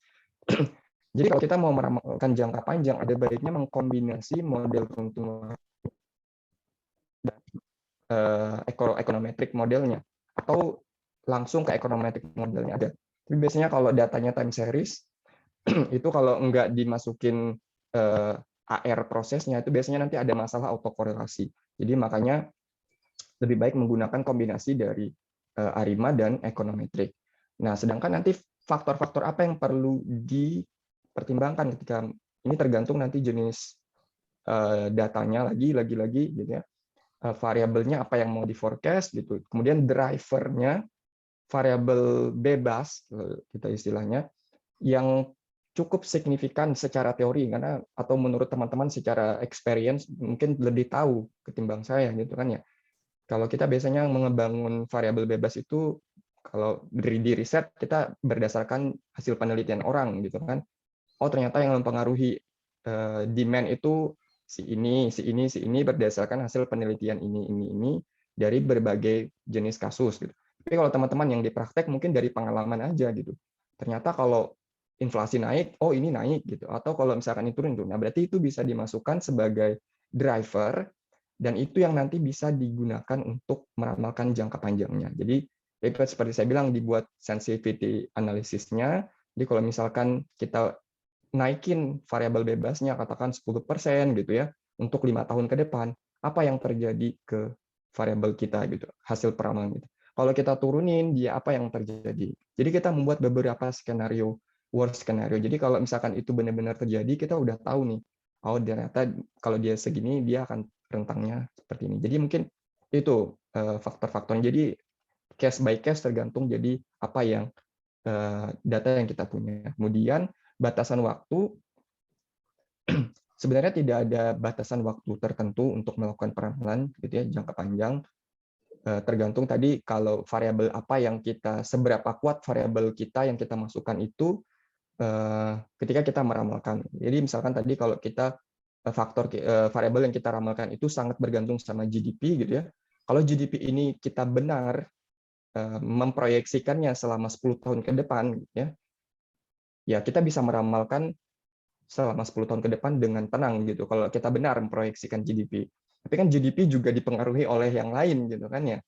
Jadi kalau kita mau meramalkan jangka panjang, ada baiknya mengkombinasi model runtun econometric modelnya atau langsung ke econometric modelnya ada. Tapi biasanya kalau datanya time series itu kalau nggak dimasukin AR prosesnya itu biasanya nanti ada masalah autokorelasi. Jadi makanya lebih baik menggunakan kombinasi dari ARIMA dan econometric. Nah, sedangkan nanti faktor-faktor apa yang perlu dipertimbangkan ketika ini tergantung nanti jenis datanya lagi gitu ya. Variabelnya apa yang mau di forecast gitu. Kemudian drivernya variabel bebas kita istilahnya yang cukup signifikan secara teori karena atau menurut teman-teman secara experience mungkin lebih tahu ketimbang saya gitu kan ya. Kalau kita biasanya mengebangun variabel bebas itu kalau di riset kita berdasarkan hasil penelitian orang gitu kan. Oh ternyata yang mempengaruhi demand itu si ini berdasarkan hasil penelitian ini dari berbagai jenis kasus gitu. Tapi kalau teman-teman yang di praktek mungkin dari pengalaman aja gitu. Ternyata kalau inflasi naik, oh ini naik gitu. Atau kalau misalkan ini turun, nah berarti itu bisa dimasukkan sebagai driver dan itu yang nanti bisa digunakan untuk meramalkan jangka panjangnya. Jadi itu seperti saya bilang dibuat sensitivity analisisnya. Jadi kalau misalkan kita naikin variabel bebasnya katakan 10% gitu ya untuk 5 tahun ke depan, apa yang terjadi ke variabel kita gitu, hasil peramalan kita. Kalau kita turunin dia apa yang terjadi. Jadi kita membuat beberapa skenario, worst skenario. Jadi kalau misalkan itu benar-benar terjadi, kita udah tahu nih, oh ternyata kalau dia segini dia akan rentangnya seperti ini. Jadi mungkin itu faktor-faktornya. Jadi case by case tergantung jadi apa yang data yang kita punya. Kemudian batasan waktu sebenarnya tidak ada batasan waktu tertentu untuk melakukan peramalan gitu ya jangka panjang. Tergantung tadi kalau variabel apa yang kita seberapa kuat variabel kita yang kita masukkan itu ketika kita meramalkan. Jadi misalkan tadi kalau kita faktor variabel yang kita ramalkan itu sangat bergantung sama GDP gitu ya. Kalau GDP ini kita benar memproyeksikannya selama 10 tahun ke depan ya kita bisa meramalkan selama 10 tahun ke depan dengan tenang gitu kalau kita benar memproyeksikan GDP. Tapi kan GDP juga dipengaruhi oleh yang lain gitu kan ya.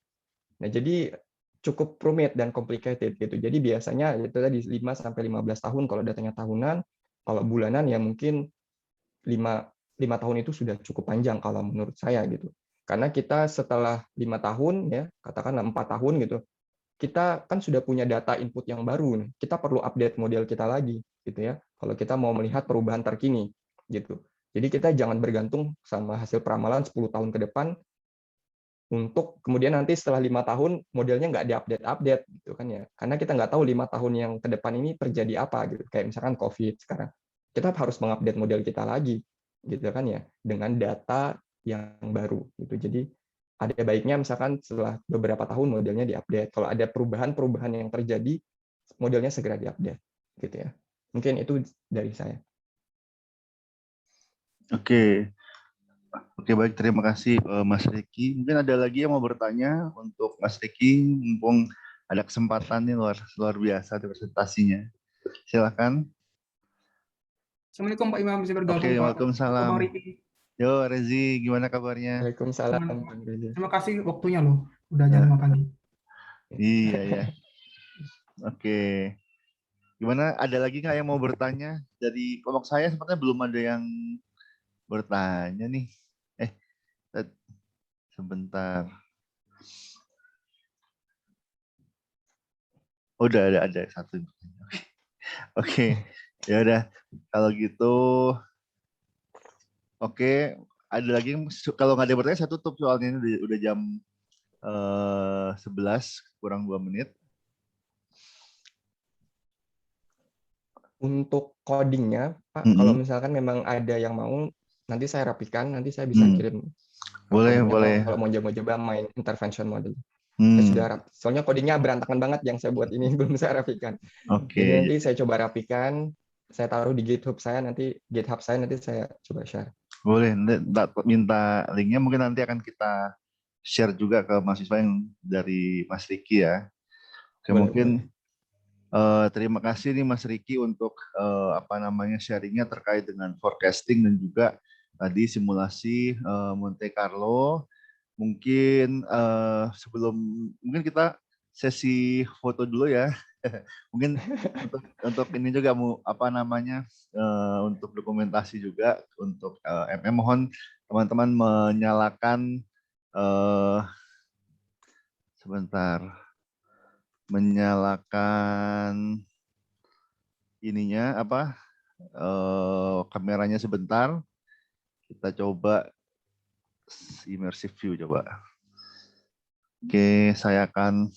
Nah, jadi cukup rumit dan complicated gitu. Jadi biasanya itu tadi 5 sampai 15 tahun kalau datanya tahunan, kalau bulanan ya mungkin 5 tahun itu sudah cukup panjang kalau menurut saya gitu. Karena kita setelah 5 tahun ya, katakanlah 4 tahun gitu, kita kan sudah punya data input yang baru nih. Kita perlu update model kita lagi gitu ya. Kalau kita mau melihat perubahan terkini gitu. Jadi kita jangan bergantung sama hasil peramalan 10 tahun ke depan untuk kemudian nanti setelah 5 tahun modelnya nggak diupdate gitu kan ya. Karena kita nggak tahu 5 tahun yang ke depan ini terjadi apa gitu. Kayak misalkan COVID sekarang. Kita harus mengupdate model kita lagi gitu kan ya dengan data yang baru gitu. Jadi ada baiknya misalkan setelah beberapa tahun modelnya diupdate. Kalau ada perubahan-perubahan yang terjadi, modelnya segera diupdate gitu ya. Mungkin itu dari saya. Oke. Oke, baik, terima kasih Mas Riki. Mungkin ada lagi yang mau bertanya untuk Mas Riki, mumpung ada kesempatan nih luar biasa di presentasinya. Silakan. Assalamualaikum Pak Imam, bisa bergabung Oke, Pak. waalaikumsalam. Bang Riki. Yo, Rezi, gimana kabarnya? Waalaikumsalam. Terima kasih waktunya loh, udah jam 5 pagi. Iya, ya. Oke. Gimana? Ada lagi nggak yang mau bertanya? Dari kelompok saya sepertinya belum ada yang bertanya nih. Sebentar. Oh, udah ada satu. Oke. Ya udah. Kalau gitu, oke. Ada lagi kalau nggak ada yang bertanya saya tutup soalnya ini udah jam 11 kurang 2 menit. Untuk codingnya, Pak, kalau misalkan memang ada yang mau, nanti saya rapikan, nanti saya bisa kirim Boleh, codingnya boleh. kalau mau coba-coba main intervention model. Saya sudah soalnya codingnya berantakan banget yang saya buat ini belum saya rapikan. Oke. Jadi nanti saya coba rapikan, saya taruh di GitHub saya nanti saya coba share. Boleh, minta linknya mungkin nanti akan kita share juga ke mahasiswa yang dari Mas Riki ya. Oke, Boleh, mungkin terima kasih nih Mas Riki untuk sharingnya terkait dengan forecasting dan juga tadi simulasi Monte Carlo. Mungkin mungkin kita sesi foto dulu ya. Mungkin untuk ini juga untuk dokumentasi juga untuk mohon teman-teman menyalakan ininya kameranya sebentar. Kita coba immersive view coba. Oke, saya akan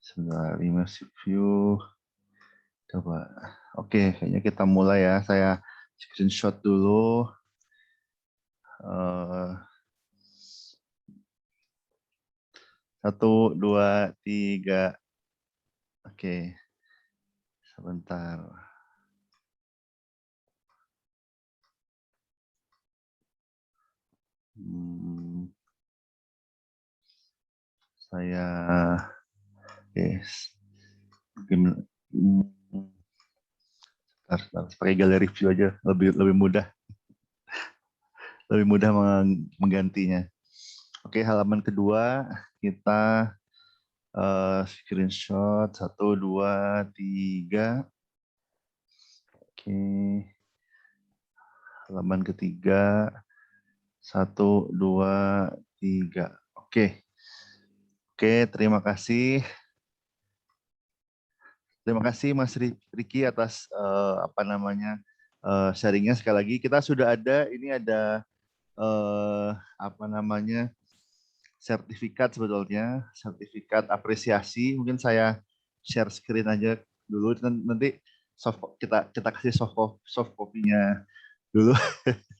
sebentar, immersive view. Coba. Oke, kayaknya kita mulai ya. Saya screenshot dulu. 1, 2, 3. Oke. Sebentar. Saya pakai gallery view aja lebih mudah. Lebih mudah menggantinya. Oke, halaman kedua kita screenshot 1, 2, 3. Oke. Halaman ketiga 1, 2, 3. Oke. Oke, terima kasih. Terima kasih Mas Riki atas sharingnya sekali lagi. Kita sudah ada sertifikat sebetulnya, sertifikat apresiasi. Mungkin saya share screen aja dulu, nanti kita kasih soft copy-nya dulu.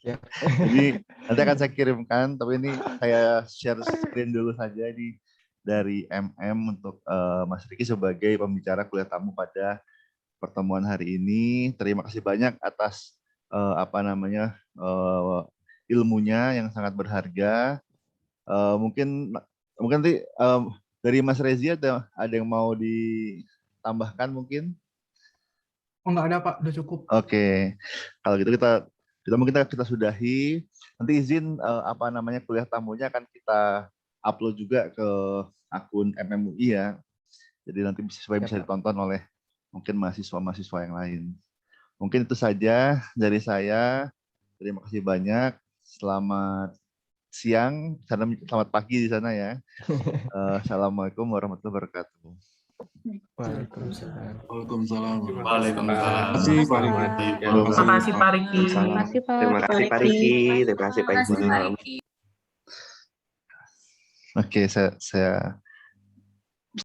Ya. Jadi nanti akan saya kirimkan, tapi ini saya share screen dulu saja dari untuk Mas Riki sebagai pembicara kuliah tamu pada pertemuan hari ini. Terima kasih banyak atas ilmunya yang sangat berharga. Mungkin nanti dari Mas Rezi ada yang mau ditambahkan mungkin? Oh, nggak ada Pak, udah cukup. Oke, kalau gitu kita sudahi. Nanti izin kuliah tamunya akan kita upload juga ke akun MMUI ya. Jadi nanti supaya bisa ditonton oleh mungkin mahasiswa-mahasiswa yang lain. Mungkin itu saja dari saya. Terima kasih banyak. Selamat siang, selamat pagi di sana ya. Assalamualaikum warahmatullahi wabarakatuh. Waalaikumsalam. Waalaikumsalam. Terima kasih Pak Riki. Terima kasih Pak Riki. Terima kasih Pak Imam. Oke, saya